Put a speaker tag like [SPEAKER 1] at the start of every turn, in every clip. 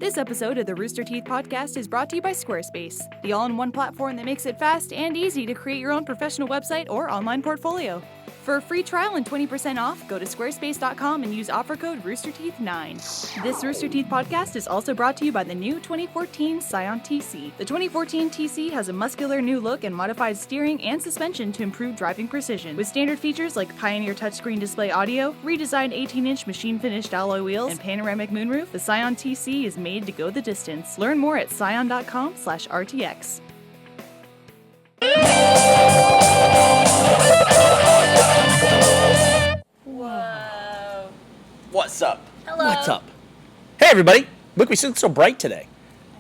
[SPEAKER 1] This episode of the Rooster Teeth podcast is brought to you by Squarespace, the all-in-one platform that makes it fast and easy to create your own professional website or online portfolio. For a free trial and 20% off, go to squarespace.com and use offer code RoosterTeeth9. This Rooster Teeth podcast is also brought to you by the new 2014 Scion TC. The 2014 TC has a muscular new look and modified steering and suspension to improve driving precision. With standard features like Pioneer touchscreen display audio, redesigned 18-inch machine-finished alloy wheels, and panoramic moonroof, the Scion TC is made to go the distance. Learn more at scion.com/RTX.
[SPEAKER 2] Whoa.
[SPEAKER 3] What's up?
[SPEAKER 2] Hello.
[SPEAKER 4] What's up? Hey, everybody. Look, we look so bright today.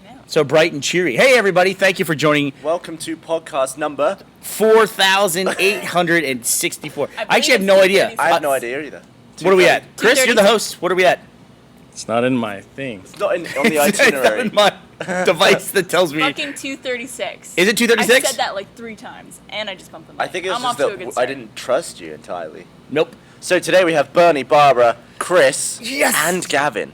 [SPEAKER 2] I know.
[SPEAKER 4] So bright and cheery. Hey, everybody. Thank you for joining
[SPEAKER 3] Welcome to podcast number.
[SPEAKER 4] 4,864.
[SPEAKER 2] I
[SPEAKER 4] I actually have no idea.
[SPEAKER 3] I have no idea either.
[SPEAKER 4] What are we at? Chris,
[SPEAKER 2] 2:30.
[SPEAKER 4] you're the host. What are we at?
[SPEAKER 5] It's not in my thing.
[SPEAKER 3] It's not on the
[SPEAKER 4] It's not
[SPEAKER 3] itinerary.
[SPEAKER 4] in my device that tells me.
[SPEAKER 2] Fucking 236.
[SPEAKER 4] Is it 236?
[SPEAKER 2] I said that like 3 times, and I just bumped them.
[SPEAKER 3] I think it's
[SPEAKER 2] I'm
[SPEAKER 3] just
[SPEAKER 2] off to a good
[SPEAKER 3] that I
[SPEAKER 2] start.
[SPEAKER 3] didn't trust you entirely.
[SPEAKER 4] Nope.
[SPEAKER 3] So today we have Burnie, Barbara, Chris,
[SPEAKER 4] Yes.
[SPEAKER 3] and Gavin.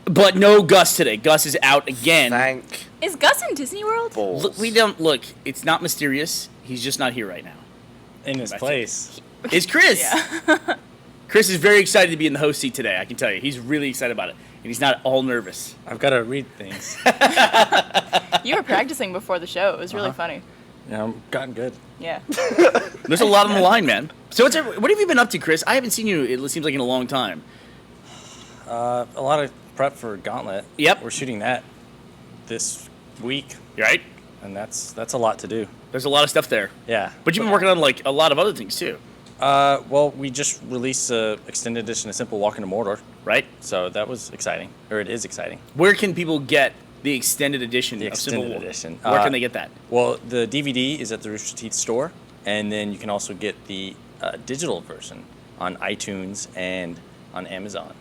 [SPEAKER 4] But no Gus today. Gus is out again.
[SPEAKER 3] Thank
[SPEAKER 2] Is Gus in Disney World?
[SPEAKER 3] balls.
[SPEAKER 4] Look, we don't look. It's not mysterious. He's just not here right now.
[SPEAKER 5] In his
[SPEAKER 4] That's
[SPEAKER 5] place.
[SPEAKER 4] It's Chris.
[SPEAKER 2] Yeah.
[SPEAKER 4] Chris is very excited to be in the host seat today. I can tell you, he's really excited about it, and he's not all nervous.
[SPEAKER 5] I've got to read things.
[SPEAKER 2] You were practicing before the show. It was really funny.
[SPEAKER 5] Yeah, I'm gotten good.
[SPEAKER 2] Yeah.
[SPEAKER 4] There's a lot on the line, man. So what have you been up to, Chris? I haven't seen you. It seems like in a long time.
[SPEAKER 5] A lot of prep for Gauntlet.
[SPEAKER 4] Yep.
[SPEAKER 5] We're shooting that this week,
[SPEAKER 4] Right?
[SPEAKER 5] and that's a lot to do.
[SPEAKER 4] There's a lot of stuff there.
[SPEAKER 5] Yeah.
[SPEAKER 4] But you've been working on like a lot of other things too,
[SPEAKER 5] Well, we just released a extended edition of Simple Walk into Mordor,
[SPEAKER 4] right?
[SPEAKER 5] so that was exciting, or it is exciting.
[SPEAKER 4] Where can people get the extended edition
[SPEAKER 5] The
[SPEAKER 4] of Civil
[SPEAKER 5] extended
[SPEAKER 4] War?
[SPEAKER 5] edition.
[SPEAKER 4] Where can they get that?
[SPEAKER 5] Well, the DVD is at the Rooster Teeth store, and then you can also get the digital version on iTunes and on Amazon.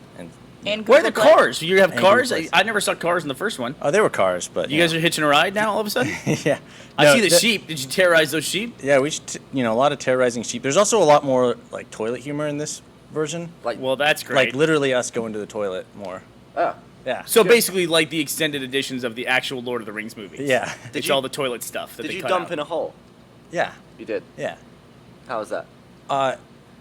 [SPEAKER 5] And
[SPEAKER 4] Where are the
[SPEAKER 2] Google Play.
[SPEAKER 4] cars? You have
[SPEAKER 5] And
[SPEAKER 4] cars?
[SPEAKER 5] Google Play.
[SPEAKER 4] I never saw cars in the first one.
[SPEAKER 5] oh, they were cars, but
[SPEAKER 4] You guys are hitching a ride now all of a sudden?
[SPEAKER 5] yeah.
[SPEAKER 4] I
[SPEAKER 5] No,
[SPEAKER 4] see the
[SPEAKER 5] that-
[SPEAKER 4] sheep. Did you terrorize those sheep?
[SPEAKER 5] Yeah, we should, a lot of terrorizing sheep. There's also a lot more like toilet humor in this version.
[SPEAKER 3] Like,
[SPEAKER 4] Well, that's great.
[SPEAKER 5] Like literally us going to the toilet more.
[SPEAKER 3] oh.
[SPEAKER 5] Yeah.
[SPEAKER 4] So basically, like the extended editions of the actual Lord of the Rings movies.
[SPEAKER 5] Yeah.
[SPEAKER 4] It's
[SPEAKER 3] you-
[SPEAKER 4] all the toilet stuff that
[SPEAKER 3] Did
[SPEAKER 4] they
[SPEAKER 3] you
[SPEAKER 4] cut
[SPEAKER 3] dump
[SPEAKER 4] out.
[SPEAKER 3] in a hole?
[SPEAKER 5] Yeah.
[SPEAKER 3] You did.
[SPEAKER 5] Yeah.
[SPEAKER 3] How was that?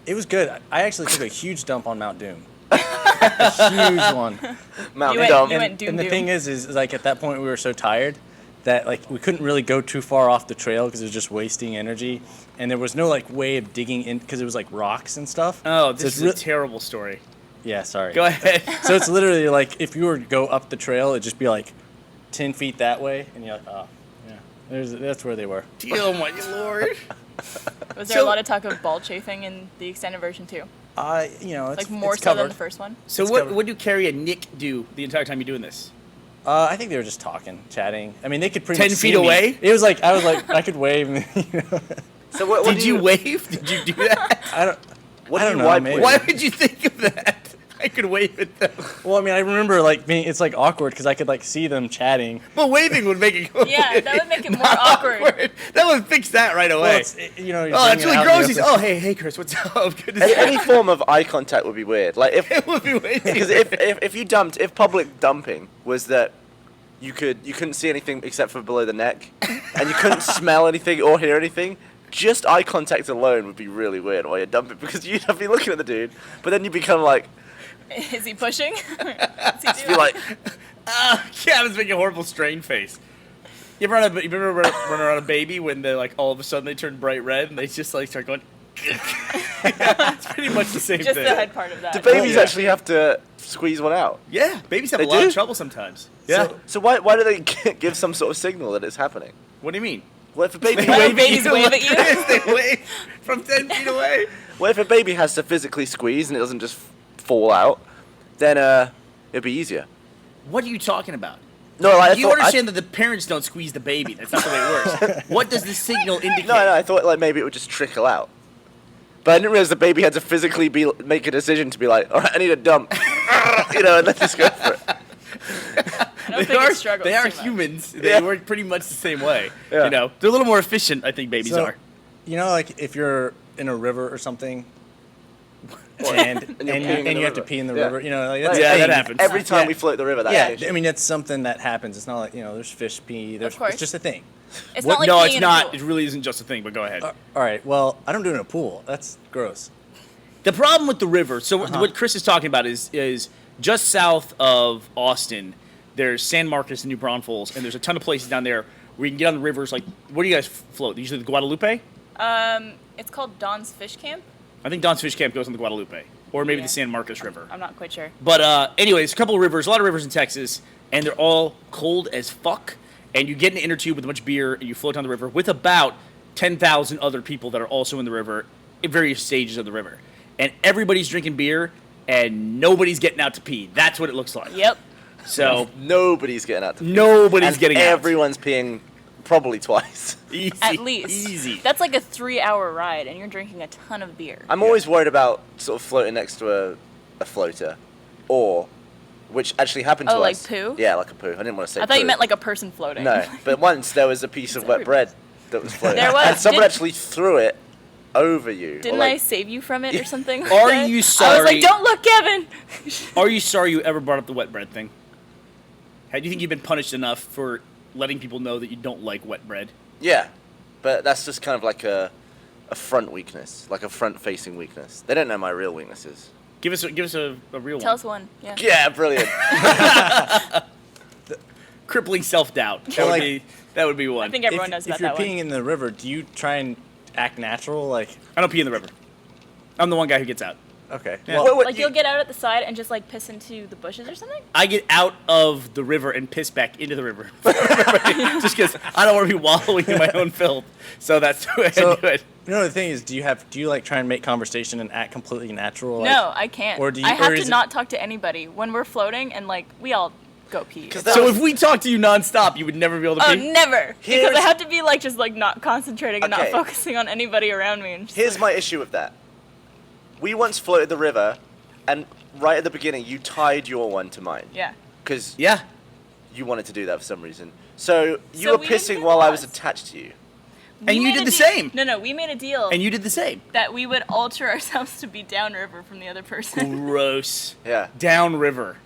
[SPEAKER 5] It was good. I actually took a huge dump on Mount Doom. A huge one.
[SPEAKER 3] Mount
[SPEAKER 2] You went-
[SPEAKER 3] Dump.
[SPEAKER 2] you went- Doom,
[SPEAKER 5] and the
[SPEAKER 2] doom.
[SPEAKER 5] thing is like at that point we were so tired that like we couldn't really go too far off the trail because it was just wasting energy, and there was no like way of digging in because it was like rocks and stuff.
[SPEAKER 4] Oh,
[SPEAKER 5] So
[SPEAKER 4] this
[SPEAKER 5] it's
[SPEAKER 4] is a terrible story.
[SPEAKER 5] yeah. Sorry.
[SPEAKER 4] Go ahead.
[SPEAKER 5] So it's literally like if you were to go up the trail, it'd just be like 10 feet that way, and you're like, oh, yeah. That's where they were.
[SPEAKER 4] Oh my lord.
[SPEAKER 2] Was there a lot of talk of ball chafing in the extended version too?
[SPEAKER 5] It's,
[SPEAKER 2] Like more
[SPEAKER 5] it's
[SPEAKER 2] so than
[SPEAKER 5] covered.
[SPEAKER 2] the first one?
[SPEAKER 4] So
[SPEAKER 5] It's
[SPEAKER 4] what
[SPEAKER 5] covered.
[SPEAKER 4] do Carrie and Nick do the entire time you're doing this?
[SPEAKER 5] I think they were just talking, chatting. I mean, they could pretty
[SPEAKER 4] 10
[SPEAKER 5] much
[SPEAKER 4] feet
[SPEAKER 5] see me.
[SPEAKER 4] away?
[SPEAKER 5] It was like I was like I could wave. And,
[SPEAKER 3] So what
[SPEAKER 4] Did
[SPEAKER 3] do
[SPEAKER 4] you wave? Did you do that?
[SPEAKER 5] I don't.
[SPEAKER 3] What
[SPEAKER 5] I
[SPEAKER 3] do
[SPEAKER 5] don't
[SPEAKER 3] you
[SPEAKER 5] know,
[SPEAKER 3] wipe
[SPEAKER 5] maybe.
[SPEAKER 3] with?
[SPEAKER 4] Why would you think of that? I could wave at them.
[SPEAKER 5] Well, I mean, I remember like being. It's like awkward because I could like see them chatting.
[SPEAKER 4] Well, waving would make it go
[SPEAKER 2] Yeah, that would make it more
[SPEAKER 4] not
[SPEAKER 2] awkward.
[SPEAKER 4] That would fix that right away.
[SPEAKER 5] Well, it's, you're
[SPEAKER 4] Oh,
[SPEAKER 5] bringing
[SPEAKER 4] that's
[SPEAKER 5] it
[SPEAKER 4] really
[SPEAKER 5] out
[SPEAKER 4] gross.
[SPEAKER 5] and
[SPEAKER 4] He's,
[SPEAKER 5] you have
[SPEAKER 4] oh, hey, Chris, what's up? Good to see
[SPEAKER 3] Any
[SPEAKER 4] you.
[SPEAKER 3] form of eye contact would be weird. Like if
[SPEAKER 4] It would be waving.
[SPEAKER 3] because if public dumping was that you couldn't see anything except for below the neck, and you couldn't smell anything or hear anything. Just eye contact alone would be really weird while you're dumping because you'd be looking at the dude, but then you become like,
[SPEAKER 2] Is he pushing? Is he
[SPEAKER 3] be
[SPEAKER 2] doing
[SPEAKER 3] like,
[SPEAKER 4] Gavin's making a horrible strain face. You ever run around a baby when they like all of a sudden they turn bright red and they just like start going. It's pretty much the same
[SPEAKER 2] just
[SPEAKER 4] thing.
[SPEAKER 2] the head part of that?
[SPEAKER 3] do babies
[SPEAKER 4] yeah.
[SPEAKER 3] actually have to squeeze one out?
[SPEAKER 4] Yeah, babies have
[SPEAKER 3] They
[SPEAKER 4] a lot
[SPEAKER 3] do?
[SPEAKER 4] of trouble sometimes. Yeah.
[SPEAKER 3] So why do they give some sort of signal that it's happening?
[SPEAKER 4] What do you mean?
[SPEAKER 3] What if a baby?
[SPEAKER 2] Why do babies wave at you?
[SPEAKER 4] They wave from 10 feet away.
[SPEAKER 3] What if a baby has to physically squeeze and it doesn't just fall out? Then it'd be easier.
[SPEAKER 4] What are you talking about?
[SPEAKER 3] No, like, I
[SPEAKER 4] You
[SPEAKER 3] thought,
[SPEAKER 4] understand that the parents don't squeeze the baby. That's not the way it works. What does the signal indicate?
[SPEAKER 3] No, I thought like maybe it would just trickle out. But I didn't realize the baby had to physically make a decision to be like, all right, I need a dump, and then just go for it.
[SPEAKER 2] I don't think it struggles
[SPEAKER 4] They are
[SPEAKER 2] too much.
[SPEAKER 4] humans. They
[SPEAKER 3] Yeah.
[SPEAKER 4] work pretty much the same way.
[SPEAKER 3] Yeah.
[SPEAKER 4] You know, they're a little more efficient. I think babies
[SPEAKER 5] So,
[SPEAKER 4] are.
[SPEAKER 5] like if you're in a river or something, and
[SPEAKER 3] you're peeing in the
[SPEAKER 5] you have to
[SPEAKER 3] river.
[SPEAKER 5] pee in the
[SPEAKER 3] Yeah.
[SPEAKER 5] river. You know, like, that's
[SPEAKER 4] Yeah,
[SPEAKER 5] a
[SPEAKER 4] that
[SPEAKER 5] thing.
[SPEAKER 4] happens.
[SPEAKER 3] Every time
[SPEAKER 5] Yeah.
[SPEAKER 3] we float the river, that's
[SPEAKER 5] Yeah,
[SPEAKER 3] an issue.
[SPEAKER 5] I mean that's something that happens. It's not like there's fish pee. There's
[SPEAKER 2] course.
[SPEAKER 5] it's just a thing.
[SPEAKER 2] It's not like
[SPEAKER 4] no,
[SPEAKER 2] peeing
[SPEAKER 4] it's
[SPEAKER 2] in a
[SPEAKER 4] not.
[SPEAKER 2] pool.
[SPEAKER 4] It really isn't just a thing. But go ahead.
[SPEAKER 5] All right. Well, I don't do it in a pool. That's gross.
[SPEAKER 4] The problem with the river, so what Chris is talking about is just south of Austin, there's San Marcos and New Braunfels, and there's a ton of places down there where you can get on the rivers. Like, where do you guys float? Usually the Guadalupe?
[SPEAKER 2] It's called Don's Fish Camp.
[SPEAKER 4] I think Don's Fish Camp goes on the Guadalupe, or maybe
[SPEAKER 2] Yeah.
[SPEAKER 4] the San Marcos River.
[SPEAKER 2] I'm not quite sure.
[SPEAKER 4] But anyways, a couple of rivers, a lot of rivers in Texas, and they're all cold as fuck. And you get in an inner tube with a bunch of beer, and you float down the river with about 10,000 other people that are also in the river at various stages of the river. And everybody's drinking beer, and nobody's getting out to pee. That's what it looks like.
[SPEAKER 2] Yep.
[SPEAKER 4] So
[SPEAKER 3] Nobody's getting out to pee.
[SPEAKER 4] nobody's
[SPEAKER 3] And
[SPEAKER 4] getting out.
[SPEAKER 3] everyone's peeing probably twice.
[SPEAKER 4] Easy,
[SPEAKER 2] At least.
[SPEAKER 4] Easy.
[SPEAKER 2] That's like a 3-hour ride, and you're drinking a ton of beer.
[SPEAKER 3] I'm always worried about sort of floating next to a floater, or which actually happened to
[SPEAKER 2] Oh, like
[SPEAKER 3] us.
[SPEAKER 2] poo?
[SPEAKER 3] Yeah, like a poo. I didn't want to say.
[SPEAKER 2] I thought you
[SPEAKER 3] poo.
[SPEAKER 2] meant like a person floating.
[SPEAKER 3] No, but once there was a piece of wet bread that was floating,
[SPEAKER 2] There was.
[SPEAKER 3] and someone
[SPEAKER 2] Did-
[SPEAKER 3] actually threw it over you. or
[SPEAKER 2] Didn't
[SPEAKER 3] like,
[SPEAKER 2] I save you from it or something? like
[SPEAKER 4] Are
[SPEAKER 2] that?
[SPEAKER 4] you
[SPEAKER 2] I was
[SPEAKER 4] sorry?
[SPEAKER 2] like, don't look, Gavin!
[SPEAKER 4] Are you sorry you ever brought up the wet bread thing? How do you think you've been punished enough for letting people know that you don't like wet bread?
[SPEAKER 3] Yeah, but that's just kind of like a front weakness, like a front-facing weakness. They don't know my real weaknesses.
[SPEAKER 4] Give us a real
[SPEAKER 2] Tell
[SPEAKER 4] one.
[SPEAKER 2] us one. Yeah.
[SPEAKER 3] Yeah, brilliant.
[SPEAKER 4] Crippling self-doubt. That
[SPEAKER 5] Well,
[SPEAKER 4] would
[SPEAKER 5] like-
[SPEAKER 4] be that would be one.
[SPEAKER 2] I think everyone knows
[SPEAKER 5] if
[SPEAKER 2] about
[SPEAKER 5] you're
[SPEAKER 2] that
[SPEAKER 5] peeing
[SPEAKER 2] one.
[SPEAKER 5] in the river, do you try and act natural? Like,
[SPEAKER 4] I don't pee in the river. I'm the one guy who gets out.
[SPEAKER 5] okay.
[SPEAKER 4] Yeah.
[SPEAKER 5] Well,
[SPEAKER 3] What
[SPEAKER 2] Like, you'll get out at the side and just, like, piss into the bushes or something?
[SPEAKER 4] I get out of the river and piss back into the river. Just because I don't want to be wallowing in my own filth. So that's the way I
[SPEAKER 5] so,
[SPEAKER 4] do it.
[SPEAKER 5] you know the thing is, do you like try and make conversation and act completely natural? Like,
[SPEAKER 2] No, I can't.
[SPEAKER 5] or do you-
[SPEAKER 2] I have
[SPEAKER 5] or
[SPEAKER 2] to
[SPEAKER 5] is it-
[SPEAKER 2] not talk to anybody when we're floating, and, like, we all go pee.
[SPEAKER 3] that
[SPEAKER 4] So
[SPEAKER 3] was-
[SPEAKER 4] if we talk to you nonstop, you would never be able to
[SPEAKER 2] Oh,
[SPEAKER 4] pee?
[SPEAKER 2] never! Because
[SPEAKER 3] Here's-
[SPEAKER 2] I have to be, like, just, like, not concentrating and
[SPEAKER 3] Okay.
[SPEAKER 2] not focusing on anybody around me. And just,
[SPEAKER 3] Here's
[SPEAKER 2] like,
[SPEAKER 3] my issue with that. We once floated the river, and right at the beginning, you tied your one to mine.
[SPEAKER 2] Yeah.
[SPEAKER 3] Because
[SPEAKER 4] Yeah.
[SPEAKER 3] you wanted to do that for some reason. So you
[SPEAKER 2] So
[SPEAKER 3] were
[SPEAKER 2] we didn't
[SPEAKER 3] pissing
[SPEAKER 2] do
[SPEAKER 3] while I was
[SPEAKER 2] laws.
[SPEAKER 3] attached to you.
[SPEAKER 2] We
[SPEAKER 4] And you
[SPEAKER 2] made
[SPEAKER 4] did
[SPEAKER 2] a
[SPEAKER 4] the
[SPEAKER 2] deal-
[SPEAKER 4] same.
[SPEAKER 2] No, we made a deal
[SPEAKER 4] And you did the same.
[SPEAKER 2] that we would alter ourselves to be downriver from the other person.
[SPEAKER 4] Gross.
[SPEAKER 3] Yeah.
[SPEAKER 4] Downriver.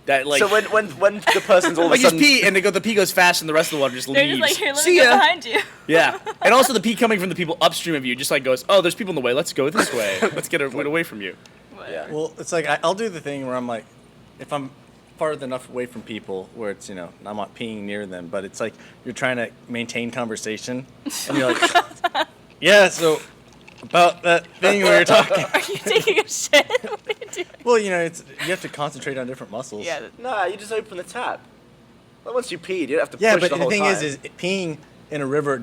[SPEAKER 4] That like
[SPEAKER 3] so when the person's all of a
[SPEAKER 4] like just
[SPEAKER 3] sudden
[SPEAKER 4] pee and the pee goes fast and the rest of the water just
[SPEAKER 2] They're
[SPEAKER 4] leaves.
[SPEAKER 2] just like, here, let
[SPEAKER 4] See
[SPEAKER 2] me get
[SPEAKER 4] ya.
[SPEAKER 2] behind you.
[SPEAKER 4] Yeah, and also the pee coming from the people upstream of you just like goes, oh, there's people in the way. Let's go this way. Let's get away from you.
[SPEAKER 3] Yeah.
[SPEAKER 5] well, it's like I'll do the thing where I'm like, if I'm far enough away from people where it's I'm not peeing near them, but it's like you're trying to maintain conversation, and you're like, yeah, so about that thing we were talking.
[SPEAKER 2] Are you taking a shit? What are you doing?
[SPEAKER 5] Well, you have to concentrate on different muscles.
[SPEAKER 2] Yeah.
[SPEAKER 3] Nah, you just open the tap. Well, once you peed, you don't have to
[SPEAKER 5] Yeah,
[SPEAKER 3] push
[SPEAKER 5] but
[SPEAKER 3] the
[SPEAKER 5] the
[SPEAKER 3] whole
[SPEAKER 5] thing
[SPEAKER 3] time.
[SPEAKER 5] is peeing in a river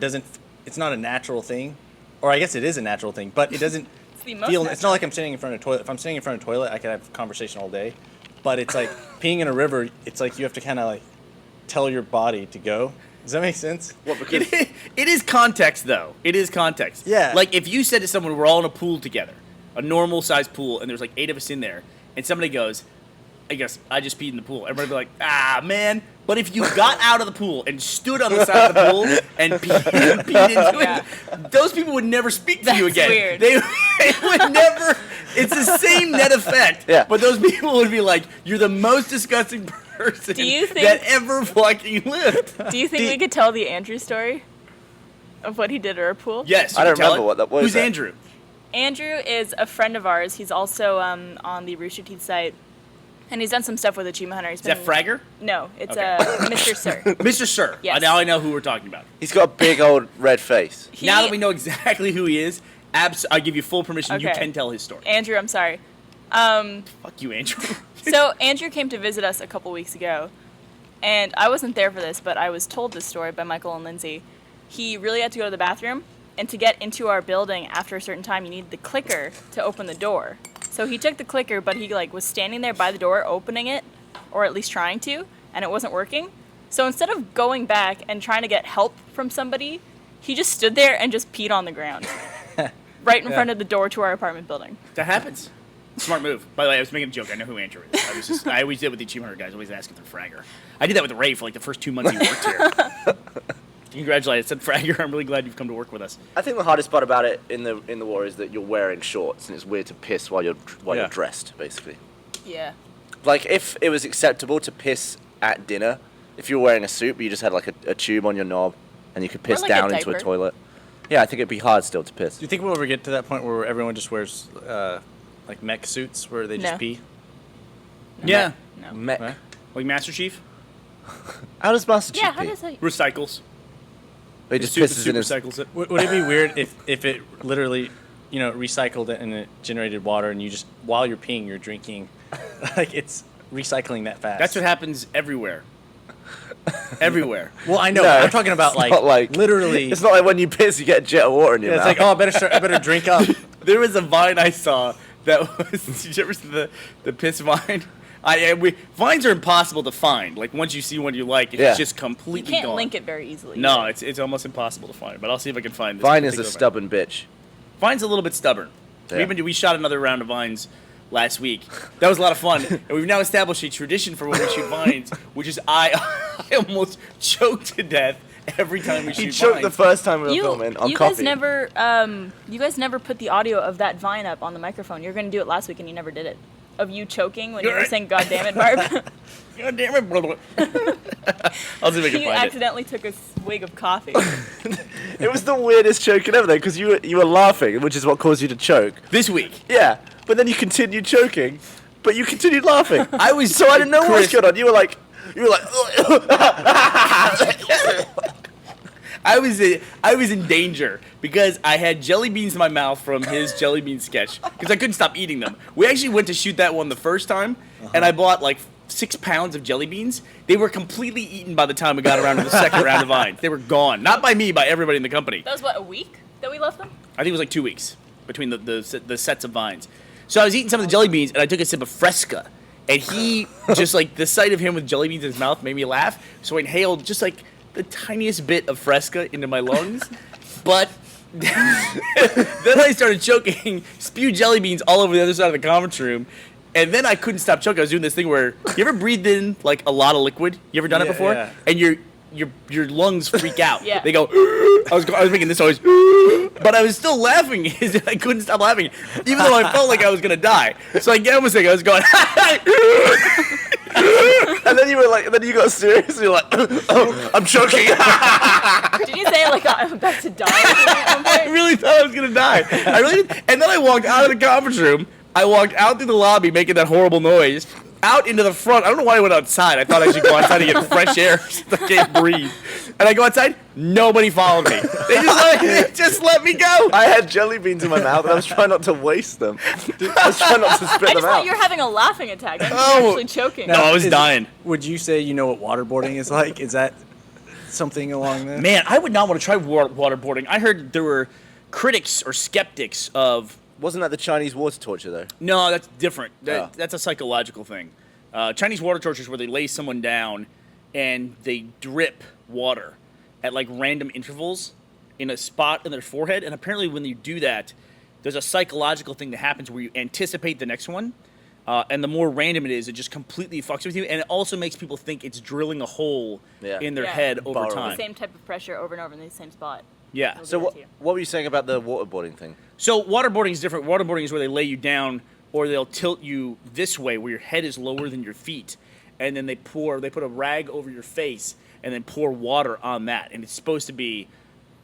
[SPEAKER 5] it's not a natural thing, or I guess it is a natural thing, but it doesn't
[SPEAKER 2] It's the most
[SPEAKER 5] feel. It's
[SPEAKER 2] natural.
[SPEAKER 5] not like I'm sitting in front of a toilet. If I'm sitting in front of a toilet, I can have a conversation all day, but it's like peeing in a river. It's like you have to kind of like tell your body to go. Does that make sense?
[SPEAKER 3] What, because
[SPEAKER 4] It is context though. It is context.
[SPEAKER 5] Yeah.
[SPEAKER 4] Like if you said to someone, we're all in a pool together, a normal sized pool, and there's like 8 of us in there, and somebody goes, I guess I just peed in the pool. Everybody would be like, ah, man. But if you got out of the pool and stood on the side of the pool and peed into
[SPEAKER 2] Yeah.
[SPEAKER 4] it, those people would never speak to you
[SPEAKER 2] That's
[SPEAKER 4] again.
[SPEAKER 2] weird.
[SPEAKER 4] They would never. It's the same net effect.
[SPEAKER 3] Yeah.
[SPEAKER 4] But those people would be like, you're the most disgusting person
[SPEAKER 2] Do you think-
[SPEAKER 4] that ever fucking lived.
[SPEAKER 2] Do you think we could tell the Andrew story of what he did at our pool?
[SPEAKER 4] Yes.
[SPEAKER 3] I
[SPEAKER 4] you
[SPEAKER 3] don't
[SPEAKER 4] can tell
[SPEAKER 3] remember
[SPEAKER 4] it.
[SPEAKER 3] what that was.
[SPEAKER 4] Who's Andrew?
[SPEAKER 2] Andrew is a friend of ours. He's also on the Rooster Teeth site, and he's done some stuff with Achievement Hunter. He's
[SPEAKER 4] Is that Fragger?
[SPEAKER 2] No, it's
[SPEAKER 4] Okay.
[SPEAKER 2] Mr. Sir.
[SPEAKER 4] Mr. Sir.
[SPEAKER 2] Yes.
[SPEAKER 4] Now I know who we're talking about.
[SPEAKER 3] He's got a big old red face.
[SPEAKER 4] Now that we know exactly who he is, I give you full permission. You
[SPEAKER 2] Okay.
[SPEAKER 4] can tell his story.
[SPEAKER 2] Andrew, I'm sorry.
[SPEAKER 4] Fuck you, Andrew.
[SPEAKER 2] So Andrew came to visit us a couple weeks ago, and I wasn't there for this, but I was told this story by Michael and Lindsay. He really had to go to the bathroom, and to get into our building after a certain time, you need the clicker to open the door. So he took the clicker, but he was standing there by the door opening it, or at least trying to, and it wasn't working. So instead of going back and trying to get help from somebody, he just stood there and just peed on the ground, right in front of the door to our apartment building.
[SPEAKER 4] That happens. Smart move. By the way, I was making a joke. I know who Andrew is. I always did with the Achievement Hunter guys. Always ask if they're Fragger. I did that with Ray for like the first 2 months he worked here. congratulate. I said, Fragger, I'm really glad you've come to work with us.
[SPEAKER 3] I think the hardest part about it in the water is that you're wearing shorts and it's weird to piss while you're dressed, basically.
[SPEAKER 2] Yeah.
[SPEAKER 3] Like if it was acceptable to piss at dinner, if you were wearing a suit but you just had like a tube on your knob and you could piss
[SPEAKER 2] like a
[SPEAKER 3] down into a
[SPEAKER 2] diaper.
[SPEAKER 3] toilet. Yeah, I think it'd be hard still to piss.
[SPEAKER 5] Do you think we'll ever get to that point where everyone just wears like mech suits where they just
[SPEAKER 2] No.
[SPEAKER 5] pee?
[SPEAKER 4] Yeah.
[SPEAKER 2] No.
[SPEAKER 3] Mech.
[SPEAKER 5] Huh?
[SPEAKER 4] Like Master Chief?
[SPEAKER 3] How does Master Chief
[SPEAKER 2] Yeah, how
[SPEAKER 3] pee?
[SPEAKER 2] does that...
[SPEAKER 4] Recycles.
[SPEAKER 3] He
[SPEAKER 4] The
[SPEAKER 3] just
[SPEAKER 4] suit
[SPEAKER 3] pisses in his...
[SPEAKER 4] recycles it.
[SPEAKER 5] Would it be weird if it literally, recycled it and it generated water and you just, while you're peeing, you're drinking, like it's recycling that fast?
[SPEAKER 4] That's what happens everywhere. Everywhere.
[SPEAKER 5] Well, I know.
[SPEAKER 3] No,
[SPEAKER 5] I'm talking about
[SPEAKER 3] it's not like
[SPEAKER 5] literally.
[SPEAKER 3] It's not like when you piss, you get a jet of water in your
[SPEAKER 5] Yeah, it's
[SPEAKER 3] mouth.
[SPEAKER 5] like, oh, I better drink up.
[SPEAKER 4] There was a vine I saw that was. Did you ever see the piss vine? Vines are impossible to find. Like once you see one you like, it's
[SPEAKER 3] Yeah.
[SPEAKER 4] just
[SPEAKER 2] You
[SPEAKER 4] completely
[SPEAKER 2] can't
[SPEAKER 4] gone.
[SPEAKER 2] link it very easily.
[SPEAKER 4] No, it's almost impossible to find. But I'll see if I can find this.
[SPEAKER 3] Vine is a
[SPEAKER 4] particular
[SPEAKER 3] stubborn bitch.
[SPEAKER 4] Vine's a little bit stubborn.
[SPEAKER 3] Yeah.
[SPEAKER 4] We shot another round of vines last week. That was a lot of fun, and we've now established a tradition for when we shoot vines, which is I almost choke to death every time we
[SPEAKER 3] He
[SPEAKER 4] shoot
[SPEAKER 3] choked
[SPEAKER 4] vines.
[SPEAKER 3] the first time we were filming on
[SPEAKER 2] you
[SPEAKER 3] coffee.
[SPEAKER 2] guys never put the audio of that vine up on the microphone. You were going to do it last week and you never did it. Of you choking when you were saying "God damn it, Barb."
[SPEAKER 4] God damn it! Blah, blah. I'll see if I can
[SPEAKER 2] You
[SPEAKER 4] find it.
[SPEAKER 2] accidentally took a swig of coffee.
[SPEAKER 3] It was the weirdest choking ever, though, because you were laughing, which is what caused you to choke.
[SPEAKER 4] This week,
[SPEAKER 3] Yeah, but then you continued choking, but you continued laughing.
[SPEAKER 4] I was
[SPEAKER 3] So I didn't know what was
[SPEAKER 4] Chris,
[SPEAKER 3] going on. You were like,
[SPEAKER 4] I was in danger because I had jelly beans in my mouth from his jelly bean sketch because I couldn't stop eating them. We actually went to shoot that one the first time, and I bought like 6 pounds of jelly beans. They were completely eaten by the time we got around to the second round of vines. They were gone. Not by me, by everybody in the company.
[SPEAKER 2] That was what, a week that we left them?
[SPEAKER 4] I think it was like 2 weeks between the sets of vines. So I was eating some of the jelly beans, and I took a sip of Fresca. And he, just like the sight of him with jelly beans in his mouth made me laugh. So I inhaled just like the tiniest bit of Fresca into my lungs. But then I started choking, spewed jelly beans all over the other side of the conference room. And then I couldn't stop choking. I was doing this thing where, you ever breathed in like a lot of liquid? You ever done it
[SPEAKER 5] Yeah,
[SPEAKER 4] before?
[SPEAKER 5] yeah.
[SPEAKER 4] And your lungs freak out.
[SPEAKER 2] Yeah.
[SPEAKER 4] They go, I was making this noise, but I was still laughing. I couldn't stop laughing, even though I felt like I was going to die. So I get almost like I was going,
[SPEAKER 3] and then you were like, then you got serious. And you're like, oh, I'm choking.
[SPEAKER 2] Did you say like I'm about to die? at one
[SPEAKER 4] I
[SPEAKER 2] point?
[SPEAKER 4] really thought I was going to die. I really did. And then I walked out of the conference room. I walked out through the lobby making that horrible noise, out into the front. I don't know why I went outside. I thought I should go outside to get fresh air since I can't breathe. And I go outside, nobody followed me. They just let me go.
[SPEAKER 3] I had jelly beans in my mouth, and I was trying not to waste them. I was trying not to spit
[SPEAKER 2] I
[SPEAKER 3] them
[SPEAKER 2] just thought
[SPEAKER 3] out.
[SPEAKER 2] you were having a laughing attack. I
[SPEAKER 4] Oh.
[SPEAKER 2] you're actually choking.
[SPEAKER 4] No, I was dying.
[SPEAKER 5] Would you say you know what waterboarding is like? Is that something along that?
[SPEAKER 4] Man, I would not want to try waterboarding. I heard there were critics or skeptics of.
[SPEAKER 3] Wasn't that the Chinese water torture, though?
[SPEAKER 4] No, that's different.
[SPEAKER 3] Oh.
[SPEAKER 4] That's a psychological thing. Chinese water torture is where they lay someone down and they drip water at like random intervals in a spot in their forehead. And apparently, when you do that, there's a psychological thing that happens where you anticipate the next one. And the more random it is, it just completely fucks with you. And it also makes people think it's drilling a hole in their
[SPEAKER 2] Yeah.
[SPEAKER 4] head over
[SPEAKER 3] Borrowing.
[SPEAKER 4] time.
[SPEAKER 2] The same type of pressure over and over in the same spot.
[SPEAKER 4] Yeah.
[SPEAKER 2] It'll
[SPEAKER 3] So
[SPEAKER 2] do that to you.
[SPEAKER 3] what were you saying about the waterboarding thing?
[SPEAKER 4] So waterboarding is different. Waterboarding is where they lay you down or they'll tilt you this way where your head is lower than your feet. And then they put a rag over your face and then pour water on that. And it's supposed to be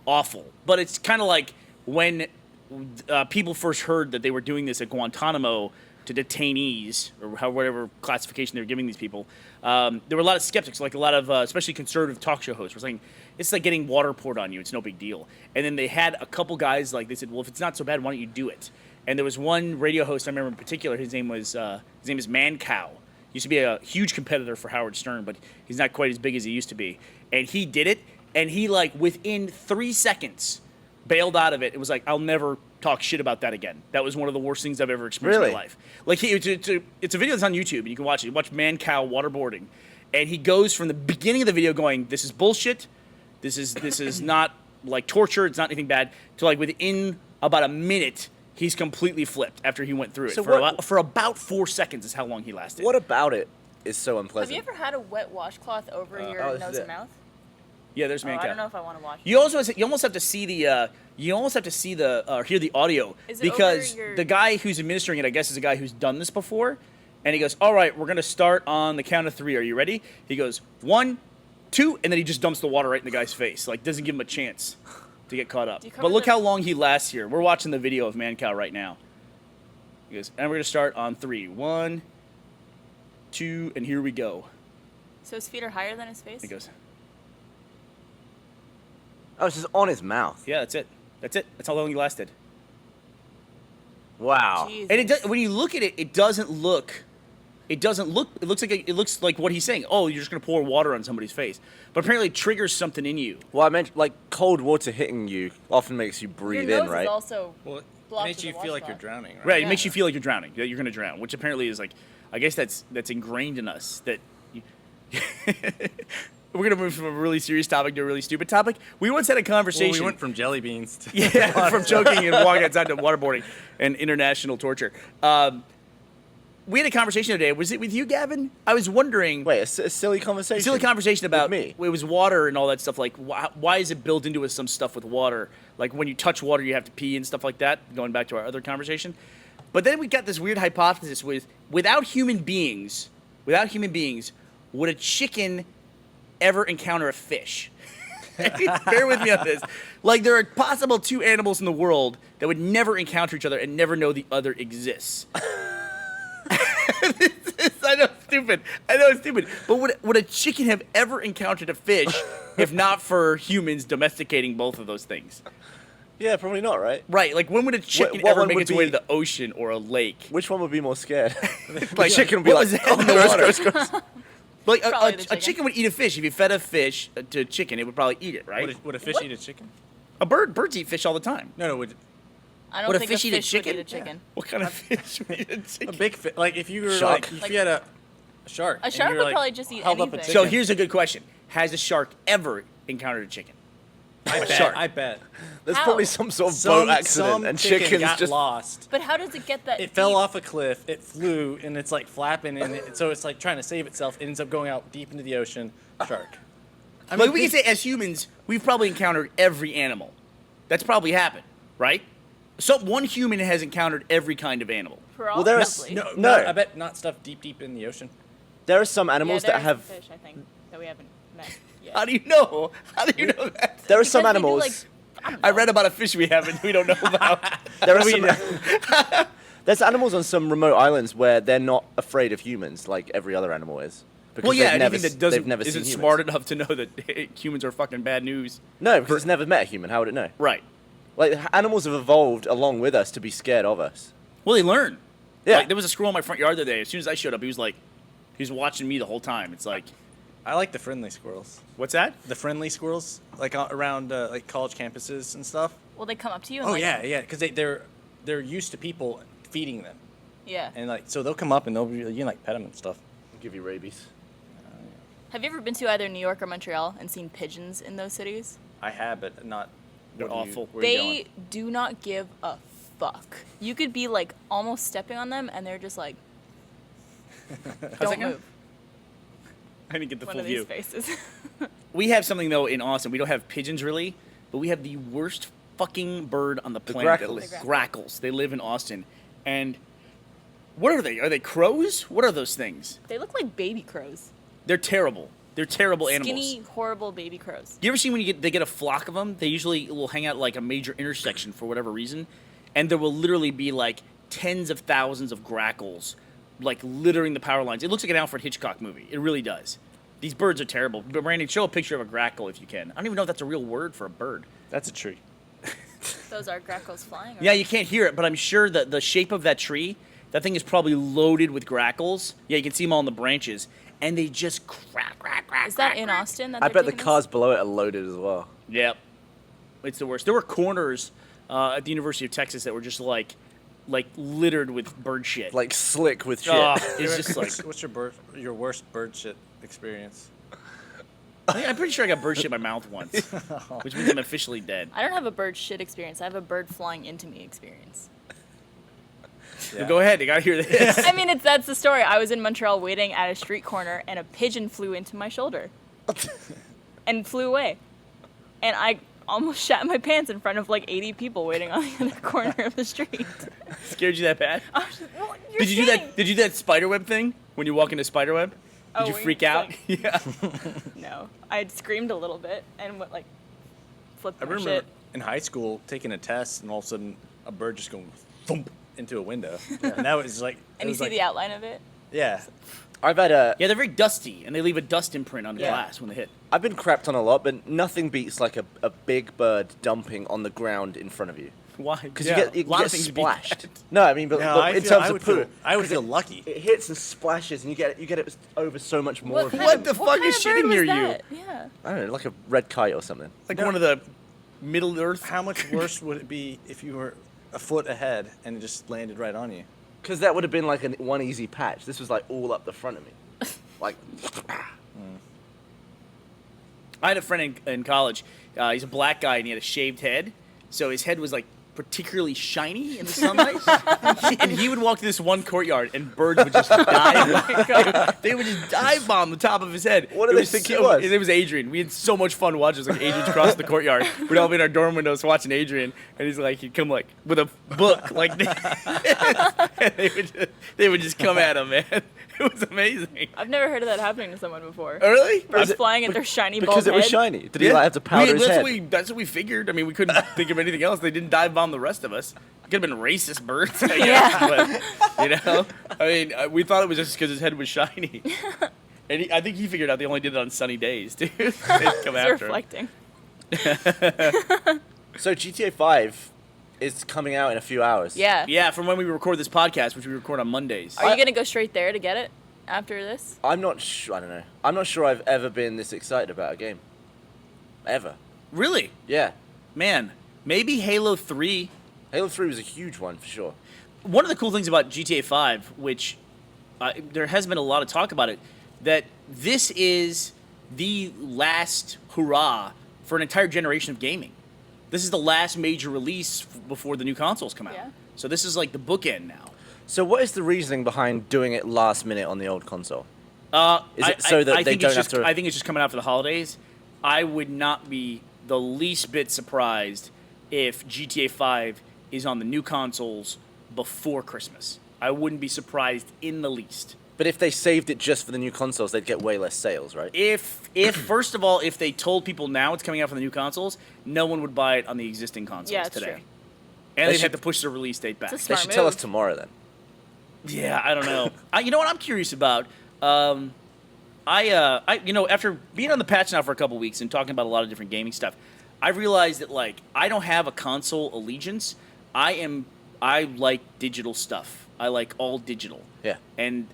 [SPEAKER 4] awful. But it's kind of like when people first heard that they were doing this at Guantanamo to detainees, or whatever classification they were giving these people, there were a lot of skeptics, like a lot of, especially conservative talk show hosts, were saying, it's like getting water poured on you. It's no big deal. And then they had a couple guys, like, they said, well, if it's not so bad, why don't you do it? And there was one radio host I remember in particular. His name is Mancow. Used to be a huge competitor for Howard Stern, but he's not quite as big as he used to be. And he did it, and he, like, within 3 seconds, bailed out of it. It was like, I'll never talk shit about that again. That was one of the worst things I've ever experienced in my life. Like, it's a video that's on YouTube, and you can watch it. You watch Mancow waterboarding, and he goes from the beginning of the video going, this is bullshit, this is not, like, torture, it's not anything bad, to, like, within about a minute, he's completely flipped after he went through it.
[SPEAKER 3] So
[SPEAKER 4] For about 4 seconds is how long he lasted.
[SPEAKER 3] What about it is so
[SPEAKER 2] Have
[SPEAKER 3] unpleasant?
[SPEAKER 2] you ever had a wet washcloth over your
[SPEAKER 3] this
[SPEAKER 2] nose
[SPEAKER 3] is
[SPEAKER 2] and
[SPEAKER 3] it.
[SPEAKER 2] mouth?
[SPEAKER 4] Yeah, there's man
[SPEAKER 2] I
[SPEAKER 4] cow.
[SPEAKER 2] don't know if I want to watch.
[SPEAKER 4] You almost have to see the hear the audio
[SPEAKER 2] Is it
[SPEAKER 4] because
[SPEAKER 2] over your-
[SPEAKER 4] the guy who's administering it, I guess, is a guy who's done this before, and he goes, "All right, we're gonna start on the count of 3. Are you ready?" He goes 1, 2, and then he just dumps the water right in the guy's face, like doesn't give him a chance to get caught up.
[SPEAKER 2] Do you cover
[SPEAKER 4] But look
[SPEAKER 2] the-
[SPEAKER 4] how long he lasts here. We're watching the video of man cow right now. He goes, and we're gonna start on 3. 1, 2, and here we go.
[SPEAKER 2] So his feet are higher than his face.
[SPEAKER 4] He goes,
[SPEAKER 3] Oh, it's just on his mouth.
[SPEAKER 4] yeah, that's it. That's it. That's how long he lasted.
[SPEAKER 3] Wow.
[SPEAKER 2] Jesus.
[SPEAKER 4] And it does, when you look at it, it doesn't look. It looks like what he's saying. Oh, you're just gonna pour water on somebody's face, but apparently it triggers something in you.
[SPEAKER 3] Well, I meant like cold water hitting you often makes you breathe
[SPEAKER 2] Your
[SPEAKER 3] in,
[SPEAKER 2] nose
[SPEAKER 3] right?
[SPEAKER 2] is also
[SPEAKER 5] Well, it
[SPEAKER 2] blocked
[SPEAKER 5] makes
[SPEAKER 2] with
[SPEAKER 5] you
[SPEAKER 2] a
[SPEAKER 5] feel like
[SPEAKER 2] washcloth.
[SPEAKER 5] you're drowning, right?
[SPEAKER 4] Right,
[SPEAKER 2] Yeah.
[SPEAKER 4] it makes you feel like you're drowning. That you're gonna drown, which apparently is like, I guess that's ingrained in us. That you, we're gonna move from a really serious topic to a really stupid topic. We once had a
[SPEAKER 5] Well,
[SPEAKER 4] conversation.
[SPEAKER 5] we went from jelly beans to
[SPEAKER 4] Yeah, from choking and walking outside to waterboarding and international torture. We had a conversation today. Was it with you, Gavin? I was wondering.
[SPEAKER 3] Wait, a silly conversation.
[SPEAKER 4] Silly conversation about
[SPEAKER 3] me.
[SPEAKER 4] It was water and all that stuff. Like, why is it built into us some stuff with water? Like when you touch water, you have to pee and stuff like that. Going back to our other conversation, but then we got this weird hypothesis without human beings, would a chicken ever encounter a fish? Bear with me on this. Like there are possible 2 animals in the world that would never encounter each other and never know the other exists. I know it's stupid. But would a chicken have ever encountered a fish if not for humans domesticating both of those things?
[SPEAKER 3] Yeah, probably not, right?
[SPEAKER 4] Right, like when would a chicken
[SPEAKER 3] what
[SPEAKER 4] ever
[SPEAKER 3] one
[SPEAKER 4] make
[SPEAKER 3] would
[SPEAKER 4] its way to
[SPEAKER 3] be-
[SPEAKER 4] the ocean or a lake?
[SPEAKER 3] Which one would be more scared?
[SPEAKER 4] Like
[SPEAKER 3] chicken would be
[SPEAKER 4] what
[SPEAKER 3] like,
[SPEAKER 4] was that
[SPEAKER 3] oh,
[SPEAKER 4] in the
[SPEAKER 3] gross,
[SPEAKER 4] water?
[SPEAKER 3] gross, gross.
[SPEAKER 4] Like
[SPEAKER 2] Probably the
[SPEAKER 4] a
[SPEAKER 2] chicken.
[SPEAKER 4] chicken would eat a fish. If you fed a fish to a chicken, it would probably eat it, right?
[SPEAKER 5] Would a fish eat a chicken?
[SPEAKER 4] Birds eat fish all the time.
[SPEAKER 5] No,
[SPEAKER 2] I don't
[SPEAKER 4] Would a
[SPEAKER 2] think
[SPEAKER 4] fish eat a
[SPEAKER 2] would
[SPEAKER 4] chicken?
[SPEAKER 2] eat a chicken.
[SPEAKER 4] What kind of fish would eat a
[SPEAKER 5] a
[SPEAKER 4] chicken?
[SPEAKER 5] big fish. Like if you were
[SPEAKER 3] Shark.
[SPEAKER 5] if you had a shark.
[SPEAKER 2] A
[SPEAKER 5] and
[SPEAKER 2] shark
[SPEAKER 5] you were,
[SPEAKER 2] would
[SPEAKER 5] like,
[SPEAKER 2] probably just eat
[SPEAKER 5] held up a
[SPEAKER 2] anything.
[SPEAKER 4] So
[SPEAKER 5] chicken.
[SPEAKER 4] here's a good question: has a shark ever encountered a chicken?
[SPEAKER 5] I bet.
[SPEAKER 4] shark.
[SPEAKER 5] I bet.
[SPEAKER 3] There's
[SPEAKER 2] How?
[SPEAKER 3] probably some sort of
[SPEAKER 5] Some
[SPEAKER 3] boat accident and
[SPEAKER 5] chicken
[SPEAKER 3] chickens
[SPEAKER 5] got
[SPEAKER 3] just
[SPEAKER 5] lost.
[SPEAKER 2] But how does it get that?
[SPEAKER 5] It fell
[SPEAKER 2] deep?
[SPEAKER 5] off a cliff. It flew and it's like flapping and so it's like trying to save itself. It ends up going out deep into the ocean. Shark. I
[SPEAKER 4] Like we can say, as humans, we've probably encountered every animal. That's probably happened, right? So one human has encountered every kind of animal.
[SPEAKER 3] Well, there is-
[SPEAKER 2] Probably.
[SPEAKER 5] No,
[SPEAKER 3] No.
[SPEAKER 5] I bet not stuff deep in the ocean.
[SPEAKER 3] there are some
[SPEAKER 2] Yeah,
[SPEAKER 3] animals
[SPEAKER 2] there
[SPEAKER 3] that
[SPEAKER 2] are some
[SPEAKER 3] have
[SPEAKER 2] fish, I think, that we haven't met yet.
[SPEAKER 4] How do you know? How do you know that?
[SPEAKER 3] there are some
[SPEAKER 2] Because they do,
[SPEAKER 3] animals
[SPEAKER 2] like, I don't
[SPEAKER 4] I
[SPEAKER 2] know.
[SPEAKER 4] read about a fish we don't know about.
[SPEAKER 3] there are some there's animals on some remote islands where they're not afraid of humans like every other animal is. Because
[SPEAKER 4] Well, yeah,
[SPEAKER 3] they've never,
[SPEAKER 4] anything that doesn't
[SPEAKER 3] they've never
[SPEAKER 4] isn't
[SPEAKER 3] seen
[SPEAKER 4] smart
[SPEAKER 3] humans.
[SPEAKER 4] enough to know that humans are fucking bad news.
[SPEAKER 3] No, because it's never met a human. How would it know?
[SPEAKER 4] Right.
[SPEAKER 3] Like animals have evolved along with us to be scared of us.
[SPEAKER 4] Well, they learn.
[SPEAKER 3] Yeah.
[SPEAKER 4] Like, there was a squirrel in my front yard the other day. As soon as I showed up, he was watching me the whole time. It's like,
[SPEAKER 5] I like the friendly squirrels.
[SPEAKER 4] what's that?
[SPEAKER 5] The friendly squirrels, like around like college campuses and stuff.
[SPEAKER 2] Will they come up to you? And
[SPEAKER 5] Oh
[SPEAKER 2] like,
[SPEAKER 5] yeah, because they're used to people feeding them,
[SPEAKER 2] Yeah.
[SPEAKER 5] and like so they'll come up and they'll be you can like pet them and stuff.
[SPEAKER 3] Give you rabies.
[SPEAKER 2] Have you ever been to either New York or Montreal and seen pigeons in those cities?
[SPEAKER 5] I have, but not.
[SPEAKER 4] They're
[SPEAKER 5] where do you-
[SPEAKER 4] awful.
[SPEAKER 5] where are you
[SPEAKER 2] They
[SPEAKER 5] going?
[SPEAKER 2] do not give a fuck. You could be like almost stepping on them, and they're just like, don't
[SPEAKER 4] go?
[SPEAKER 2] move.
[SPEAKER 4] I didn't get the
[SPEAKER 2] One
[SPEAKER 4] full
[SPEAKER 2] of these
[SPEAKER 4] view.
[SPEAKER 2] faces.
[SPEAKER 4] We have something though in Austin. We don't have pigeons really, but we have the worst fucking bird on the planet.
[SPEAKER 3] grackles.
[SPEAKER 4] That grackles. They live in Austin, and what are they? Are they crows? What are those things?
[SPEAKER 2] They look like baby crows.
[SPEAKER 4] They're terrible. They're terrible
[SPEAKER 2] Skinny,
[SPEAKER 4] animals.
[SPEAKER 2] horrible baby crows.
[SPEAKER 4] You ever seen when they get a flock of them? They usually will hang out like a major intersection for whatever reason, and there will literally be like tens of thousands of grackles, like littering the power lines. It looks like an Alfred Hitchcock movie. It really does. These birds are terrible. But Brandon, show a picture of a grackle if you can. I don't even know if that's a real word for a bird.
[SPEAKER 5] That's a tree.
[SPEAKER 2] Those are grackles flying.
[SPEAKER 4] Yeah, you can't hear it, but I'm sure that the shape of that tree, that thing is probably loaded with grackles. Yeah, you can see them all in the branches, and they just crack.
[SPEAKER 2] Is that in Austin? That
[SPEAKER 3] I
[SPEAKER 2] they're
[SPEAKER 3] bet the
[SPEAKER 2] doing
[SPEAKER 3] cars below it are loaded as well.
[SPEAKER 4] Yep, it's the worst. There were corners at the University of Texas that were just like littered with bird shit.
[SPEAKER 3] Like slick with shit.
[SPEAKER 4] It's just like
[SPEAKER 5] What's your worst bird shit experience?
[SPEAKER 4] I'm pretty sure I got bird shit in my mouth once, which means I'm officially dead.
[SPEAKER 2] this? I don't have a bird shit experience. I have a bird flying into me experience.
[SPEAKER 5] Yeah.
[SPEAKER 4] Go ahead, you gotta hear this.
[SPEAKER 2] I mean, that's the story. I was in Montreal waiting at a street corner, and a pigeon flew into my shoulder and flew away. and I almost shat my pants in front of like 80 people waiting on the other corner of the street.
[SPEAKER 4] Scared you that bad?
[SPEAKER 2] I was just, well, you're
[SPEAKER 4] Did you do
[SPEAKER 2] standing-
[SPEAKER 4] that? Did you do that spiderweb thing when you walk into spiderweb? Did you
[SPEAKER 2] when
[SPEAKER 4] freak
[SPEAKER 2] just,
[SPEAKER 4] out?
[SPEAKER 2] like-
[SPEAKER 4] Yeah.
[SPEAKER 2] No, I had screamed a little bit and went like flipped
[SPEAKER 5] I
[SPEAKER 2] my
[SPEAKER 5] remember
[SPEAKER 2] shit.
[SPEAKER 5] in high school taking a test, and all of a sudden a bird just going thump into a window, and that was like.
[SPEAKER 2] And you see the outline of it.
[SPEAKER 5] Yeah.
[SPEAKER 3] I've had a.
[SPEAKER 4] Yeah, they're very dusty, and they leave a dust imprint on the
[SPEAKER 2] Yeah.
[SPEAKER 4] glass when they hit.
[SPEAKER 3] I've been crapped on a lot, but nothing beats like a big bird dumping on the ground in front of you.
[SPEAKER 4] Why?
[SPEAKER 3] Because
[SPEAKER 5] Yeah,
[SPEAKER 3] you
[SPEAKER 4] a lot
[SPEAKER 3] get
[SPEAKER 4] of things beat
[SPEAKER 3] splashed.
[SPEAKER 4] that.
[SPEAKER 3] No, I mean, but,
[SPEAKER 5] No,
[SPEAKER 3] but in terms of poo,
[SPEAKER 5] I would feel lucky.
[SPEAKER 3] it hits and splashes, and you get it over so much more. of it.
[SPEAKER 4] What the fuck
[SPEAKER 2] kind
[SPEAKER 4] is
[SPEAKER 2] of bird
[SPEAKER 4] shitting
[SPEAKER 2] was
[SPEAKER 4] near you?
[SPEAKER 2] that? Yeah.
[SPEAKER 3] I don't know, like a red kite or something.
[SPEAKER 4] Like one of the Middle Earth.
[SPEAKER 5] How much worse would it be if you were a foot ahead and it just landed right on you?
[SPEAKER 3] Because that would have been like one easy patch. This was like all up the front of me. Like,
[SPEAKER 4] I had a friend in college. He's a black guy, and he had a shaved head, so his head was like particularly shiny in the sunlight. And he would walk to this one courtyard, and birds would just dive. They would just dive bomb the top of his head.
[SPEAKER 3] What do
[SPEAKER 4] It
[SPEAKER 3] they
[SPEAKER 4] was
[SPEAKER 3] think he was?
[SPEAKER 4] It was Adrian. We had so much fun watching. It was like Adrian's across the courtyard. We'd all be in our dorm windows watching Adrian, and he'd come like with a book like this. And they would just come at him, man. It was amazing.
[SPEAKER 2] I've never heard of that happening to someone before.
[SPEAKER 4] Really?
[SPEAKER 2] Birds flying at their shiny bald
[SPEAKER 3] because it was
[SPEAKER 2] head.
[SPEAKER 3] shiny. Did he like have to powder his head?
[SPEAKER 4] That's what we figured. I mean, we couldn't think of anything else. They didn't dive bomb the rest of us. It could have been racist birds, I guess. But, I mean, we thought it was just because his head was shiny. And I think he figured out they only did it on sunny days, dude. They'd come
[SPEAKER 2] It's
[SPEAKER 4] after him.
[SPEAKER 2] reflecting.
[SPEAKER 3] So GTA 5 is coming out in a few hours.
[SPEAKER 2] Yeah.
[SPEAKER 4] Yeah, from when we record this podcast, which we record on Mondays.
[SPEAKER 2] Are you gonna go straight there to get it after this?
[SPEAKER 3] I'm not sure. I don't know. I'm not sure I've ever been this excited about a game. Ever.
[SPEAKER 4] Really?
[SPEAKER 3] Yeah.
[SPEAKER 4] Man, maybe Halo 3.
[SPEAKER 3] Halo 3 was a huge one for sure.
[SPEAKER 4] One of the cool things about GTA 5, which there has been a lot of talk about it, that this is the last hurrah for an entire generation of gaming. This is the last major release before the new consoles come out.
[SPEAKER 2] Yeah.
[SPEAKER 4] So this is like the bookend now.
[SPEAKER 3] So what is the reasoning behind doing it last minute on the old console? Is it
[SPEAKER 4] I
[SPEAKER 3] so that they
[SPEAKER 4] think
[SPEAKER 3] don't
[SPEAKER 4] it's
[SPEAKER 3] have
[SPEAKER 4] just,
[SPEAKER 3] to?
[SPEAKER 4] I think it's just coming out for the holidays. I would not be the least bit surprised if GTA 5 is on the new consoles before Christmas. I wouldn't be surprised in the least.
[SPEAKER 3] But if they saved it just for the new consoles, they'd get way less sales, right?
[SPEAKER 4] If first of all, if they told people now it's coming out for the new consoles, no one would buy it on the existing consoles
[SPEAKER 2] Yeah, it's
[SPEAKER 4] today.
[SPEAKER 2] true.
[SPEAKER 4] And
[SPEAKER 3] They
[SPEAKER 4] they'd
[SPEAKER 3] should-
[SPEAKER 4] have to push the release date back.
[SPEAKER 2] It's a
[SPEAKER 3] They
[SPEAKER 2] smart
[SPEAKER 3] should tell us
[SPEAKER 2] move.
[SPEAKER 3] tomorrow then.
[SPEAKER 4] Yeah, I don't know. You know what I'm curious about? After being on the patch now for a couple weeks and talking about a lot of different gaming stuff, I realized that like I don't have a console allegiance. I like digital stuff. I like all digital.
[SPEAKER 3] Yeah.
[SPEAKER 4] And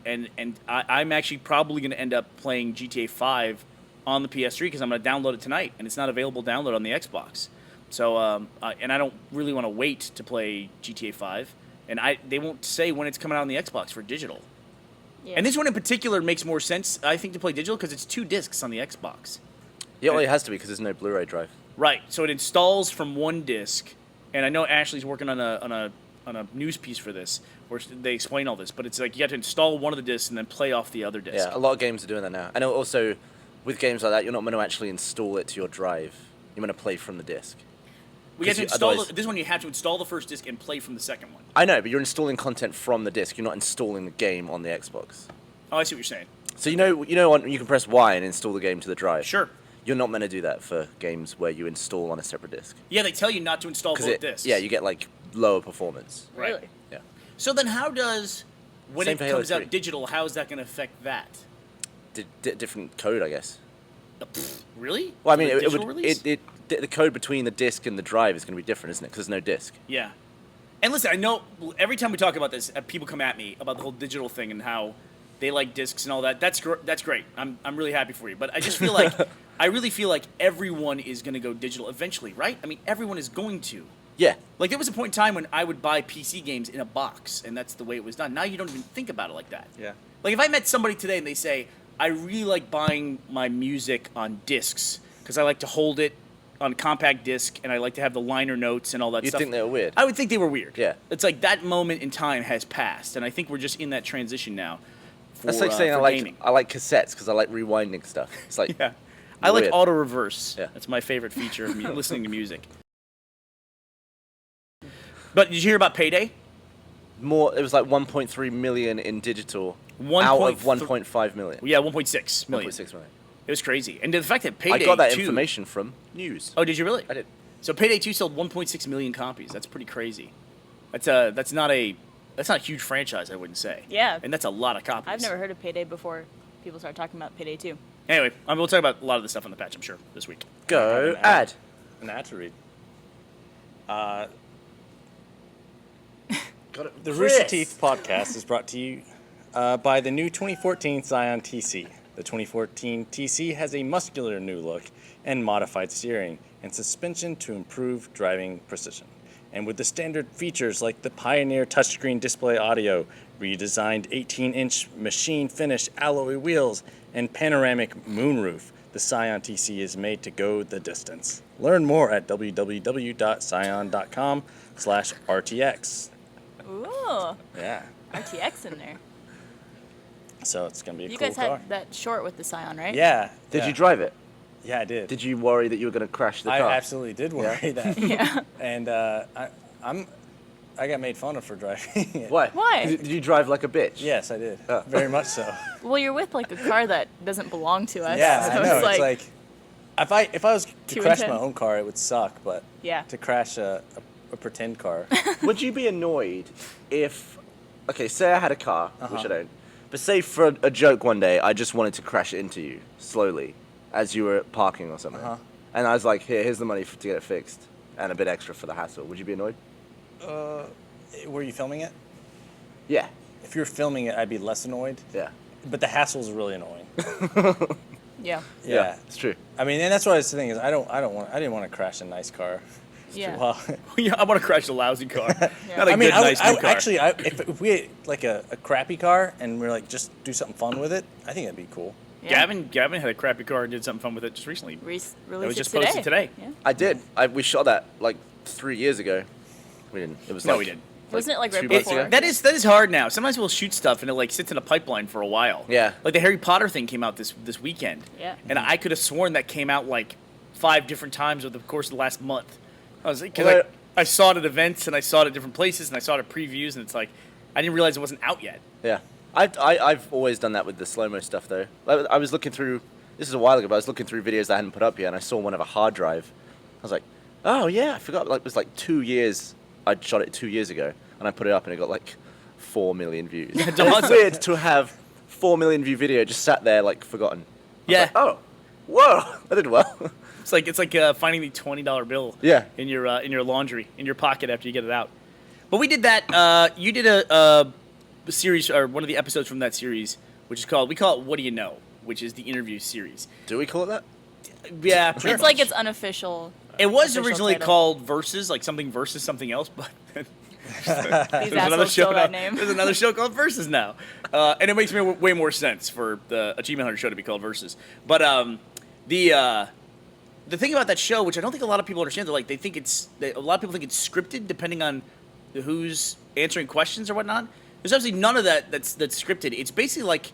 [SPEAKER 4] I'm actually probably going to end up playing GTA 5 on the PS3 because I'm going to download it tonight, and it's not available to download on the Xbox. So, and I don't really want to wait to play GTA 5, and they won't say when it's coming out on the Xbox for digital.
[SPEAKER 2] Yeah.
[SPEAKER 4] And this one in particular makes more sense, I think, to play digital because it's 2 discs on the Xbox.
[SPEAKER 3] Yeah, well, it has to be because there's no Blu-ray drive.
[SPEAKER 4] Right. So it installs from one disc, and I know Ashley's working on a news piece for this where they explain all this, but it's like you have to install one of the discs and then play off the other disc.
[SPEAKER 3] Yeah, a lot of games are doing that now. And also, with games like that, you're not going to actually install it to your drive. You're going to play from the disc.
[SPEAKER 4] We have to
[SPEAKER 3] 'Cause
[SPEAKER 4] install
[SPEAKER 3] otherwise-
[SPEAKER 4] this one. You have to install the first disc and play from the second one.
[SPEAKER 3] I know, but you're installing content from the disc. You're not installing the game on the Xbox.
[SPEAKER 4] Oh, I see what you're saying.
[SPEAKER 3] So you know, you can press Y and install the game to the drive.
[SPEAKER 4] Sure.
[SPEAKER 3] You're not meant to do that for games where you install on a separate disc.
[SPEAKER 4] Yeah, they tell you not to install both discs.
[SPEAKER 3] Yeah, you get like lower performance.
[SPEAKER 4] Right.
[SPEAKER 2] Really?
[SPEAKER 3] Yeah.
[SPEAKER 4] So then, how does when
[SPEAKER 3] Same
[SPEAKER 4] it
[SPEAKER 3] for Halo
[SPEAKER 4] comes
[SPEAKER 3] 3.
[SPEAKER 4] out digital? How is that going to affect that?
[SPEAKER 3] Different code, I guess.
[SPEAKER 4] Really?
[SPEAKER 3] Well, I mean,
[SPEAKER 4] The
[SPEAKER 3] it
[SPEAKER 4] digital
[SPEAKER 3] would.
[SPEAKER 4] release?
[SPEAKER 3] The code between the disc and the drive is going to be different, isn't it? Because there's no disc.
[SPEAKER 4] Yeah. And listen, I know every time we talk about this, people come at me about the whole digital thing and how they like discs and all that. That's great. I'm really happy for you. But I just feel like I really feel like everyone is going to go digital eventually, right? I mean, everyone is going to.
[SPEAKER 3] Yeah.
[SPEAKER 4] Like there was a point in time when I would buy PC games in a box, and that's the way it was done. Now you don't even think about it like that.
[SPEAKER 5] Yeah.
[SPEAKER 4] Like if I met somebody today and they say, I really like buying my music on discs because I like to hold it on a compact disc and I like to have the liner notes and all that
[SPEAKER 3] You'd
[SPEAKER 4] stuff.
[SPEAKER 3] think they were weird.
[SPEAKER 4] I would think they were weird.
[SPEAKER 3] Yeah.
[SPEAKER 4] It's like that moment in time has passed, and I think we're just in that transition now.
[SPEAKER 3] That's like saying
[SPEAKER 4] for gaming.
[SPEAKER 3] I like cassettes because I like rewinding stuff. It's like
[SPEAKER 4] Yeah. I like
[SPEAKER 3] Weird.
[SPEAKER 4] auto reverse.
[SPEAKER 3] Yeah.
[SPEAKER 4] That's my favorite feature of listening to music. But did you hear about Payday?
[SPEAKER 3] More. It was like 1.3 million in digital.
[SPEAKER 4] One
[SPEAKER 3] out
[SPEAKER 4] point
[SPEAKER 3] of 1.5 million.
[SPEAKER 4] Yeah, 1.6 million.
[SPEAKER 3] 1.6 million.
[SPEAKER 4] It was crazy. And the fact that Payday
[SPEAKER 3] I got that
[SPEAKER 4] 2
[SPEAKER 3] information from news.
[SPEAKER 4] Oh, did you really?
[SPEAKER 3] I did.
[SPEAKER 4] So Payday 2 sold 1.6 million copies. That's pretty crazy. That's not a huge franchise, I wouldn't say.
[SPEAKER 2] Yeah.
[SPEAKER 4] And that's a lot of copies.
[SPEAKER 2] I've never heard of Payday before people started talking about Payday 2.
[SPEAKER 4] Anyway, we'll talk about a lot of the stuff on the patch, I'm sure, this week.
[SPEAKER 3] Go ad.
[SPEAKER 5] An ad to read.
[SPEAKER 3] Got it.
[SPEAKER 5] The Rooster Teeth podcast is brought to you by the new 2014 Scion TC. The 2014 TC has a muscular new look and modified steering and suspension to improve driving precision. And with the standard features like the Pioneer touchscreen display audio, redesigned 18-inch machine finish alloy wheels, and panoramic moonroof, the Scion TC is made to go the distance. Learn more at www.scion.com/RTX.
[SPEAKER 2] Ooh,
[SPEAKER 5] Yeah.
[SPEAKER 2] RTX in there.
[SPEAKER 5] So it's going to be a
[SPEAKER 2] You
[SPEAKER 5] cool
[SPEAKER 2] guys
[SPEAKER 5] car.
[SPEAKER 2] had that short with the Scion, right?
[SPEAKER 5] Yeah.
[SPEAKER 3] Did
[SPEAKER 5] yeah.
[SPEAKER 3] you drive it?
[SPEAKER 5] Yeah, I did.
[SPEAKER 3] Did you worry that you were going to crash the
[SPEAKER 5] I
[SPEAKER 3] car?
[SPEAKER 5] absolutely did worry that.
[SPEAKER 2] Yeah.
[SPEAKER 5] And I got made fun of for driving it.
[SPEAKER 3] Why?
[SPEAKER 2] Why?
[SPEAKER 3] Did you drive like a bitch?
[SPEAKER 5] Yes, I did.
[SPEAKER 3] Oh.
[SPEAKER 5] Very much so.
[SPEAKER 2] Well, you're with like a car that doesn't belong to us.
[SPEAKER 5] Yeah,
[SPEAKER 2] so
[SPEAKER 5] I know.
[SPEAKER 2] It's like,
[SPEAKER 5] if I was to
[SPEAKER 2] Two
[SPEAKER 5] crash
[SPEAKER 2] and
[SPEAKER 5] my
[SPEAKER 2] 10.
[SPEAKER 5] own car, it would suck. But
[SPEAKER 2] Yeah.
[SPEAKER 5] to crash a pretend car,
[SPEAKER 3] Would you be annoyed if, okay, say I had a car, which I don't, but say for a joke one day I just wanted to crash it into you slowly as you were parking or something, and I was like, here's the money to get it fixed and a bit extra for the hassle. Would you be annoyed?
[SPEAKER 5] were you filming it?
[SPEAKER 3] Yeah.
[SPEAKER 5] If you're filming it, I'd be less annoyed.
[SPEAKER 3] Yeah.
[SPEAKER 5] But the hassle's really annoying.
[SPEAKER 2] yeah.
[SPEAKER 5] Yeah.
[SPEAKER 3] It's true.
[SPEAKER 5] I mean, and that's what I was saying is I didn't want to crash a nice car.
[SPEAKER 2] Yeah.
[SPEAKER 5] Well,
[SPEAKER 4] Yeah, I want to crash a lousy car. Not a
[SPEAKER 5] I mean,
[SPEAKER 4] good, nice new car.
[SPEAKER 5] actually, if we had like a crappy car and we're like just do something fun with it, I think that'd be cool.
[SPEAKER 2] Yeah.
[SPEAKER 4] Gavin had a crappy car and did something fun with it just recently.
[SPEAKER 2] Released
[SPEAKER 4] It was
[SPEAKER 2] it
[SPEAKER 4] just posted today.
[SPEAKER 2] Yeah.
[SPEAKER 3] I did. We shot that like 3 years ago. We didn't. It was
[SPEAKER 4] No,
[SPEAKER 3] like,
[SPEAKER 4] we didn't.
[SPEAKER 2] Wasn't it like right
[SPEAKER 3] 2 months
[SPEAKER 2] before?
[SPEAKER 3] ago?
[SPEAKER 4] That is hard now. Sometimes we'll shoot stuff and it like sits in a pipeline for a while.
[SPEAKER 3] Yeah.
[SPEAKER 4] Like the Harry Potter thing came out this weekend.
[SPEAKER 2] Yeah.
[SPEAKER 4] And I could have sworn that came out like 5 different times over the course of the last month. I was like,
[SPEAKER 3] Well,
[SPEAKER 4] I saw it at events and I saw it at different places and I saw it at previews and it's like I didn't realize it wasn't out yet.
[SPEAKER 3] Yeah. I've always done that with the slow-mo stuff, though. I was looking through, this is a while ago, but I was looking through videos that I hadn't put up yet, and I saw one of a hard drive. I was like, oh, yeah, I forgot. Like, it was like 2 years. I'd shot it 2 years ago, and I put it up, and it got like 4 million views. It's weird to have 4 million view video just sat there, like, forgotten. I was
[SPEAKER 4] Yeah.
[SPEAKER 3] like, oh, whoa, I did well.
[SPEAKER 4] It's like finding the $20 bill
[SPEAKER 3] Yeah.
[SPEAKER 4] in your laundry, in your pocket after you get it out. But we did that. You did a series, or one of the episodes from that series, which is called, we call it What Do You Know, which is the interview series.
[SPEAKER 3] Do we call it that?
[SPEAKER 4] Yeah, pretty
[SPEAKER 2] It's like
[SPEAKER 4] much.
[SPEAKER 2] its unofficial.
[SPEAKER 4] It was
[SPEAKER 2] official
[SPEAKER 4] originally
[SPEAKER 2] title.
[SPEAKER 4] called Versus, like something versus something else, but
[SPEAKER 2] These
[SPEAKER 4] there's another
[SPEAKER 2] assholes
[SPEAKER 4] show
[SPEAKER 2] stole
[SPEAKER 4] now.
[SPEAKER 2] that name.
[SPEAKER 4] There's another show called Versus now, and it makes me way more sense for the Achievement Hunter show to be called Versus. But the thing about that show, which I don't think a lot of people understand, a lot of people think it's scripted, depending on who's answering questions or whatnot. There's obviously none of that's scripted. It's basically like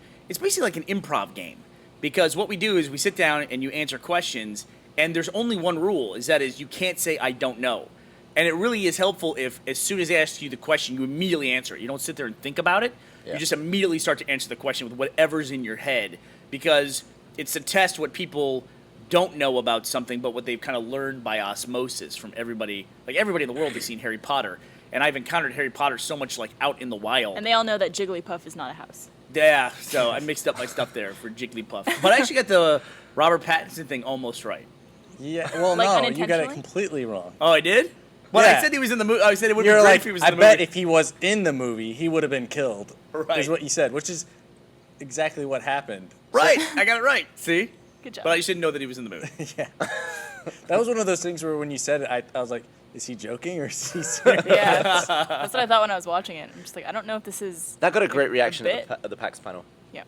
[SPEAKER 4] an improv game, because what we do is we sit down and you answer questions, and there's only one rule, is you can't say I don't know. And it really is helpful if, as soon as they ask you the question, you immediately answer it. You don't sit there and think about it.
[SPEAKER 3] Yeah.
[SPEAKER 4] You just immediately start to answer the question with whatever's in your head, because it's to test what people don't know about something, but what they've kind of learned by osmosis from everybody. Like, everybody in the world has seen Harry Potter, and I've encountered Harry Potter so much, like, out in the wild.
[SPEAKER 2] And they all know that Jigglypuff is not a house.
[SPEAKER 4] Yeah, so I mixed up my stuff there for Jigglypuff. But I actually got the Robert Pattinson thing almost right.
[SPEAKER 5] Yeah. Well,
[SPEAKER 2] Like,
[SPEAKER 5] no, you got it
[SPEAKER 2] unintentionally?
[SPEAKER 5] completely wrong.
[SPEAKER 4] Oh, I did? Well, I
[SPEAKER 5] Yeah.
[SPEAKER 4] said he was in the movie. I said it would be
[SPEAKER 5] You're
[SPEAKER 4] great
[SPEAKER 5] like,
[SPEAKER 4] if he was
[SPEAKER 5] I
[SPEAKER 4] in the
[SPEAKER 5] bet
[SPEAKER 4] movie.
[SPEAKER 5] if he was in the movie, he would have been killed.
[SPEAKER 4] Right.
[SPEAKER 5] Is what you said, which is exactly what happened.
[SPEAKER 4] Right, I got it right. See?
[SPEAKER 2] Good job.
[SPEAKER 4] But I just didn't know that he was in the movie.
[SPEAKER 5] Yeah. That was one of those things where when you said it, I was like, is he joking or is he serious?
[SPEAKER 2] Yeah, that's what I thought when I was watching it. I'm just like, I don't know if this is.
[SPEAKER 3] That got a great reaction
[SPEAKER 2] bit.
[SPEAKER 3] at the PAX panel.
[SPEAKER 2] Yeah.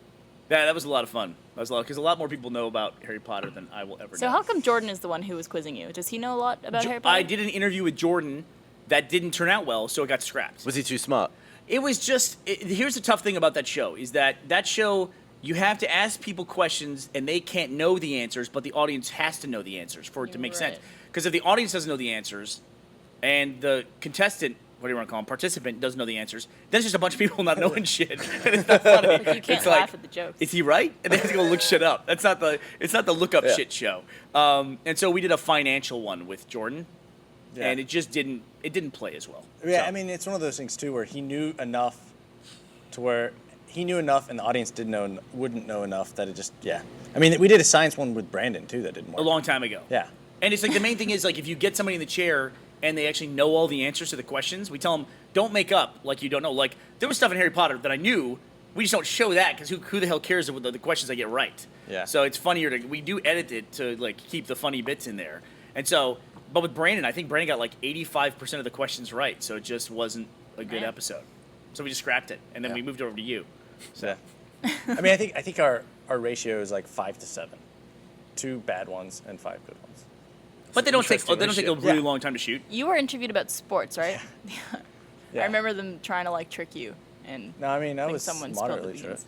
[SPEAKER 4] Yeah, that was a lot of fun. That was a lot, because a lot more people know about Harry Potter than I will ever
[SPEAKER 2] So
[SPEAKER 4] know.
[SPEAKER 2] how come Jordan is the one who was quizzing you? Does he know a lot about Harry Potter?
[SPEAKER 4] I did an interview with Jordan that didn't turn out well, so it got scrapped.
[SPEAKER 3] Was he too smart?
[SPEAKER 4] It was just, here's the tough thing about that show, is that show, you have to ask people questions and they can't know the answers, but the audience has to know the answers for it to make sense. Because if the audience doesn't know the answers and the contestant, what do you want to call him, participant, doesn't know the answers, then it's just a bunch of people not knowing shit. And it's not funny.
[SPEAKER 2] Like you can't
[SPEAKER 4] It's
[SPEAKER 2] laugh at the jokes.
[SPEAKER 4] Is he right? And they have to go look shit up. It's not the look up shit show. And so we did a financial one with Jordan, and it just didn't play as well.
[SPEAKER 5] Yeah,
[SPEAKER 4] So-
[SPEAKER 5] I mean, it's one of those things too where he knew enough to where he knew enough and the audience wouldn't know enough that it just, I mean, we did a science one with Brandon too that didn't work.
[SPEAKER 4] a long time ago.
[SPEAKER 5] Yeah.
[SPEAKER 4] And it's like the main thing is like if you get somebody in the chair and they actually know all the answers to the questions, we tell them don't make up like you don't know. Like there was stuff in Harry Potter that I knew. We just don't show that because who the hell cares about the questions I get right?
[SPEAKER 5] Yeah.
[SPEAKER 4] So it's funnier we do edit it to like keep the funny bits in there. And so, but with Brandon, I think Brandon got like 85% of the questions right. So it just wasn't a good episode. So we just scrapped it and then we moved over to you. So.
[SPEAKER 5] I mean, I think our ratio is like 5 to 7. 2 bad ones and 5 good ones.
[SPEAKER 4] But they don't take a
[SPEAKER 5] ratio.
[SPEAKER 4] really long time to shoot.
[SPEAKER 2] You were interviewed about sports, right?
[SPEAKER 5] Yeah.
[SPEAKER 2] I remember them trying to like trick you and
[SPEAKER 5] No, I mean, I
[SPEAKER 2] think
[SPEAKER 5] was
[SPEAKER 2] someone spilled the
[SPEAKER 5] moderately true.
[SPEAKER 2] beans.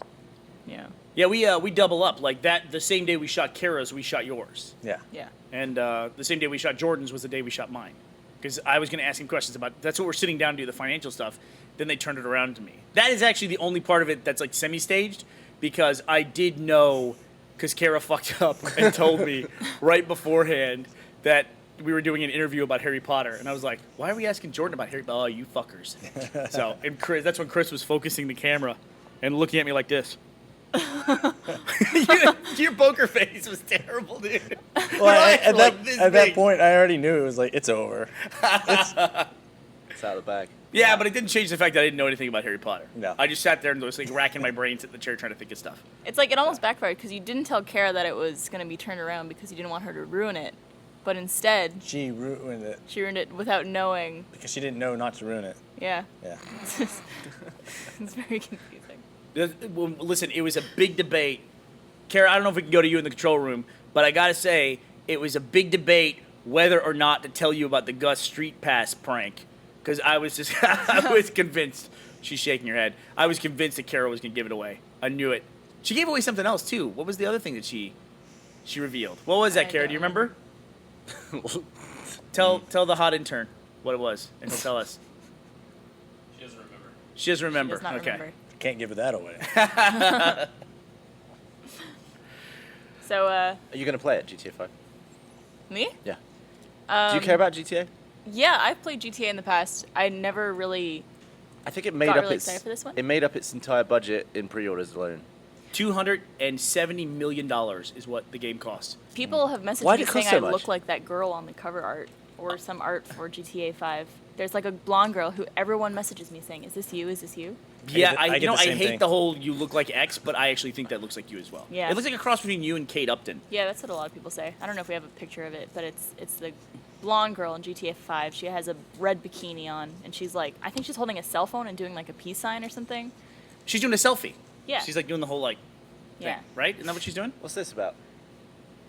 [SPEAKER 2] Yeah.
[SPEAKER 4] Yeah, we double up like that. The same day we shot Kara's, we shot yours.
[SPEAKER 5] Yeah.
[SPEAKER 2] Yeah.
[SPEAKER 4] And the same day we shot Jordan's was the day we shot mine. Because I was going to ask him questions about, that's what we're sitting down to do, the financial stuff. Then they turned it around to me. That is actually the only part of it that's like semi-staged, because I did know, because Kara fucked up and told me right beforehand that we were doing an interview about Harry Potter. And I was like, why are we asking Jordan about Harry Potter? Oh, you fuckers. So, and Chris, that's when Chris was focusing the camera and looking at me like this. Your poker face was terrible, dude.
[SPEAKER 5] Well, at that point, I already knew it was like, it's over.
[SPEAKER 3] It's out of the bag.
[SPEAKER 4] Yeah, but it didn't change the fact that I didn't know anything about Harry Potter.
[SPEAKER 5] No.
[SPEAKER 4] I just sat there and was like racking my brains at the chair trying to think of stuff.
[SPEAKER 2] It's like it almost backfired because you didn't tell Kara that it was going to be turned around because you didn't want her to ruin it. But instead,
[SPEAKER 5] She ruined it
[SPEAKER 2] she ruined it without knowing.
[SPEAKER 5] because she didn't know not to ruin it.
[SPEAKER 2] Yeah.
[SPEAKER 5] Yeah.
[SPEAKER 2] It's very confusing.
[SPEAKER 4] Well, listen, it was a big debate. Kara, I don't know if we can go to you in the control room, but I gotta say, it was a big debate whether or not to tell you about the Gus Street Pass prank. Because I was just, I was convinced. She's shaking her head. I was convinced that Kara was gonna give it away. I knew it. She gave away something else too. What was the other thing that she revealed? What was that,
[SPEAKER 2] I
[SPEAKER 4] Kara? Do you
[SPEAKER 2] don't
[SPEAKER 4] remember? Tell the hot intern what it was, and he'll tell us.
[SPEAKER 6] She doesn't remember.
[SPEAKER 4] She doesn't remember.
[SPEAKER 2] Does not
[SPEAKER 4] Okay.
[SPEAKER 2] remember.
[SPEAKER 5] Can't give that away.
[SPEAKER 2] So,
[SPEAKER 3] Are you going to play it, GTA 5?
[SPEAKER 2] me?
[SPEAKER 3] Yeah. Do you care about GTA?
[SPEAKER 2] Yeah, I've played GTA in the past. I never really.
[SPEAKER 3] I think it made
[SPEAKER 2] Got
[SPEAKER 3] up
[SPEAKER 2] really
[SPEAKER 3] its
[SPEAKER 2] excited for this one?
[SPEAKER 3] it made up its entire budget in pre-orders alone.
[SPEAKER 4] $270 million is what the game costs.
[SPEAKER 2] People have messaged
[SPEAKER 3] Why
[SPEAKER 2] me
[SPEAKER 3] did it
[SPEAKER 2] saying
[SPEAKER 3] cost so
[SPEAKER 2] I
[SPEAKER 3] much?
[SPEAKER 2] look like that girl on the cover art or some art for GTA 5. There's like a blonde girl who everyone messages me saying, "Is this you? Is this you?"
[SPEAKER 4] Yeah,
[SPEAKER 5] I get the
[SPEAKER 4] I
[SPEAKER 5] same
[SPEAKER 4] hate
[SPEAKER 5] thing.
[SPEAKER 4] the whole you look like X, but I actually think that looks like you as well.
[SPEAKER 2] Yeah.
[SPEAKER 4] It looks like a cross between you and Kate Upton.
[SPEAKER 2] Yeah, that's what a lot of people say. I don't know if we have a picture of it, but it's the blonde girl in GTA 5. She has a red bikini on, and she's like, I think she's holding a cell phone and doing like a peace sign or something.
[SPEAKER 4] She's doing a selfie.
[SPEAKER 2] Yeah.
[SPEAKER 4] She's like doing the whole like thing,
[SPEAKER 2] Yeah.
[SPEAKER 4] right? Isn't that what she's doing?
[SPEAKER 3] What's this about?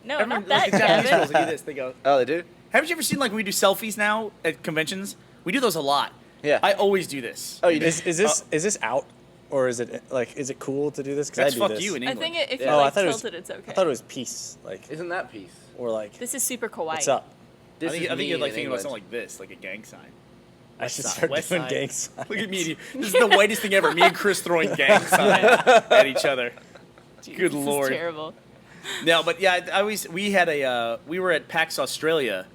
[SPEAKER 2] No,
[SPEAKER 4] Everyone-
[SPEAKER 2] not that,
[SPEAKER 4] like, the Japanese girls,
[SPEAKER 2] Gavin.
[SPEAKER 4] they do this. They go.
[SPEAKER 3] Oh, they do?
[SPEAKER 4] Haven't you ever seen like when we do selfies now at conventions? We do those a lot.
[SPEAKER 3] Yeah.
[SPEAKER 4] I always do this.
[SPEAKER 3] Oh, you do?
[SPEAKER 5] Is this out, or is it cool to do this? 'Cause
[SPEAKER 4] That's
[SPEAKER 5] I do
[SPEAKER 4] fuck
[SPEAKER 5] this.
[SPEAKER 4] you in
[SPEAKER 2] I
[SPEAKER 4] England.
[SPEAKER 2] think if
[SPEAKER 3] Yeah.
[SPEAKER 2] you're
[SPEAKER 3] Oh,
[SPEAKER 2] like
[SPEAKER 5] I thought it was-
[SPEAKER 2] tilted, it's okay.
[SPEAKER 5] I thought it was peace, like,
[SPEAKER 3] Isn't that peace?
[SPEAKER 5] or like,
[SPEAKER 2] This is super kawaii.
[SPEAKER 5] what's up?
[SPEAKER 3] This
[SPEAKER 4] I think,
[SPEAKER 3] is
[SPEAKER 4] I think
[SPEAKER 3] me
[SPEAKER 4] you're like
[SPEAKER 3] in
[SPEAKER 4] thinking about
[SPEAKER 3] England.
[SPEAKER 4] something like this, like a gang sign.
[SPEAKER 5] I should
[SPEAKER 4] Side,
[SPEAKER 5] start
[SPEAKER 4] West
[SPEAKER 5] doing
[SPEAKER 4] Side.
[SPEAKER 5] gang signs.
[SPEAKER 4] Look at me. This is the whitest thing ever. Me and Chris throwing gang signs at each other.
[SPEAKER 2] Jeez,
[SPEAKER 4] Good
[SPEAKER 2] this
[SPEAKER 4] lord.
[SPEAKER 2] is terrible.
[SPEAKER 4] No, but yeah, we were at PAX Australia.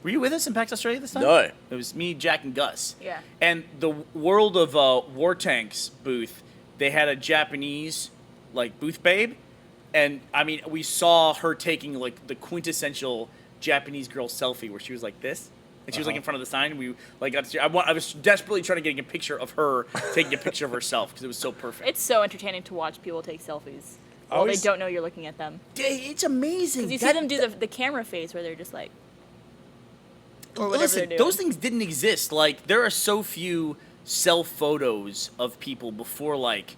[SPEAKER 4] Were you with us in PAX Australia this time?
[SPEAKER 3] No.
[SPEAKER 4] It was me, Jack, and Gus.
[SPEAKER 2] Yeah.
[SPEAKER 4] And the World of War Tanks booth, they had a Japanese like booth babe, and I mean we saw her taking like the quintessential Japanese girl selfie where she was like this. And she was like in front of the sign. And we like got to, I was desperately trying to get a picture of her taking a picture of herself because it was so perfect.
[SPEAKER 2] It's so entertaining to watch people take selfies. While
[SPEAKER 5] Always-
[SPEAKER 2] they don't know you're looking at them.
[SPEAKER 4] It's amazing.
[SPEAKER 2] Because you see them do the camera face where they're just like, or whatever
[SPEAKER 4] Listen,
[SPEAKER 2] they're doing.
[SPEAKER 4] those things didn't exist. Like there are so few self photos of people before like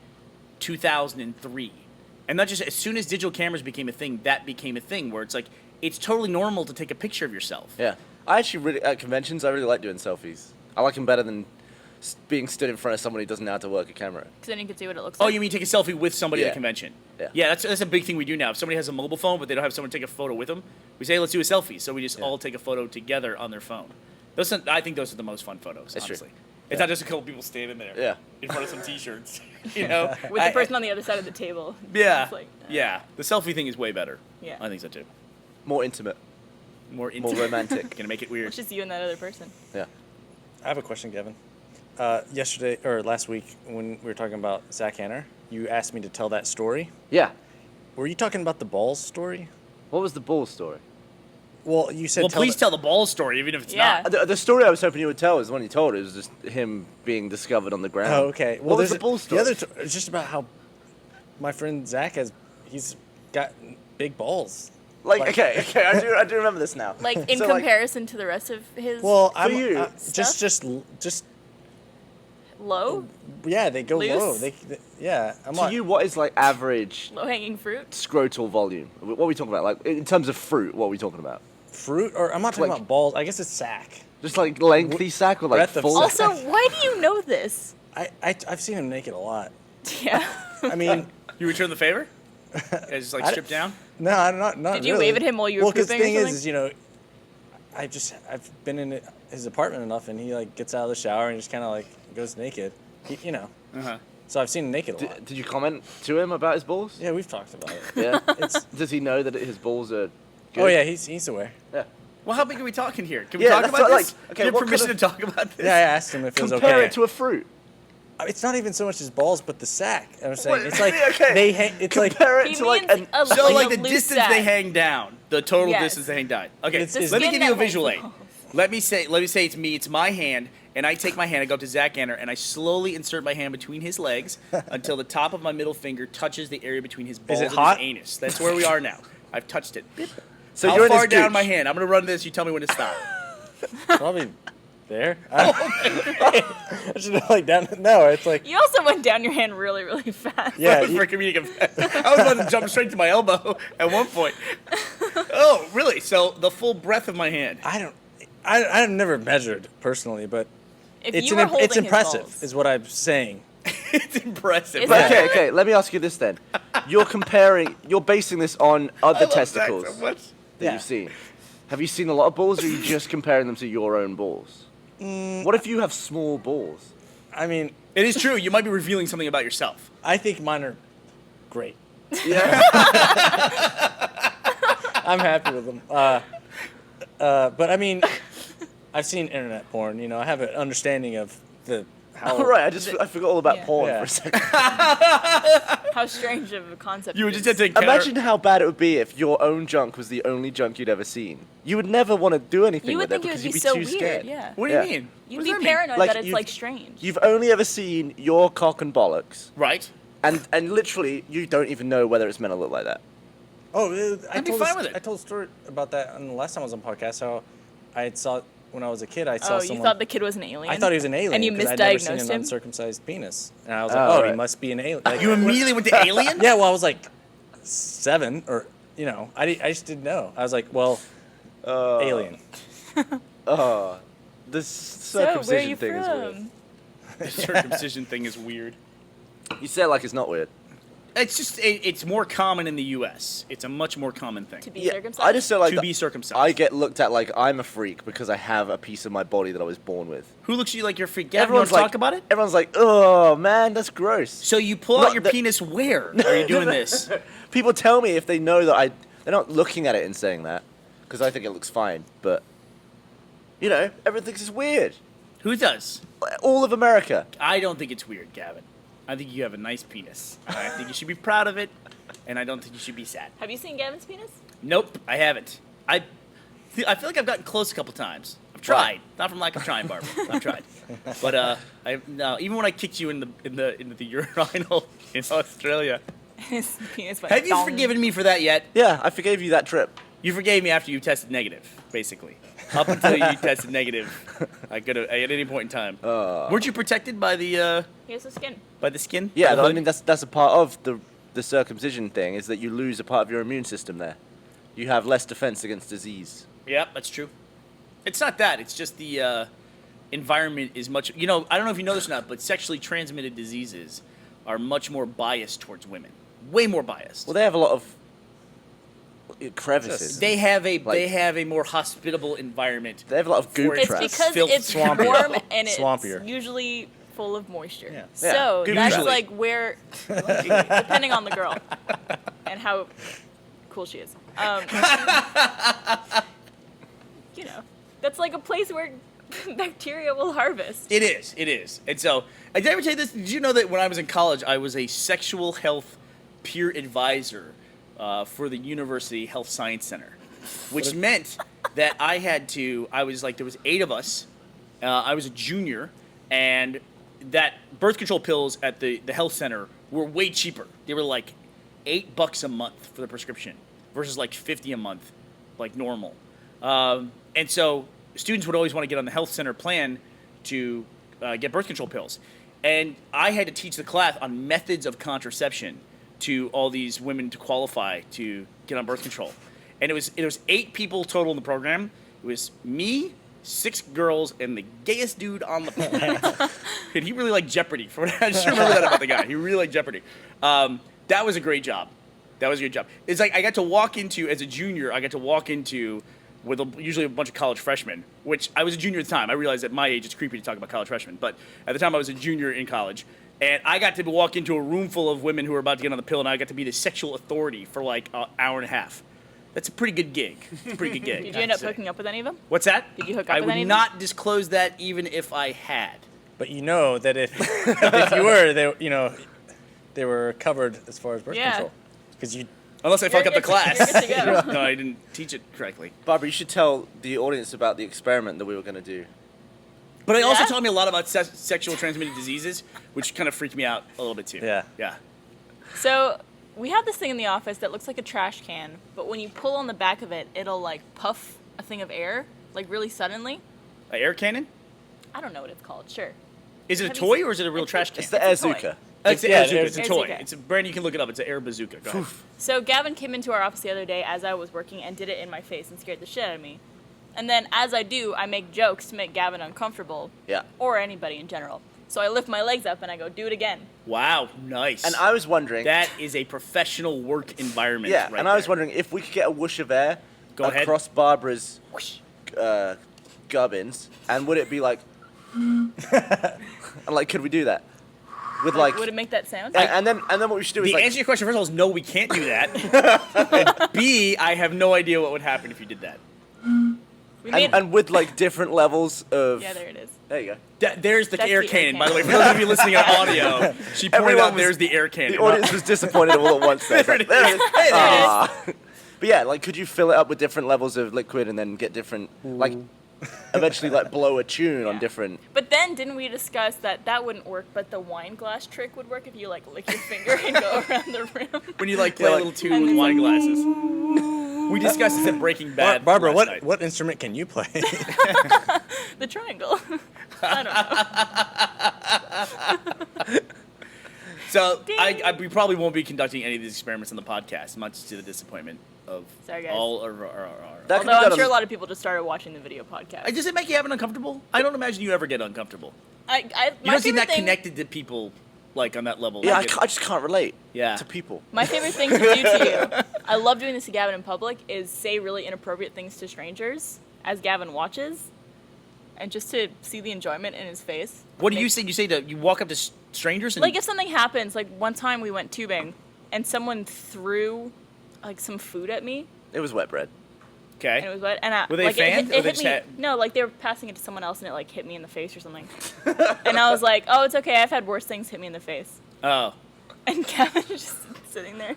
[SPEAKER 4] 2003, and not just as soon as digital cameras became a thing, that became a thing where it's like it's totally normal to take a picture of yourself.
[SPEAKER 3] Yeah. I actually really, at conventions, I really like doing selfies. I like them better than being stood in front of someone who doesn't know how to work a camera.
[SPEAKER 2] Because then you can see what it looks
[SPEAKER 4] Oh,
[SPEAKER 2] like.
[SPEAKER 4] you mean take a selfie with somebody at
[SPEAKER 3] Yeah.
[SPEAKER 4] a convention?
[SPEAKER 3] Yeah.
[SPEAKER 4] That's a big thing we do now. If somebody has a mobile phone, but they don't have someone take a photo with them, we say, let's do a selfie. So we just all take a photo together on their phone. I think those are the most fun photos,
[SPEAKER 3] That's true.
[SPEAKER 4] honestly. It's not just a couple people standing there
[SPEAKER 3] Yeah.
[SPEAKER 4] in front of some T-shirts, you know?
[SPEAKER 2] With the person on the other side of the table.
[SPEAKER 4] Yeah,
[SPEAKER 2] It's like,
[SPEAKER 4] yeah. The selfie thing is way better.
[SPEAKER 2] Yeah.
[SPEAKER 4] I think so, too.
[SPEAKER 3] More intimate.
[SPEAKER 4] More
[SPEAKER 3] More romantic.
[SPEAKER 4] Gonna make it weird.
[SPEAKER 2] It's just you and that other person.
[SPEAKER 3] Yeah.
[SPEAKER 5] I have a question, Gavin. Yesterday or last week when we were talking about Zach Hanner, you asked me to tell that story.
[SPEAKER 3] Yeah.
[SPEAKER 5] Were you talking about the balls story?
[SPEAKER 3] What was the ball story?
[SPEAKER 5] Well, you said
[SPEAKER 4] Well, please tell the ball story, even if it's
[SPEAKER 2] Yeah.
[SPEAKER 4] not.
[SPEAKER 3] The story I was hoping you would tell is the one you told. It was just him being discovered on the ground.
[SPEAKER 5] Oh, okay. Well,
[SPEAKER 3] what was
[SPEAKER 5] there's
[SPEAKER 3] the ball story?
[SPEAKER 5] The other it's just about how my friend Zach he's got big balls.
[SPEAKER 3] okay, I do remember this now.
[SPEAKER 2] Like, in
[SPEAKER 3] So,
[SPEAKER 2] comparison to the rest of his
[SPEAKER 5] Well,
[SPEAKER 3] For you,
[SPEAKER 5] just
[SPEAKER 2] low
[SPEAKER 5] yeah, they go low.
[SPEAKER 2] Loose?
[SPEAKER 5] Yeah, I'm
[SPEAKER 3] to
[SPEAKER 5] like,
[SPEAKER 3] you, what is like average
[SPEAKER 2] low-hanging fruit.
[SPEAKER 3] scrotal volume? What are we talking about? Like in terms of fruit, what are we talking about?
[SPEAKER 5] fruit, or I'm not talking
[SPEAKER 3] Like-
[SPEAKER 5] about balls. I guess it's sack.
[SPEAKER 3] Just like lengthy sack or like
[SPEAKER 5] Breadth of
[SPEAKER 3] full?
[SPEAKER 5] sack.
[SPEAKER 2] Also, why do you know this?
[SPEAKER 5] I've seen him naked a lot.
[SPEAKER 2] Yeah.
[SPEAKER 5] I mean,
[SPEAKER 4] You return the favor? Just like
[SPEAKER 5] I-
[SPEAKER 4] strip down?
[SPEAKER 5] no, I'm not.
[SPEAKER 2] Did you
[SPEAKER 5] really.
[SPEAKER 2] wave at him while you were
[SPEAKER 5] Well, because the
[SPEAKER 2] pooping or
[SPEAKER 5] thing is,
[SPEAKER 2] something?
[SPEAKER 5] I've been in his apartment enough, and he like gets out of the shower and just kind of like goes naked.
[SPEAKER 4] Uh-huh.
[SPEAKER 5] So I've seen him naked a lot.
[SPEAKER 3] Did you comment to him about his balls?
[SPEAKER 5] Yeah, we've talked about it.
[SPEAKER 3] Yeah.
[SPEAKER 5] It's
[SPEAKER 3] Does he know that his balls are good?
[SPEAKER 5] oh yeah, he's aware.
[SPEAKER 3] Yeah.
[SPEAKER 4] Well, how big are we talking here? Can we
[SPEAKER 3] Yeah,
[SPEAKER 4] talk
[SPEAKER 3] that's
[SPEAKER 4] about
[SPEAKER 3] what,
[SPEAKER 4] this?
[SPEAKER 3] like, okay,
[SPEAKER 4] Do you have
[SPEAKER 3] what kind
[SPEAKER 4] permission
[SPEAKER 3] of-
[SPEAKER 4] to talk about this?
[SPEAKER 5] Yeah, I asked him if it was
[SPEAKER 3] Compare
[SPEAKER 5] okay.
[SPEAKER 3] it to a fruit.
[SPEAKER 5] It's not even so much his balls, but the sack. I was saying
[SPEAKER 3] What?
[SPEAKER 5] it's like
[SPEAKER 3] Okay.
[SPEAKER 5] they hang. It's like
[SPEAKER 3] Compare it
[SPEAKER 2] He
[SPEAKER 3] to like
[SPEAKER 2] means
[SPEAKER 3] an.
[SPEAKER 4] So, like,
[SPEAKER 2] a
[SPEAKER 4] the
[SPEAKER 2] loose
[SPEAKER 4] distance
[SPEAKER 2] sack.
[SPEAKER 4] they hang down. The total
[SPEAKER 2] Yes.
[SPEAKER 4] distance they hang down. Okay,
[SPEAKER 5] It's- it's-
[SPEAKER 4] let me
[SPEAKER 2] The
[SPEAKER 4] give you a
[SPEAKER 2] skin that
[SPEAKER 4] visual aid.
[SPEAKER 2] holds
[SPEAKER 4] Let me say it's my hand, and I take my hand, I go up to Zach Anner, and I slowly insert my hand between his legs until the top of my middle finger touches the area between his balls
[SPEAKER 5] it
[SPEAKER 4] and
[SPEAKER 5] hot?
[SPEAKER 4] his anus. That's where we are now. I've touched it.
[SPEAKER 3] So
[SPEAKER 4] How
[SPEAKER 3] you're in
[SPEAKER 4] far
[SPEAKER 3] his
[SPEAKER 4] down
[SPEAKER 3] gooch.
[SPEAKER 4] my hand? I'm gonna run this. You tell me when to stop.
[SPEAKER 5] probably there. I should have like down. No, it's like
[SPEAKER 2] You also went down your hand really, really fast.
[SPEAKER 5] yeah.
[SPEAKER 4] For comedic effect. I was about to jump straight to my elbow at one point. Oh, really? So the full breadth of my hand.
[SPEAKER 5] I've never measured personally, but
[SPEAKER 2] If
[SPEAKER 5] it's
[SPEAKER 2] you were holding
[SPEAKER 5] it's
[SPEAKER 2] his
[SPEAKER 5] impressive,
[SPEAKER 2] balls.
[SPEAKER 5] is what I'm saying.
[SPEAKER 4] It's impressive.
[SPEAKER 2] Is
[SPEAKER 3] But
[SPEAKER 2] it?
[SPEAKER 3] okay. Let me ask you this then. You're basing this on
[SPEAKER 4] I
[SPEAKER 3] other
[SPEAKER 4] love Zach
[SPEAKER 3] testicles
[SPEAKER 4] so much.
[SPEAKER 3] that
[SPEAKER 5] Yeah.
[SPEAKER 3] you've seen. Have you seen a lot of balls, or are you just comparing them to your own balls? What if you have small balls?
[SPEAKER 5] I mean,
[SPEAKER 4] It is true. You might be revealing something about yourself.
[SPEAKER 5] I think mine are great.
[SPEAKER 3] Yeah.
[SPEAKER 5] I'm happy with them. But I mean, I've seen internet porn. I have an understanding of how.
[SPEAKER 3] All right. I forgot all about
[SPEAKER 2] Yeah.
[SPEAKER 3] porn
[SPEAKER 5] Yeah.
[SPEAKER 3] for a second.
[SPEAKER 2] How strange of a concept.
[SPEAKER 4] You
[SPEAKER 2] it
[SPEAKER 4] would just
[SPEAKER 2] is.
[SPEAKER 4] have to
[SPEAKER 3] Imagine how bad it would be if your own junk was the only junk you'd ever seen. You would never want to do anything
[SPEAKER 2] You
[SPEAKER 3] with
[SPEAKER 2] would think
[SPEAKER 3] it
[SPEAKER 2] it
[SPEAKER 3] because
[SPEAKER 2] would
[SPEAKER 3] you'd
[SPEAKER 2] be
[SPEAKER 3] be
[SPEAKER 2] so
[SPEAKER 3] too
[SPEAKER 2] weird.
[SPEAKER 3] scared.
[SPEAKER 2] Yeah.
[SPEAKER 4] What do you
[SPEAKER 3] Yeah.
[SPEAKER 4] mean?
[SPEAKER 2] You'd
[SPEAKER 4] What
[SPEAKER 2] be
[SPEAKER 4] does that mean?
[SPEAKER 2] paranoid
[SPEAKER 3] Like,
[SPEAKER 2] that it's
[SPEAKER 3] you've-
[SPEAKER 2] like strange.
[SPEAKER 3] You've only ever seen your cock and bollocks,
[SPEAKER 4] Right.
[SPEAKER 3] and literally you don't even know whether it's meant to look like that.
[SPEAKER 5] Oh,
[SPEAKER 4] I'd be fine with it.
[SPEAKER 5] I told a story about that on the last time I was on podcast. How I saw when I was a kid. I saw
[SPEAKER 2] Oh,
[SPEAKER 5] someone.
[SPEAKER 2] you thought the kid was an alien?
[SPEAKER 5] I thought he was an alien.
[SPEAKER 2] And you
[SPEAKER 5] 'cause I'd never seen
[SPEAKER 2] misdiagnosed
[SPEAKER 5] an
[SPEAKER 2] him?
[SPEAKER 5] uncircumcised penis, and I was like,
[SPEAKER 3] Oh,
[SPEAKER 5] "Oh,
[SPEAKER 3] right.
[SPEAKER 5] he must be an alien." Like,
[SPEAKER 4] You immediately went to Alien?
[SPEAKER 5] yeah, well, I was like 7, or I just didn't know. I was like, "Well, alien."
[SPEAKER 3] The
[SPEAKER 2] So, where are
[SPEAKER 3] circumcision
[SPEAKER 2] you
[SPEAKER 3] thing is weird.
[SPEAKER 2] from?
[SPEAKER 4] The circumcision thing is weird.
[SPEAKER 3] You say it like it's not weird.
[SPEAKER 4] It's just, it's more common in the U.S. It's a much more common thing.
[SPEAKER 2] To be
[SPEAKER 3] Yeah,
[SPEAKER 2] circumcised?
[SPEAKER 3] I just feel like
[SPEAKER 4] To be circumcised.
[SPEAKER 3] I get looked at like I'm a freak because I have a piece of my body that I was born with.
[SPEAKER 4] Who looks at you like you're a freak? Gavin, you want to talk about it?
[SPEAKER 3] Everyone's like, oh man, that's gross.
[SPEAKER 4] So you pull
[SPEAKER 3] Not
[SPEAKER 4] out your
[SPEAKER 3] the-
[SPEAKER 4] penis where are you doing this?
[SPEAKER 3] People tell me if they know that they're not looking at it and saying that because I think it looks fine, but everyone thinks it's weird.
[SPEAKER 4] Who does?
[SPEAKER 3] All of America.
[SPEAKER 4] I don't think it's weird, Gavin. I think you have a nice penis. I think you should be proud of it, and I don't think you should be sad.
[SPEAKER 2] Have you seen Gavin's penis?
[SPEAKER 4] Nope, I haven't. I feel like I've gotten close a couple times. I've tried, not from lack of trying, Barbara. I've tried, but even when I kicked you in the urinal in Australia,
[SPEAKER 2] His penis went
[SPEAKER 4] have you
[SPEAKER 2] dong.
[SPEAKER 4] forgiven me for that yet?
[SPEAKER 3] Yeah, I forgave you that trip.
[SPEAKER 4] You forgave me after you tested negative, basically. Up until you tested negative, I could have at any point in time. Weren't you protected by the
[SPEAKER 2] He has the skin.
[SPEAKER 4] skin?
[SPEAKER 3] Yeah,
[SPEAKER 4] By the
[SPEAKER 3] I
[SPEAKER 4] hood?
[SPEAKER 3] mean that's a part of the circumcision thing is that you lose a part of your immune system there. You have less defense against disease.
[SPEAKER 4] Yeah, that's true. It's not that. It's just the environment is much. I don't know if you know this or not, but sexually transmitted diseases are much more biased towards women. Way more biased.
[SPEAKER 3] Well, they have a lot of crevices.
[SPEAKER 4] They have a more hospitable environment.
[SPEAKER 3] They have a lot of goop
[SPEAKER 2] It's
[SPEAKER 3] traps.
[SPEAKER 2] because
[SPEAKER 4] Filth-
[SPEAKER 2] it's
[SPEAKER 5] swampier.
[SPEAKER 2] warm and it's
[SPEAKER 5] Swampier.
[SPEAKER 2] usually full of moisture.
[SPEAKER 5] Yeah.
[SPEAKER 2] So
[SPEAKER 3] Yeah,
[SPEAKER 2] that's
[SPEAKER 4] usually.
[SPEAKER 2] like where, depending on the girl and how cool she is. That's like a place where bacteria will harvest.
[SPEAKER 4] It is. And so, did I ever tell you this? Did you know that when I was in college, I was a sexual health peer advisor for the University Health Science Center, which meant that there was 8 of us. I was a junior, and that birth control pills at the health center were way cheaper. They were like $8 a month for the prescription versus like $50 a month, like normal. And so students would always want to get on the health center plan to get birth control pills. And I had to teach the class on methods of contraception to all these women to qualify to get on birth control. And it was 8 people total in the program. It was me, 6 girls, and the gayest dude on the planet. And he really liked Jeopardy. I just remember that about the guy. He really liked Jeopardy. That was a great job. It's like I got to walk into, as a junior, with usually a bunch of college freshmen, which I was a junior at the time. I realized at my age it's creepy to talk about college freshmen, but at the time I was a junior in college, and I got to walk into a room full of women who were about to get on the pill, and I got to be the sexual authority for like an hour and a half. That's a pretty good gig.
[SPEAKER 2] Did you end up hooking up with any of them?
[SPEAKER 4] What's that?
[SPEAKER 2] Did you hook up
[SPEAKER 4] I
[SPEAKER 2] with
[SPEAKER 4] would
[SPEAKER 2] any of them?
[SPEAKER 4] not disclose that even if I had.
[SPEAKER 5] But you know that if you were, they were covered as far as birth
[SPEAKER 2] Yeah.
[SPEAKER 5] control. Because you.
[SPEAKER 4] Unless I fuck up the class.
[SPEAKER 2] You're good to go.
[SPEAKER 4] No, I didn't teach it correctly.
[SPEAKER 3] Barbara, you should tell the audience about the experiment that we were going to do.
[SPEAKER 4] But it also
[SPEAKER 2] Yeah?
[SPEAKER 4] taught me a lot about sexual transmitted diseases, which kind of freaked me out a little bit too.
[SPEAKER 5] Yeah.
[SPEAKER 4] Yeah.
[SPEAKER 2] So we have this thing in the office that looks like a trash can, but when you pull on the back of it, it'll like puff a thing of air, like really suddenly.
[SPEAKER 4] An air cannon?
[SPEAKER 2] I don't know what it's called. Sure.
[SPEAKER 4] Is it a
[SPEAKER 2] Have you
[SPEAKER 4] toy
[SPEAKER 2] seen-
[SPEAKER 4] or is it a real trash can?
[SPEAKER 3] It's the
[SPEAKER 2] It's a toy.
[SPEAKER 3] Airzuka.
[SPEAKER 4] It's an
[SPEAKER 5] Yeah,
[SPEAKER 4] air bazooka. It's a
[SPEAKER 2] air
[SPEAKER 4] toy.
[SPEAKER 2] bazooka.
[SPEAKER 4] It's a brand. You can look it up. It's an air bazooka. Go ahead.
[SPEAKER 2] So Gavin came into our office the other day as I was working and did it in my face and scared the shit out of me. And then as I do, I make jokes to make Gavin uncomfortable.
[SPEAKER 3] Yeah.
[SPEAKER 2] Or anybody in general. So I lift my legs up and I go, do it again.
[SPEAKER 4] Wow, nice.
[SPEAKER 3] And I was wondering.
[SPEAKER 4] That is a professional work environment.
[SPEAKER 3] Yeah,
[SPEAKER 4] right
[SPEAKER 3] and I was
[SPEAKER 4] there.
[SPEAKER 3] wondering if we could get a whoosh of air
[SPEAKER 4] Go ahead.
[SPEAKER 3] across Barbara's gubbins, and would it be like, and like, could we do that? With like,
[SPEAKER 2] Would it make that sound?
[SPEAKER 3] and then what we should do is
[SPEAKER 4] The
[SPEAKER 3] like,
[SPEAKER 4] answer to your question, first of all, is no, we can't do that. And B, I have no idea what would happen if you did that.
[SPEAKER 2] We made,
[SPEAKER 3] and with like different levels of.
[SPEAKER 2] yeah, there it is.
[SPEAKER 3] There you go.
[SPEAKER 4] There's the
[SPEAKER 2] That's
[SPEAKER 4] air
[SPEAKER 2] the air
[SPEAKER 4] cannon. By the way, for
[SPEAKER 2] cannon.
[SPEAKER 4] those of you listening on audio, she pointed
[SPEAKER 3] Everyone
[SPEAKER 4] out
[SPEAKER 3] was-
[SPEAKER 4] there's the air cannon.
[SPEAKER 3] The audience was disappointed all at once. There,
[SPEAKER 4] There it is.
[SPEAKER 3] there it is.
[SPEAKER 4] Hey, there it is.
[SPEAKER 3] Ah. But yeah, like, could you fill it up with different levels of liquid and then get different, like, eventually like blow a tune on
[SPEAKER 2] Yeah.
[SPEAKER 3] different.
[SPEAKER 2] But then didn't we discuss that that wouldn't work, but the wine glass trick would work if you like lick your finger and go around the rim?
[SPEAKER 4] When you like play
[SPEAKER 3] Yeah,
[SPEAKER 4] a little tune with wine glasses. We discussed this at Breaking Bad.
[SPEAKER 5] Barbara,
[SPEAKER 4] last night.
[SPEAKER 5] what instrument can you play?
[SPEAKER 2] The triangle. I don't know.
[SPEAKER 4] So we probably won't be conducting any of these experiments on the podcast, much to the disappointment of
[SPEAKER 2] Sorry, guys.
[SPEAKER 4] all our.
[SPEAKER 3] That could
[SPEAKER 2] Although
[SPEAKER 3] be
[SPEAKER 2] I'm
[SPEAKER 3] done
[SPEAKER 2] sure a
[SPEAKER 3] on-
[SPEAKER 2] lot of people just started watching the video podcast.
[SPEAKER 4] Does it make you uncomfortable? I don't imagine you ever get uncomfortable.
[SPEAKER 2] My
[SPEAKER 4] You don't seem
[SPEAKER 2] favorite
[SPEAKER 4] that
[SPEAKER 2] thing,
[SPEAKER 4] connected to people, like on that level.
[SPEAKER 3] Yeah,
[SPEAKER 4] Like,
[SPEAKER 3] I just can't relate.
[SPEAKER 4] Yeah.
[SPEAKER 3] To people.
[SPEAKER 2] My favorite thing to do to you, I love doing this to Gavin in public, is say really inappropriate things to strangers as Gavin watches, and just to see the enjoyment in his face.
[SPEAKER 4] What do you say? You walk up to strangers and
[SPEAKER 2] Like if something happens, like one time we went tubing, and someone threw like some food at me,
[SPEAKER 3] It was wet bread.
[SPEAKER 4] okay.
[SPEAKER 2] and it was wet, and I,
[SPEAKER 4] Were they
[SPEAKER 2] like
[SPEAKER 4] fans, or
[SPEAKER 2] it
[SPEAKER 4] they
[SPEAKER 2] hit
[SPEAKER 4] just
[SPEAKER 2] me.
[SPEAKER 4] had-
[SPEAKER 2] No, like they were passing it to someone else, and it like hit me in the face or something. And I was like, "Oh, it's okay. I've had worse things hit me in the face."
[SPEAKER 4] Oh,
[SPEAKER 2] And Gavin just sitting there.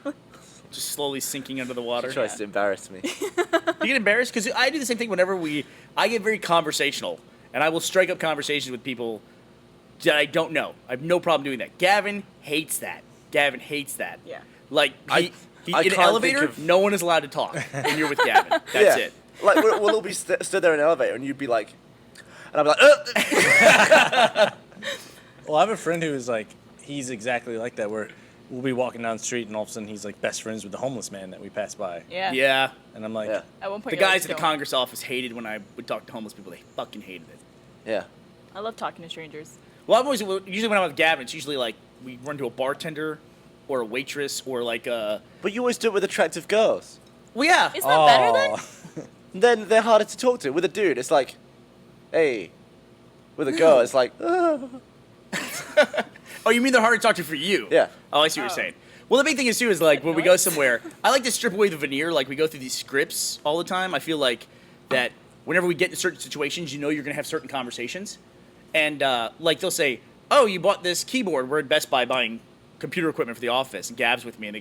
[SPEAKER 4] just slowly sinking under the water.
[SPEAKER 3] She tries to embarrass me.
[SPEAKER 4] You get embarrassed because I do the same thing whenever I get very conversational, and I will strike up conversations with people that I don't know. I have no problem doing that. Gavin hates that.
[SPEAKER 2] Yeah.
[SPEAKER 4] Like
[SPEAKER 3] I
[SPEAKER 4] in an
[SPEAKER 3] can't think
[SPEAKER 4] elevator,
[SPEAKER 3] of-
[SPEAKER 4] no one is allowed to talk when you're with Gavin. That's
[SPEAKER 3] yeah.
[SPEAKER 4] it.
[SPEAKER 3] Like we'll all be stood there in an elevator, and you'd be like, and I'd be like,
[SPEAKER 5] Well, I have a friend who is like, he's exactly like that, where we'll be walking down the street and all of a sudden he's like best friends with the homeless man that we pass by.
[SPEAKER 2] Yeah.
[SPEAKER 4] Yeah.
[SPEAKER 5] And I'm like,
[SPEAKER 3] Yeah.
[SPEAKER 2] At one point,
[SPEAKER 4] The
[SPEAKER 2] you're like,
[SPEAKER 4] guys at the
[SPEAKER 2] "Don't."
[SPEAKER 4] Congress office hated when I would talk to homeless people. They fucking hated it.
[SPEAKER 3] yeah.
[SPEAKER 2] I love talking to strangers.
[SPEAKER 4] Well, usually when I'm with Gavin, it's usually like we run to a bartender or a waitress or like a.
[SPEAKER 3] But you always do it with attractive girls.
[SPEAKER 4] Well, yeah.
[SPEAKER 2] Isn't that better then?
[SPEAKER 3] Then they're harder to talk to. With a dude, it's like, hey. With a girl, it's like,
[SPEAKER 4] Oh, you mean they're hard to talk to for you?
[SPEAKER 3] Yeah.
[SPEAKER 4] Oh, I see what you're saying. Well, the big thing is too is like when we go somewhere, I like to strip away the veneer. Like we go through these scripts all the time. I feel like that whenever we get in certain situations, you know you're gonna have certain conversations, and like they'll say, "Oh, you bought this keyboard. We're at Best Buy buying computer equipment for the office." And Gab's with me, and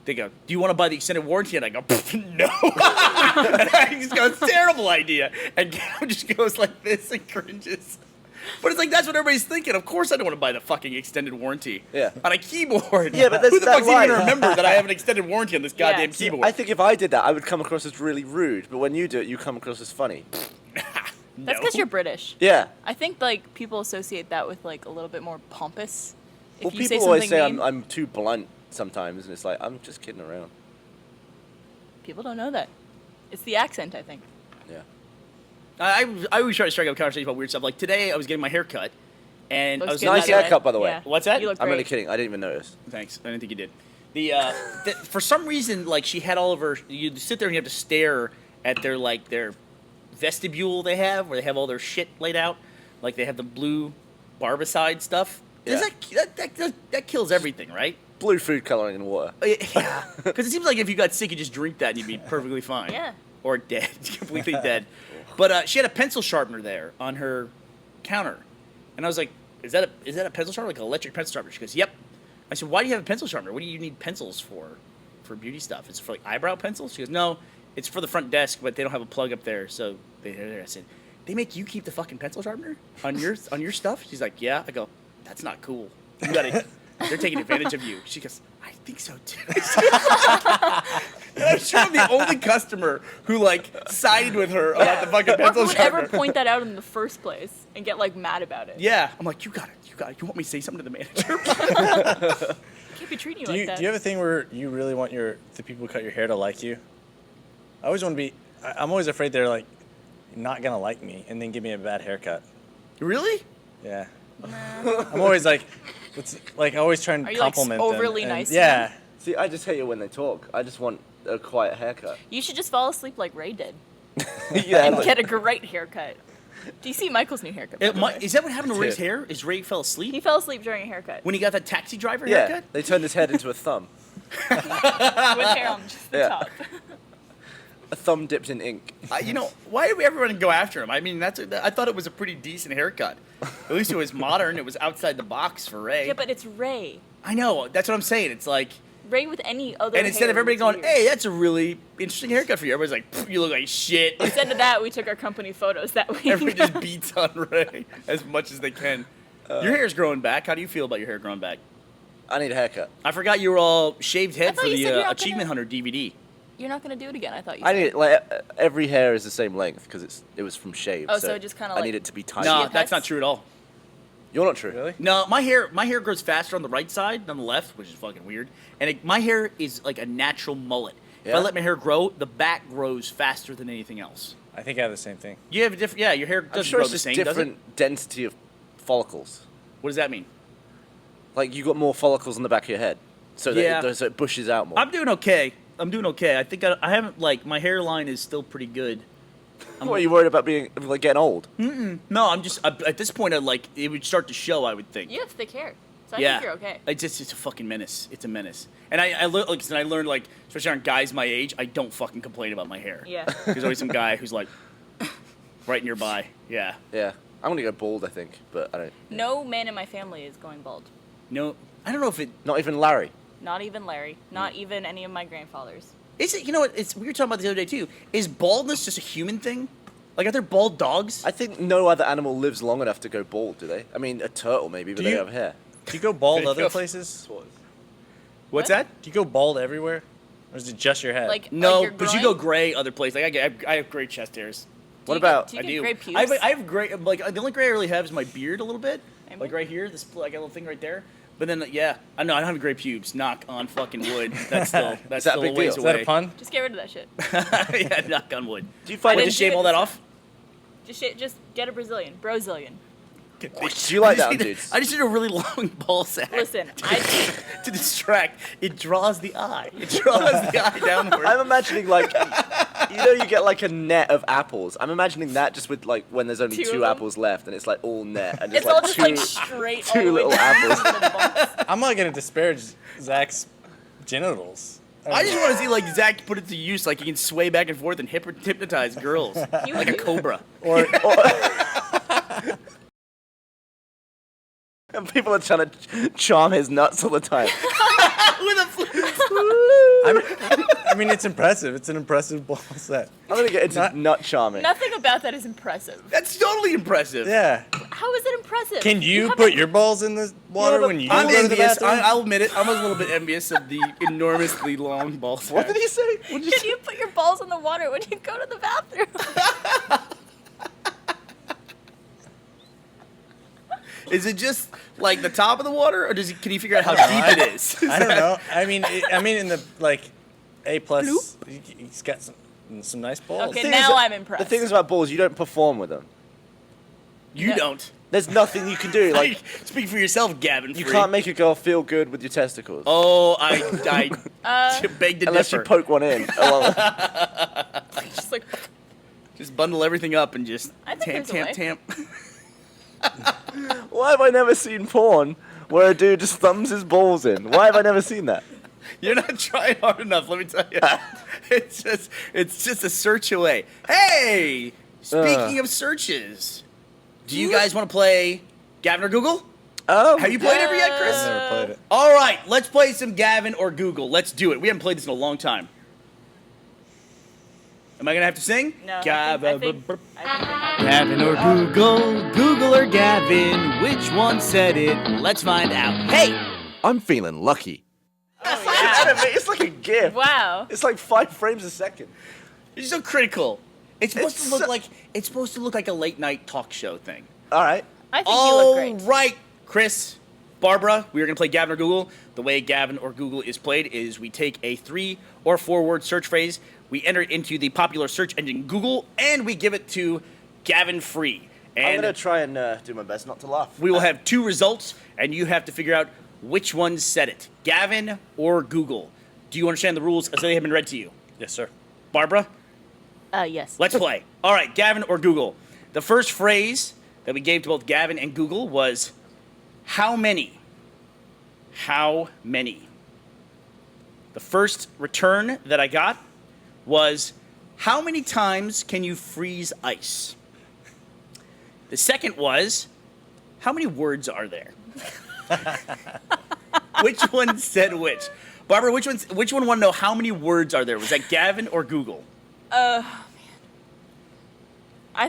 [SPEAKER 4] they go, "Do you want to buy the extended warranty?" And I go, "No." And I just go, "It's a terrible idea." And Gab just goes like this and cringes. But it's like, that's what everybody's thinking. Of course I don't want to buy the fucking extended warranty
[SPEAKER 3] Yeah.
[SPEAKER 4] on a keyboard.
[SPEAKER 3] Yeah, but that's
[SPEAKER 4] who the
[SPEAKER 3] that
[SPEAKER 4] fuck's even
[SPEAKER 3] line.
[SPEAKER 4] going to remember that I have an extended warranty on this goddamn
[SPEAKER 2] See,
[SPEAKER 4] keyboard?
[SPEAKER 3] I think if I did that, I would come across as really rude. But when you do it, you come across as funny.
[SPEAKER 2] That's because you're British.
[SPEAKER 3] Yeah.
[SPEAKER 2] I think like people associate that with like a little bit more pompous. If
[SPEAKER 3] Well,
[SPEAKER 2] you say
[SPEAKER 3] people always
[SPEAKER 2] something
[SPEAKER 3] say
[SPEAKER 2] mean,
[SPEAKER 3] I'm too blunt sometimes, and it's like, I'm just kidding around.
[SPEAKER 2] people don't know that. It's the accent, I think.
[SPEAKER 3] Yeah.
[SPEAKER 4] I always try to strike up conversations about weird stuff. Like today, I was getting my hair cut, and I
[SPEAKER 2] Looks
[SPEAKER 4] was
[SPEAKER 2] good,
[SPEAKER 3] Nice
[SPEAKER 2] by the way.
[SPEAKER 3] haircut, by the way.
[SPEAKER 2] Yeah.
[SPEAKER 4] What's that?
[SPEAKER 2] You look
[SPEAKER 3] I'm
[SPEAKER 2] great.
[SPEAKER 3] only kidding. I didn't even notice.
[SPEAKER 4] Thanks. I didn't think you did. For some reason, like she had all of her. You sit there and you have to stare at their vestibule they have, where they have all their shit laid out. Like they have the blue barbicide stuff.
[SPEAKER 3] Yeah.
[SPEAKER 4] That kills everything, right?
[SPEAKER 3] Blue food coloring in water.
[SPEAKER 4] Yeah. Because it seems like if you got sick, you just drink that and you'd be perfectly fine.
[SPEAKER 2] Yeah.
[SPEAKER 4] Or dead, completely dead. But she had a pencil sharpener there on her counter, and I was like, "Is that a pencil sharpener, like an electric pencil sharpener?" She goes, "Yep." I said, "Why do you have a pencil sharpener? What do you need pencils for? For beauty stuff? It's for like eyebrow pencils?" She goes, "No, it's for the front desk, but they don't have a plug up there, so they're there." I said, "They make you keep the fucking pencil sharpener on your stuff?" She's like, "Yeah." I go, "That's not cool. You gotta." They're taking advantage of you. She goes, I think so too. And I'm sure I'm the only customer who like sided with her about the fucking
[SPEAKER 2] Or
[SPEAKER 4] pencil
[SPEAKER 2] who would ever
[SPEAKER 4] sharpener.
[SPEAKER 2] point that out in the first place and get like mad about it?
[SPEAKER 4] Yeah, I'm like, you got it. You want me to say something to the manager?
[SPEAKER 2] I can't be treating you
[SPEAKER 5] Do
[SPEAKER 2] like
[SPEAKER 5] you,
[SPEAKER 2] that.
[SPEAKER 5] do you have a thing where you really want the people who cut your hair to like you? I always want to be. I'm always afraid they're like not gonna like me and then give me a bad haircut.
[SPEAKER 4] Really?
[SPEAKER 5] Yeah. I'm always like, I always try and
[SPEAKER 2] Are you, like,
[SPEAKER 5] compliment them.
[SPEAKER 2] overly
[SPEAKER 5] and-
[SPEAKER 2] nice to
[SPEAKER 5] Yeah.
[SPEAKER 3] See, I just hate it when they talk. I just want a quiet haircut.
[SPEAKER 2] You should just fall asleep like Ray did
[SPEAKER 3] Yeah.
[SPEAKER 2] and
[SPEAKER 3] like-
[SPEAKER 2] get a great haircut. Do you see Michael's new haircut? by the way?
[SPEAKER 4] Is that what happened to Ray's
[SPEAKER 3] Dude.
[SPEAKER 4] hair? Is Ray fell
[SPEAKER 2] He
[SPEAKER 4] asleep
[SPEAKER 2] fell asleep during a haircut
[SPEAKER 4] when he got that taxi driver
[SPEAKER 3] yeah.
[SPEAKER 4] haircut?
[SPEAKER 3] They turned his head into a thumb.
[SPEAKER 2] with hair on just the
[SPEAKER 3] Yeah.
[SPEAKER 2] top.
[SPEAKER 3] A thumb dipped in ink.
[SPEAKER 4] Why did everyone go after him? I mean, I thought it was a pretty decent haircut. At least it was modern. It was outside the box for Ray.
[SPEAKER 2] Yeah, but it's Ray.
[SPEAKER 4] I know. That's what I'm saying. It's like,
[SPEAKER 2] Ray with any other.
[SPEAKER 4] and instead of
[SPEAKER 2] hair
[SPEAKER 4] everybody
[SPEAKER 2] looks
[SPEAKER 4] going,
[SPEAKER 2] weird.
[SPEAKER 4] "Hey, that's a really interesting haircut for you," everybody's like, "You look like shit."
[SPEAKER 2] Instead of that, we took our company photos that week.
[SPEAKER 4] Everybody just beats on Ray as much as they can. Your hair's growing back. How do you feel about your hair growing back?
[SPEAKER 3] I need a haircut.
[SPEAKER 4] I forgot you were all shaved head
[SPEAKER 2] thought
[SPEAKER 4] for
[SPEAKER 2] you
[SPEAKER 4] the
[SPEAKER 2] said you're not
[SPEAKER 4] Achievement
[SPEAKER 2] gonna-
[SPEAKER 4] Hunter DVD.
[SPEAKER 2] You're not gonna do it again. I thought you.
[SPEAKER 3] I
[SPEAKER 2] said.
[SPEAKER 3] need it, like every hair is the same length because it was from shave.
[SPEAKER 2] Oh, so it just kinda
[SPEAKER 3] I
[SPEAKER 2] like-
[SPEAKER 3] need it to be tiny.
[SPEAKER 4] No,
[SPEAKER 2] Shave
[SPEAKER 4] that's
[SPEAKER 2] heads?
[SPEAKER 4] not true at all.
[SPEAKER 3] You're not true.
[SPEAKER 5] Really?
[SPEAKER 4] No, my hair grows faster on the right side than on the left, which is fucking weird. And my hair is like a natural mullet. If I
[SPEAKER 3] Yeah?
[SPEAKER 4] let my hair grow, the back grows faster than anything else.
[SPEAKER 5] I think I have the same thing.
[SPEAKER 4] You have a different, yeah. Your hair
[SPEAKER 3] I'm
[SPEAKER 4] doesn't
[SPEAKER 3] sure
[SPEAKER 4] grow
[SPEAKER 3] it's
[SPEAKER 4] the
[SPEAKER 3] just
[SPEAKER 4] same, does it?
[SPEAKER 3] different density of follicles.
[SPEAKER 4] What does that mean?
[SPEAKER 3] Like you got more follicles on the back of your head, so
[SPEAKER 4] Yeah.
[SPEAKER 3] that so it bushes out more.
[SPEAKER 4] I'm doing okay. I think I haven't like my hairline is still pretty good.
[SPEAKER 3] What, are you worried about being like getting old?
[SPEAKER 4] No, I'm just at this point. It would start to show. I would think.
[SPEAKER 2] You have thick hair, so I
[SPEAKER 4] yeah,
[SPEAKER 2] think you're okay.
[SPEAKER 4] It's a fucking menace. It's a menace. And I learned like especially on guys my age, I don't fucking complain about my hair.
[SPEAKER 2] Yeah.
[SPEAKER 4] There's always some guy who's like right nearby. Yeah.
[SPEAKER 3] Yeah, I'm gonna go bald, I think, but I don't.
[SPEAKER 2] No man in my family is going bald.
[SPEAKER 4] No, I don't know if it
[SPEAKER 3] Not even Larry.
[SPEAKER 2] Not even Larry. Not even any of my grandfathers.
[SPEAKER 4] is. It, you know what? We were talking about this the other day too. Is baldness just a human thing? Like, are there bald dogs?
[SPEAKER 3] I think no other animal lives long enough to go bald, do they? I mean, a turtle maybe, but
[SPEAKER 5] Do
[SPEAKER 3] they
[SPEAKER 5] you-
[SPEAKER 3] have hair.
[SPEAKER 5] Do you go bald
[SPEAKER 4] There you
[SPEAKER 5] other
[SPEAKER 4] go.
[SPEAKER 5] places?
[SPEAKER 4] What's
[SPEAKER 2] What?
[SPEAKER 4] that?
[SPEAKER 5] Do you go bald everywhere? Or is it just your head?
[SPEAKER 4] No,
[SPEAKER 2] your
[SPEAKER 4] but you go
[SPEAKER 2] groin?
[SPEAKER 4] gray other places. Like I have great chest hairs.
[SPEAKER 3] What
[SPEAKER 2] Do you get-
[SPEAKER 3] about-
[SPEAKER 2] do you
[SPEAKER 4] I
[SPEAKER 2] get
[SPEAKER 4] do.
[SPEAKER 2] gray pubes?
[SPEAKER 4] I have gray. Like the only gray I really have is my beard a little bit.
[SPEAKER 2] Same
[SPEAKER 4] Like
[SPEAKER 2] here.
[SPEAKER 4] right here, this like a little thing right there. But then yeah, I know I don't have gray pubes. Knock on fucking wood. That's still
[SPEAKER 3] Is that a
[SPEAKER 4] still
[SPEAKER 3] big
[SPEAKER 4] a ways
[SPEAKER 3] deal?
[SPEAKER 5] is
[SPEAKER 4] away.
[SPEAKER 5] that a pun?
[SPEAKER 2] Just get rid of that shit.
[SPEAKER 4] Yeah, knock on wood.
[SPEAKER 3] Do you find
[SPEAKER 4] What,
[SPEAKER 2] didn't
[SPEAKER 4] just
[SPEAKER 2] do
[SPEAKER 4] shave
[SPEAKER 2] it
[SPEAKER 4] all that
[SPEAKER 2] this
[SPEAKER 4] off?
[SPEAKER 2] Just get a Brazilian, Brozilian.
[SPEAKER 3] Do you like that, dudes?
[SPEAKER 4] I just need a really long ball sack.
[SPEAKER 2] Listen,
[SPEAKER 4] to distract. It draws the eye. It draws the eye downward.
[SPEAKER 3] I'm imagining like, you get like a net of apples. I'm imagining that just with like when there's only
[SPEAKER 2] Two
[SPEAKER 3] two
[SPEAKER 2] of them?
[SPEAKER 3] apples left, and it's like all net and just
[SPEAKER 2] it's
[SPEAKER 3] like
[SPEAKER 2] all just
[SPEAKER 3] two.
[SPEAKER 2] like straight all
[SPEAKER 3] two
[SPEAKER 2] the way
[SPEAKER 3] little
[SPEAKER 2] down
[SPEAKER 3] apples.
[SPEAKER 2] to the bumps.
[SPEAKER 5] I'm not gonna disparage Zach's genitals.
[SPEAKER 4] I just want to see like Zach put it to use, like he can sway back and forth and hypnotize girls
[SPEAKER 2] You
[SPEAKER 4] like a
[SPEAKER 2] do.
[SPEAKER 4] cobra.
[SPEAKER 5] or
[SPEAKER 3] And people are trying to charm his nuts all the time.
[SPEAKER 5] I mean, it's impressive. It's an impressive ball set.
[SPEAKER 3] I'm gonna get into nut charming.
[SPEAKER 2] Nothing about that is impressive.
[SPEAKER 4] That's totally impressive.
[SPEAKER 5] Yeah.
[SPEAKER 2] How is it impressive?
[SPEAKER 5] Can you
[SPEAKER 2] have
[SPEAKER 5] put
[SPEAKER 2] a-
[SPEAKER 5] your balls in the water
[SPEAKER 3] but
[SPEAKER 5] when you
[SPEAKER 4] I'm
[SPEAKER 5] go to the
[SPEAKER 4] envious.
[SPEAKER 5] bathroom?
[SPEAKER 4] I'll admit it. I'm a little bit envious of the enormously long ball sack.
[SPEAKER 3] What did he say? What did you
[SPEAKER 2] Can
[SPEAKER 3] say?
[SPEAKER 2] you put your balls in the water when you go to the bathroom?
[SPEAKER 4] Is it just like the top of the water, or can you figure out how deep it is?
[SPEAKER 5] I don't know. I mean, in the like A plus, he's got some nice balls.
[SPEAKER 2] Okay,
[SPEAKER 3] thing
[SPEAKER 2] now
[SPEAKER 3] is-
[SPEAKER 2] I'm impressed.
[SPEAKER 3] The thing is about balls, you don't perform with them.
[SPEAKER 4] You
[SPEAKER 2] No.
[SPEAKER 4] don't.
[SPEAKER 3] There's nothing you can do. Like,
[SPEAKER 4] Speak for yourself, Gavin.
[SPEAKER 3] you
[SPEAKER 4] Free.
[SPEAKER 3] can't make a girl feel good with your testicles.
[SPEAKER 4] Oh, I beg to
[SPEAKER 3] Unless you
[SPEAKER 4] differ.
[SPEAKER 3] poke one in. Oh,
[SPEAKER 2] just like
[SPEAKER 4] Just bundle everything up and just
[SPEAKER 2] I think
[SPEAKER 4] tamp,
[SPEAKER 2] there's a
[SPEAKER 4] tamp,
[SPEAKER 2] way.
[SPEAKER 4] tamp.
[SPEAKER 3] why have I never seen porn where a dude just thumbs his balls in? Why have I never seen that?
[SPEAKER 4] You're not trying hard enough, let me tell you. it's just a search away. Hey, speaking of searches, do you guys want to play Gavin or Google?
[SPEAKER 3] Oh,
[SPEAKER 4] Have you played ever yet, Chris?
[SPEAKER 5] I've never played it.
[SPEAKER 4] All right, let's play some Gavin or Google. Let's do it. We haven't played this in a long time. Am I gonna have to sing?
[SPEAKER 2] No.
[SPEAKER 4] Gavin,
[SPEAKER 2] I think
[SPEAKER 4] Gavin or Google, Google or Gavin, which one said it? Let's find out. Hey,
[SPEAKER 3] I'm feeling lucky.
[SPEAKER 2] Oh, yeah.
[SPEAKER 3] It's like a GIF.
[SPEAKER 2] Wow.
[SPEAKER 3] It's like 5 frames a second.
[SPEAKER 4] you're so critical. It's supposed
[SPEAKER 3] It's
[SPEAKER 4] to look
[SPEAKER 3] so-
[SPEAKER 4] like a late night talk show thing.
[SPEAKER 3] All right.
[SPEAKER 2] I think you look
[SPEAKER 4] All
[SPEAKER 2] great.
[SPEAKER 4] right, Chris, Barbara, we are going to play Gavin or Google. The way Gavin or Google is played is we take a 3 or 4 word search phrase, we enter it into the popular search engine Google, and we give it to Gavin Free.
[SPEAKER 3] I'm
[SPEAKER 4] And
[SPEAKER 3] gonna try and do my best not to laugh.
[SPEAKER 4] we will have 2 results, and you have to figure out which one said it, Gavin or Google. Do you understand the rules as they have been read to you?
[SPEAKER 5] Yes, sir.
[SPEAKER 4] Barbara,
[SPEAKER 2] Yes.
[SPEAKER 4] let's play. All right, Gavin or Google. The first phrase that we gave to both Gavin and Google was, how many? How many? The first return that I got was, how many times can you freeze ice? The second was, how many words are there? Which one said which? Barbara, which one want to know how many words are there? Was that Gavin or Google?
[SPEAKER 2] I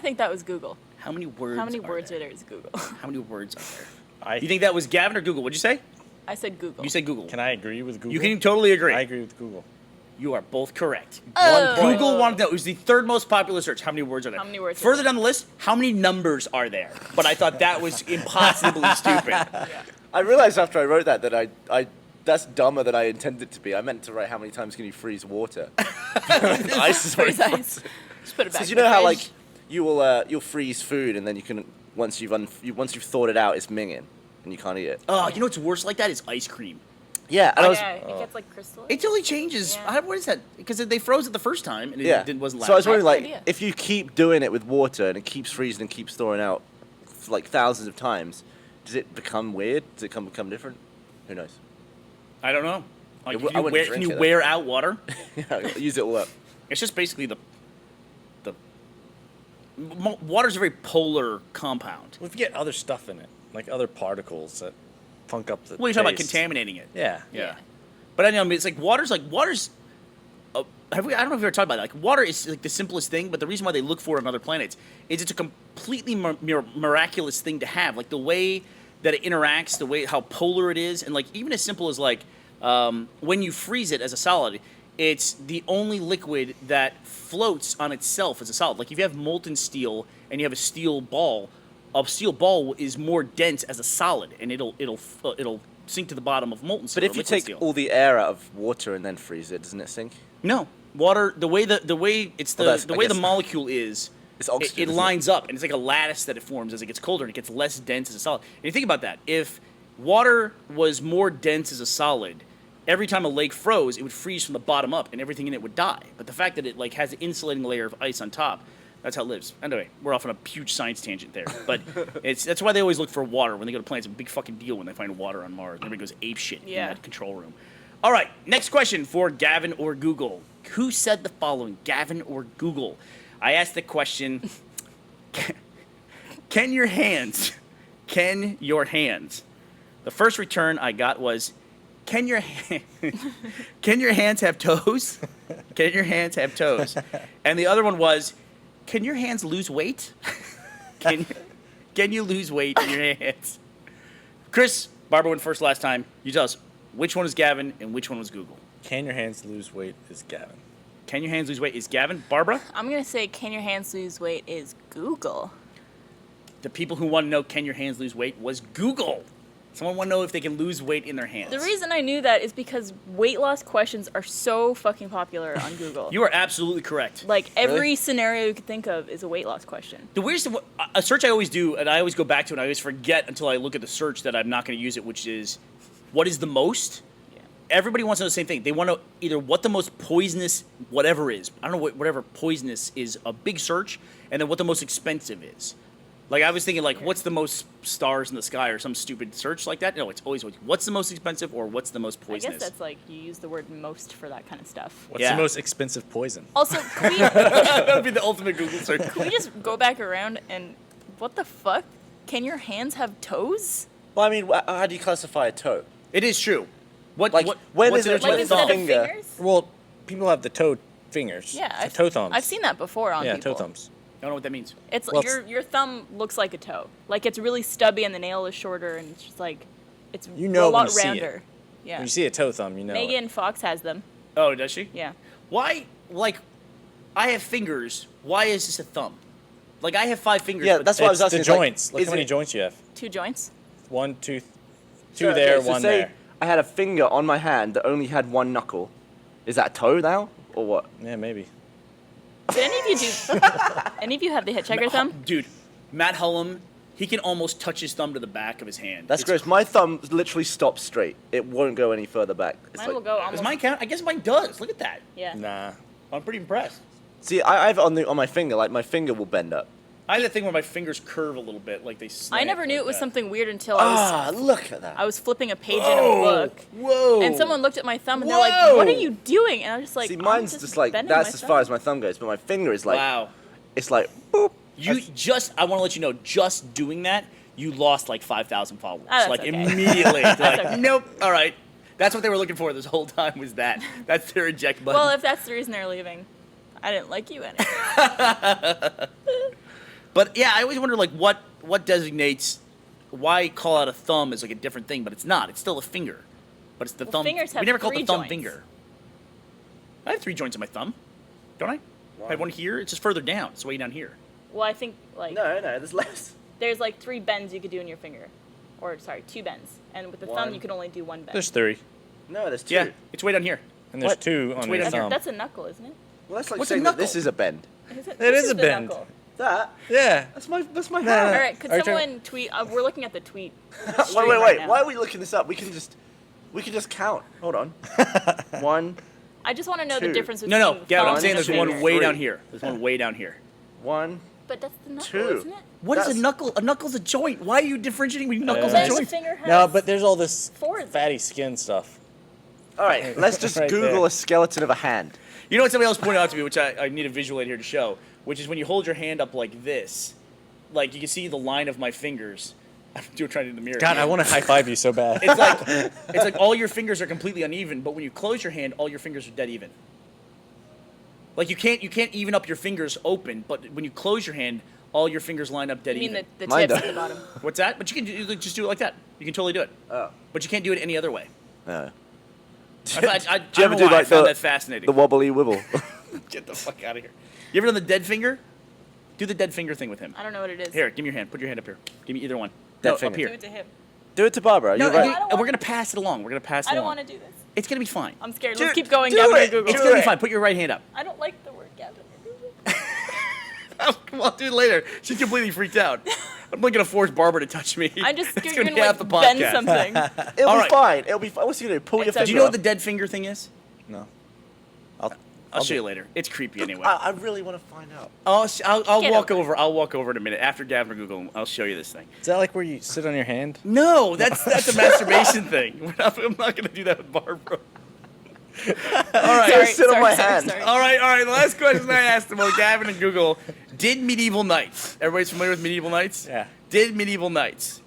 [SPEAKER 2] think that was Google.
[SPEAKER 4] How many words?
[SPEAKER 2] How many
[SPEAKER 4] are
[SPEAKER 2] words
[SPEAKER 4] there?
[SPEAKER 2] are there is Google?
[SPEAKER 4] How many words are there?
[SPEAKER 5] I
[SPEAKER 4] You think that was Gavin or Google? What'd you say?
[SPEAKER 2] I said Google.
[SPEAKER 4] You said Google.
[SPEAKER 5] Can I agree with Google?
[SPEAKER 4] You can totally agree.
[SPEAKER 5] I agree with Google.
[SPEAKER 4] You are both correct.
[SPEAKER 2] Oh.
[SPEAKER 4] Google wanted to know. It was the third most popular search. How many words are there?
[SPEAKER 2] How many words are
[SPEAKER 4] Further
[SPEAKER 2] there?
[SPEAKER 4] down the list, how many numbers are there? But I thought that was impossibly stupid.
[SPEAKER 3] I realized after I wrote that I that's dumber than I intended it to be. I meant to write how many times can you freeze water. Ice is very
[SPEAKER 2] Freeze ice. Just put it back.
[SPEAKER 3] Because you
[SPEAKER 2] in the
[SPEAKER 3] know how
[SPEAKER 2] fridge.
[SPEAKER 3] like you'll freeze food and then you can once you've thawed it out, it's minging and you can't eat it.
[SPEAKER 4] Oh, you know what's worse like that is ice cream.
[SPEAKER 3] Yeah, and I was
[SPEAKER 2] Yeah, it gets like crystal.
[SPEAKER 4] It totally changes.
[SPEAKER 2] Yeah.
[SPEAKER 4] What is that? Because they froze it the first time and
[SPEAKER 3] yeah.
[SPEAKER 4] it wasn't
[SPEAKER 3] So I was
[SPEAKER 4] loud.
[SPEAKER 3] wondering like
[SPEAKER 2] Nice idea.
[SPEAKER 3] if you keep doing it with water and it keeps freezing and keeps thawing out like thousands of times, does it become weird? Does it become different? Who knows?
[SPEAKER 4] I don't know. Like,
[SPEAKER 3] I wouldn't
[SPEAKER 4] can
[SPEAKER 3] drink
[SPEAKER 4] you
[SPEAKER 3] it, though.
[SPEAKER 4] wear out water?
[SPEAKER 3] Yeah, use it all up.
[SPEAKER 4] It's just basically water's a very polar compound.
[SPEAKER 5] Well, if you get other stuff in it, like other particles that funk up the
[SPEAKER 4] Well, you're talking about
[SPEAKER 5] taste.
[SPEAKER 4] contaminating it.
[SPEAKER 5] Yeah.
[SPEAKER 4] Yeah. But I know, I mean, it's like water's. I don't know if we ever talked about that. Like water is like the simplest thing, but the reason why they look for it on other planets is it's a completely miraculous thing to have. Like the way that it interacts, the way how polar it is, and like even as simple as like when you freeze it as a solid, it's the only liquid that floats on itself as a solid. Like if you have molten steel and you have a steel ball is more dense as a solid, and it'll sink to the bottom of molten steel.
[SPEAKER 3] But if
[SPEAKER 4] or
[SPEAKER 3] you
[SPEAKER 4] liquid
[SPEAKER 3] take
[SPEAKER 4] steel.
[SPEAKER 3] all the air out of water and then freeze it, doesn't it sink?
[SPEAKER 4] No, water. The way it's
[SPEAKER 3] Well, that's-
[SPEAKER 4] the
[SPEAKER 3] I
[SPEAKER 4] way the
[SPEAKER 3] guess-
[SPEAKER 4] molecule is,
[SPEAKER 3] It's oxygen,
[SPEAKER 4] it
[SPEAKER 3] isn't it?
[SPEAKER 4] lines up, and it's like a lattice that it forms as it gets colder, and it gets less dense as a solid. And you think about that. If water was more dense as a solid, every time a lake froze, it would freeze from the bottom up, and everything in it would die. But the fact that it like has an insulating layer of ice on top, that's how it lives. Anyway, we're off on a huge science tangent there. But that's why they always look for water when they go to planets. It's a big fucking deal when they find water on Mars. Everybody goes ape shit in that control room. All right, next question for Gavin or Google. Who said the following? Gavin or Google? I asked the question, can your hands, the first return I got was, can your hands have toes? Can your hands have toes? And the other one was, can your hands lose weight? Can you lose weight in your hands? Chris, Barbara went first last time. You tell us, which one is Gavin and which one was Google?
[SPEAKER 5] Can your hands lose weight is Gavin.
[SPEAKER 4] Can your hands lose weight is Gavin. Barbara?
[SPEAKER 2] I'm going to say can your hands lose weight is Google.
[SPEAKER 4] The people who want to know can your hands lose weight was Google. Someone want to know if they can lose weight in their hands.
[SPEAKER 2] The reason I knew that is because weight loss questions are so fucking popular on Google.
[SPEAKER 4] You are absolutely correct.
[SPEAKER 2] Like, every scenario you could think of is a weight loss question.
[SPEAKER 4] The weirdest thing, a search I always do, and I always go back to, and I always forget until I look at the search that I'm not going to use it, which is, what is the most?
[SPEAKER 2] Yeah.
[SPEAKER 4] Everybody wants to know the same thing. They want to know either what the most poisonous whatever is. I don't know whatever poisonous is a big search, and then what the most expensive is. Like, I was thinking, like, what's the most stars in the sky or some stupid search like that? No, it's always what's the most expensive or what's the most poisonous.
[SPEAKER 2] I guess that's like, you use the word most for that kind of stuff.
[SPEAKER 5] What's the most expensive poison?
[SPEAKER 2] Also, can we,
[SPEAKER 4] That would be the ultimate Google search.
[SPEAKER 2] can we just go back around and, what the fuck? Can your hands have toes?
[SPEAKER 3] Well, I mean, how do you classify a toe?
[SPEAKER 4] It is true. Where
[SPEAKER 3] what's
[SPEAKER 4] it
[SPEAKER 3] it
[SPEAKER 2] Like,
[SPEAKER 3] with
[SPEAKER 2] instead
[SPEAKER 3] the
[SPEAKER 2] of
[SPEAKER 3] finger?
[SPEAKER 2] fingers?
[SPEAKER 5] Well, people have the toe fingers.
[SPEAKER 2] Yeah,
[SPEAKER 5] The toe thumbs.
[SPEAKER 2] I've seen that before on
[SPEAKER 5] Yeah,
[SPEAKER 2] people.
[SPEAKER 5] toe thumbs.
[SPEAKER 4] I don't know what that means.
[SPEAKER 2] It's
[SPEAKER 5] Well,
[SPEAKER 2] your thumb looks like a toe. Like, it's really stubby and the nail is shorter and it's just like, it's
[SPEAKER 5] You know
[SPEAKER 2] a
[SPEAKER 5] when
[SPEAKER 2] lot
[SPEAKER 5] you see it.
[SPEAKER 2] rounder. Yeah.
[SPEAKER 5] When you see a toe thumb, you know.
[SPEAKER 2] Megan Fox has them.
[SPEAKER 4] Oh, does she?
[SPEAKER 2] Yeah.
[SPEAKER 4] Why, like, I have fingers. Why is this a thumb? Like, I have 5 fingers.
[SPEAKER 3] Yeah,
[SPEAKER 4] but
[SPEAKER 3] that's what I
[SPEAKER 5] It's
[SPEAKER 3] was asking.
[SPEAKER 5] the
[SPEAKER 3] It's like,
[SPEAKER 5] joints. Look
[SPEAKER 3] is
[SPEAKER 5] how many
[SPEAKER 3] it-
[SPEAKER 5] joints you have.
[SPEAKER 2] 2 joints.
[SPEAKER 5] 1, 2, 2
[SPEAKER 3] So,
[SPEAKER 5] there,
[SPEAKER 3] okay, so
[SPEAKER 5] 1
[SPEAKER 3] say
[SPEAKER 5] there.
[SPEAKER 3] I had a finger on my hand that only had one knuckle. Is that a toe now, or what?
[SPEAKER 5] Yeah, maybe.
[SPEAKER 2] Did any of you do? Any of you have the hitchhiker thumb?
[SPEAKER 4] Dude, Matt Hullum, he can almost touch his thumb to the back of his hand.
[SPEAKER 3] That's
[SPEAKER 4] It's
[SPEAKER 3] gross. My thumb literally stops straight. It won't go any further back. It's
[SPEAKER 2] Mine
[SPEAKER 3] like,
[SPEAKER 2] will go
[SPEAKER 4] Does
[SPEAKER 2] almost.
[SPEAKER 4] mine count? I guess mine does. Look at that.
[SPEAKER 2] Yeah.
[SPEAKER 5] Nah.
[SPEAKER 4] I'm pretty impressed.
[SPEAKER 3] see, I have it on my finger. Like my finger will bend up.
[SPEAKER 4] I have that thing where my fingers curve a little bit, like they slant
[SPEAKER 2] I never knew
[SPEAKER 4] like
[SPEAKER 2] it was
[SPEAKER 4] that.
[SPEAKER 2] something weird until
[SPEAKER 3] Look at that.
[SPEAKER 2] I was flipping a page in a book.
[SPEAKER 4] Whoa.
[SPEAKER 2] And someone looked at my thumb and they're like,
[SPEAKER 4] Whoa.
[SPEAKER 2] "What are you doing?" And I was just like,
[SPEAKER 3] See,
[SPEAKER 2] "I'm
[SPEAKER 3] mine's just like
[SPEAKER 2] bending
[SPEAKER 3] that's
[SPEAKER 2] my
[SPEAKER 3] as far as
[SPEAKER 2] thumb."
[SPEAKER 3] my thumb goes, but my finger is like
[SPEAKER 4] Wow.
[SPEAKER 3] it's like boop.
[SPEAKER 4] I want to let you know, just doing that, you lost like 5,000 followers.
[SPEAKER 2] Oh, that's
[SPEAKER 4] like
[SPEAKER 2] okay.
[SPEAKER 4] immediately. They're like,
[SPEAKER 2] okay.
[SPEAKER 4] nope. All right. That's what they were looking for this whole time was that. That's their eject button.
[SPEAKER 2] Well, if that's the reason they're leaving, I didn't like you anyway.
[SPEAKER 4] But yeah, I always wonder like what designates why call out a thumb as like a different thing, but it's not. It's still a finger. But it's the
[SPEAKER 2] Well,
[SPEAKER 4] thumb.
[SPEAKER 2] fingers have
[SPEAKER 4] we never called it
[SPEAKER 2] 3
[SPEAKER 4] the thumb
[SPEAKER 2] joints.
[SPEAKER 4] finger. I have 3 joints in my thumb. Don't I? I have one here. It's just further down. It's way down here.
[SPEAKER 2] Well, I think like
[SPEAKER 3] No, there's less.
[SPEAKER 2] there's like 3 bends you could do in your finger, or sorry, 2 bends. And with the thumb,
[SPEAKER 3] One.
[SPEAKER 2] you can only do 1 bend.
[SPEAKER 5] There's 3.
[SPEAKER 3] No, there's 2.
[SPEAKER 4] Yeah, it's way down here.
[SPEAKER 5] And there's
[SPEAKER 3] What?
[SPEAKER 5] 2 on
[SPEAKER 4] way
[SPEAKER 5] your
[SPEAKER 4] down here.
[SPEAKER 5] thumb.
[SPEAKER 2] That's a knuckle, isn't it?
[SPEAKER 3] Well, that's like
[SPEAKER 4] What's a
[SPEAKER 3] saying that this
[SPEAKER 4] knuckle?
[SPEAKER 3] is a bend.
[SPEAKER 2] Is it?
[SPEAKER 5] It
[SPEAKER 2] This
[SPEAKER 5] is a
[SPEAKER 2] the
[SPEAKER 5] bend.
[SPEAKER 2] knuckle.
[SPEAKER 3] That
[SPEAKER 5] Yeah.
[SPEAKER 3] that's my hand.
[SPEAKER 2] All right, could
[SPEAKER 5] Are you trying-
[SPEAKER 2] someone tweet? We're looking at the tweet.
[SPEAKER 3] Wait,
[SPEAKER 2] stream
[SPEAKER 3] wait.
[SPEAKER 2] right now.
[SPEAKER 3] Why are we looking this up? We can just count. Hold on. 1,
[SPEAKER 2] I just want to know
[SPEAKER 3] 2.
[SPEAKER 2] the difference between.
[SPEAKER 4] No, Gavin, I'm
[SPEAKER 3] One,
[SPEAKER 4] saying there's
[SPEAKER 3] two,
[SPEAKER 4] one way
[SPEAKER 3] three.
[SPEAKER 4] down here. There's one way down here.
[SPEAKER 3] 1.
[SPEAKER 2] But that's the knuckle,
[SPEAKER 3] 2.
[SPEAKER 2] isn't it?
[SPEAKER 4] What is
[SPEAKER 3] That's-
[SPEAKER 4] a knuckle? A knuckle's a joint. Why are you differentiating between knuckles
[SPEAKER 2] Then
[SPEAKER 4] and
[SPEAKER 2] the
[SPEAKER 4] joints?
[SPEAKER 2] finger has.
[SPEAKER 5] No, but there's all this
[SPEAKER 2] 4.
[SPEAKER 5] fatty skin stuff.
[SPEAKER 3] All right, let's just
[SPEAKER 5] Right
[SPEAKER 3] Google
[SPEAKER 5] there.
[SPEAKER 3] a skeleton of a hand.
[SPEAKER 4] You know what somebody else pointed out to me, which I need a visual aid here to show, which is when you hold your hand up like this, like you can see the line of my fingers. I'm trying to in the mirror.
[SPEAKER 5] God, I want to high five you so bad.
[SPEAKER 4] It's like all your fingers are completely uneven, but when you close your hand, all your fingers are dead even. Like you can't even up your fingers open, but when you close your hand, all your fingers line up dead
[SPEAKER 2] You mean
[SPEAKER 4] even.
[SPEAKER 2] the
[SPEAKER 3] Mine
[SPEAKER 2] tips at
[SPEAKER 3] don't.
[SPEAKER 2] the bottom?
[SPEAKER 4] What's that? But you can just do it like that. You can totally do it.
[SPEAKER 3] Oh.
[SPEAKER 4] But you can't do it any other way.
[SPEAKER 3] No.
[SPEAKER 4] I
[SPEAKER 3] Do you
[SPEAKER 4] don't
[SPEAKER 3] ever
[SPEAKER 4] know
[SPEAKER 3] do
[SPEAKER 4] why I
[SPEAKER 3] like
[SPEAKER 4] found
[SPEAKER 3] the
[SPEAKER 4] that fascinating.
[SPEAKER 3] the wobbly wibble?
[SPEAKER 4] Get the fuck out of here. You ever done the dead finger? Do the dead finger thing with him.
[SPEAKER 2] I don't know what it is.
[SPEAKER 4] Here, give me your hand. Put your hand up here. Give me either one.
[SPEAKER 3] Dead
[SPEAKER 4] no,
[SPEAKER 3] finger.
[SPEAKER 4] up
[SPEAKER 2] Do
[SPEAKER 4] here.
[SPEAKER 2] it to him.
[SPEAKER 3] Do it to Barbara.
[SPEAKER 4] No,
[SPEAKER 3] You're right.
[SPEAKER 2] I don't
[SPEAKER 4] we're
[SPEAKER 2] want-
[SPEAKER 4] gonna pass it along. We're gonna pass it
[SPEAKER 2] I don't
[SPEAKER 4] along.
[SPEAKER 2] want to do this.
[SPEAKER 4] It's gonna be fine.
[SPEAKER 2] I'm scared.
[SPEAKER 3] Do-
[SPEAKER 2] Let's keep going,
[SPEAKER 3] do
[SPEAKER 2] Gavin
[SPEAKER 3] it.
[SPEAKER 2] or Google.
[SPEAKER 4] It's
[SPEAKER 3] Do
[SPEAKER 4] gonna be
[SPEAKER 3] it.
[SPEAKER 4] fine. Put your right hand up.
[SPEAKER 2] I don't like the word Gavin or Google.
[SPEAKER 4] I'll do it later. She's completely freaked out. I'm not gonna force Barbara to touch me.
[SPEAKER 2] I'm just
[SPEAKER 4] That's
[SPEAKER 2] scared you're
[SPEAKER 4] gonna
[SPEAKER 2] gonna
[SPEAKER 4] be half the
[SPEAKER 2] like bend
[SPEAKER 4] podcast.
[SPEAKER 2] something.
[SPEAKER 3] It'll
[SPEAKER 4] All
[SPEAKER 3] be
[SPEAKER 4] right.
[SPEAKER 3] fine. It'll be fine. What's he gonna do? Pull your
[SPEAKER 2] It's
[SPEAKER 3] finger
[SPEAKER 4] Do you know what
[SPEAKER 3] off?
[SPEAKER 4] the dead finger thing is?
[SPEAKER 5] No.
[SPEAKER 4] I'll show you later. It's creepy anyway.
[SPEAKER 3] I really want to find out.
[SPEAKER 4] I'll
[SPEAKER 2] Get
[SPEAKER 4] walk
[SPEAKER 2] over it.
[SPEAKER 4] over. I'll walk over in a minute after Gavin or Google. I'll show you this thing.
[SPEAKER 5] Is that like where you sit on your hand?
[SPEAKER 4] No, that's a masturbation thing. I'm not gonna do that with Barbara. All right.
[SPEAKER 3] Sorry. Sit on my hand.
[SPEAKER 4] All right. The last question I asked about Gavin and Google: did medieval knights? Everybody's familiar with medieval knights?
[SPEAKER 5] Yeah.
[SPEAKER 4] Did medieval knights?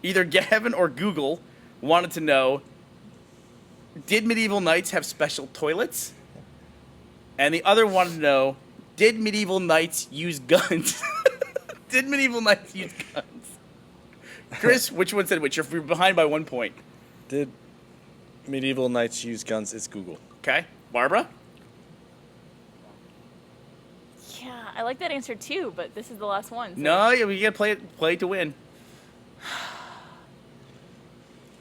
[SPEAKER 4] Either Gavin or Google wanted to know: did medieval knights have special toilets? And the other wanted to know: did medieval knights use guns? Did medieval knights use guns? Chris, which one said which? You're behind by 1 point.
[SPEAKER 5] Did medieval knights use guns? It's Google.
[SPEAKER 4] Okay. Barbara?
[SPEAKER 2] Yeah, I like that answer too, but this is the last one. So
[SPEAKER 4] No, you gotta play it to win.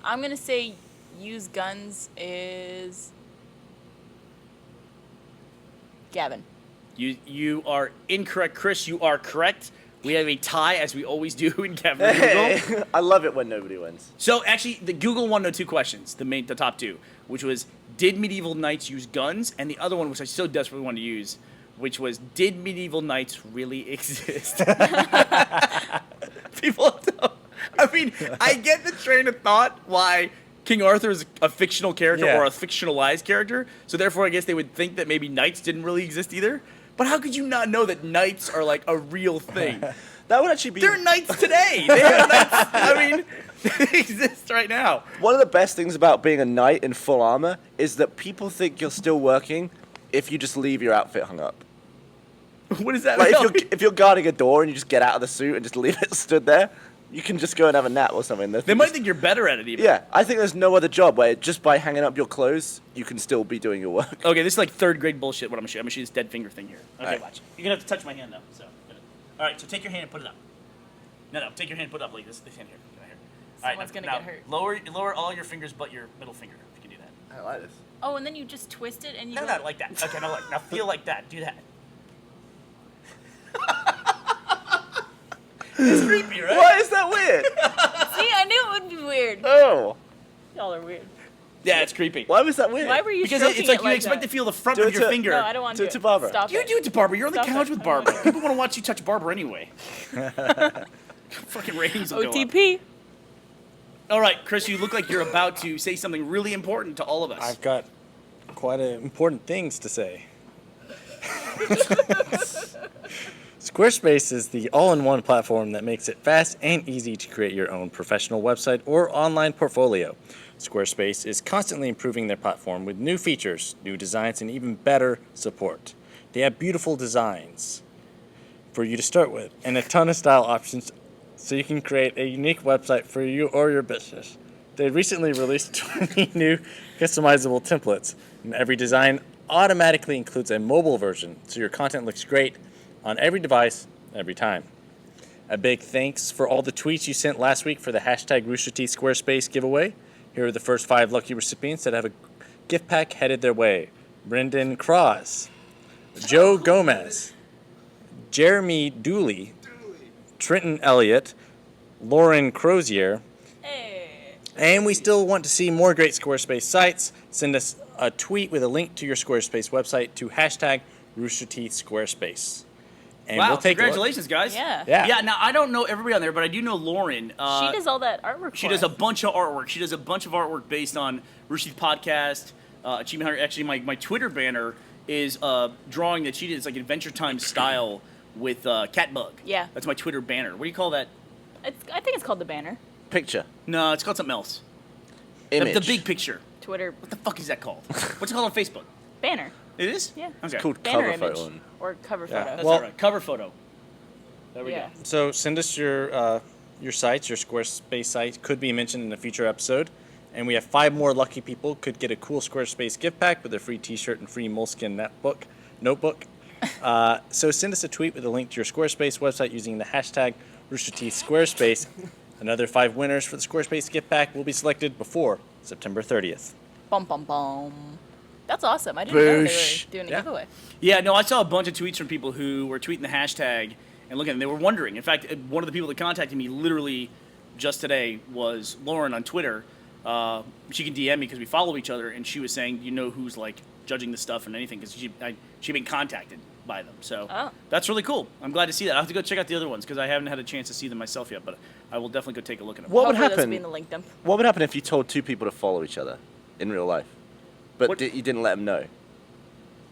[SPEAKER 2] I'm gonna say use guns is Gavin.
[SPEAKER 4] You are incorrect, Chris. You are correct. We have a tie, as we always do in Gavin and Google.
[SPEAKER 3] I love it when nobody wins.
[SPEAKER 4] So actually, the Google one, no, two questions. The top two, which was did medieval knights use guns, and the other one, which I so desperately wanted to use, which was did medieval knights really exist? People don't. I mean, I get the train of thought why King Arthur is a fictional character
[SPEAKER 5] Yeah.
[SPEAKER 4] or a fictionalized character, so therefore I guess they would think that maybe knights didn't really exist either. But how could you not know that knights are like a real thing?
[SPEAKER 3] That would actually be
[SPEAKER 4] They're knights today. They're knights. I mean, they exist right now.
[SPEAKER 3] one of the best things about being a knight in full armor is that people think you're still working if you just leave your outfit hung up.
[SPEAKER 4] What is that?
[SPEAKER 3] Like
[SPEAKER 4] about?
[SPEAKER 3] if you're guarding a door and you just get out of the suit and just leave it stood there, you can just go and have a nap or something.
[SPEAKER 4] They might think you're better at it even.
[SPEAKER 3] Yeah, I think there's no other job where just by hanging up your clothes, you can still be doing your work.
[SPEAKER 4] Okay, this is like third grade bullshit. What I'm gonna show this dead finger thing here. Okay,
[SPEAKER 3] Alright.
[SPEAKER 4] watch. You're gonna have to touch my hand though. So, all right. So take your hand and put it up. No, take your hand and put it up like this hand here. Right here. All right,
[SPEAKER 2] Someone's gonna
[SPEAKER 4] now
[SPEAKER 2] get hurt.
[SPEAKER 4] Lower all your fingers, but your middle finger. If you can do that.
[SPEAKER 3] I like this.
[SPEAKER 2] Oh, and then you just twist it and you
[SPEAKER 4] No,
[SPEAKER 2] go-
[SPEAKER 4] like that. Okay, now feel like that. Do that. It's creepy, right?
[SPEAKER 3] Why is that weird?
[SPEAKER 2] See, I knew it would be weird.
[SPEAKER 3] Oh,
[SPEAKER 2] Y'all are weird.
[SPEAKER 4] Yeah, it's creepy.
[SPEAKER 3] why was that weird?
[SPEAKER 2] Why were you
[SPEAKER 4] Because
[SPEAKER 2] stroking
[SPEAKER 4] it's like
[SPEAKER 2] it
[SPEAKER 4] you
[SPEAKER 2] like
[SPEAKER 4] expect
[SPEAKER 2] that?
[SPEAKER 4] to feel the front
[SPEAKER 3] Do
[SPEAKER 4] of
[SPEAKER 3] it
[SPEAKER 4] your
[SPEAKER 3] to-
[SPEAKER 4] finger.
[SPEAKER 2] No, I don't want
[SPEAKER 3] Do
[SPEAKER 2] to
[SPEAKER 3] it to Barbara.
[SPEAKER 2] Stop
[SPEAKER 4] You
[SPEAKER 2] it.
[SPEAKER 4] do it to Barbara. You're on the
[SPEAKER 2] Stop
[SPEAKER 4] couch
[SPEAKER 2] it.
[SPEAKER 4] with
[SPEAKER 2] I don't
[SPEAKER 4] Barbara.
[SPEAKER 2] want
[SPEAKER 4] People want to watch you touch Barbara anyway. Fucking ratings will go up.
[SPEAKER 2] OTP.
[SPEAKER 4] All right, Chris, you look like you're about to say something really important to all of us.
[SPEAKER 5] I've got quite important things to say. Squarespace is the all-in-one platform that makes it fast and easy to create your own professional website or online portfolio. Squarespace is constantly improving their platform with new features, new designs, and even better support. They have beautiful designs for you to start with and a ton of style options so you can create a unique website for you or your business. They recently released 20 new customizable templates, and every design automatically includes a mobile version so your content looks great on every device, every time. A big thanks for all the tweets you sent last week for the hashtag Rooster Teeth Squarespace giveaway. Here are the first 5 lucky recipients that have a gift pack headed their way. Brendan Cross, Joe Gomez, Jeremy Dooley, Trenton Elliott, Lauren Crozier,
[SPEAKER 2] Hey.
[SPEAKER 5] and we still want to see more great Squarespace sites. Send us a tweet with a link to your Squarespace website to hashtag Rooster Teeth Squarespace. And
[SPEAKER 4] wow,
[SPEAKER 5] we'll take
[SPEAKER 4] congratulations, guys.
[SPEAKER 2] Yeah.
[SPEAKER 5] Yeah.
[SPEAKER 4] Yeah, now I don't know everybody on there, but I do know Lauren.
[SPEAKER 2] She does all that artwork.
[SPEAKER 4] She
[SPEAKER 2] for
[SPEAKER 4] does a
[SPEAKER 2] us.
[SPEAKER 4] bunch of artwork. She does a bunch of artwork based on Rooster Teeth Podcast, Achievement Hunter. Actually, my Twitter banner is a drawing that she did. It's like Adventure Time style with Catbug.
[SPEAKER 2] Yeah.
[SPEAKER 4] That's my Twitter banner. What do you call that?
[SPEAKER 2] I think it's called the banner.
[SPEAKER 3] Picture.
[SPEAKER 4] No, it's called something else.
[SPEAKER 3] Image.
[SPEAKER 4] The big picture.
[SPEAKER 2] Twitter
[SPEAKER 4] What the fuck is that called? What's it called on Facebook?
[SPEAKER 2] banner.
[SPEAKER 4] It is?
[SPEAKER 2] Yeah.
[SPEAKER 4] Okay.
[SPEAKER 3] Called
[SPEAKER 2] Banner
[SPEAKER 3] cover
[SPEAKER 2] image
[SPEAKER 3] photo.
[SPEAKER 2] or cover
[SPEAKER 5] Yeah.
[SPEAKER 2] photo.
[SPEAKER 4] That's
[SPEAKER 5] Well-
[SPEAKER 4] all right. Cover photo. There we
[SPEAKER 2] Yeah.
[SPEAKER 4] go.
[SPEAKER 5] So send us your sites, your Squarespace site could be mentioned in a future episode. And we have 5 more lucky people could get a cool Squarespace gift pack with a free t-shirt and free Moleskine notebook. So send us a tweet with a link to your Squarespace website using the hashtag Rooster Teeth Squarespace. Another 5 winners for the Squarespace gift pack will be selected before September 30th.
[SPEAKER 2] Bum bum bum. That's awesome. I didn't know they
[SPEAKER 3] Boosh.
[SPEAKER 2] were doing a
[SPEAKER 5] Yeah.
[SPEAKER 2] giveaway.
[SPEAKER 4] Yeah, no, I saw a bunch of tweets from people who were tweeting the hashtag and looking, and they were wondering. In fact, one of the people that contacted me literally just today was Lauren on Twitter. She can DM me because we follow each other, and she was saying, you know, who's like judging the stuff and anything, because she'd been contacted by them. So that's really cool. I'm glad to see that. I'll have to go check out the other ones because I haven't had a chance to see them myself yet, but I will definitely go take a look at them.
[SPEAKER 3] What would
[SPEAKER 2] Hopefully this will
[SPEAKER 3] happen?
[SPEAKER 2] be in the link dump.
[SPEAKER 3] What would happen if you told two people to follow each other in real life, but
[SPEAKER 4] What-
[SPEAKER 3] you didn't let them know?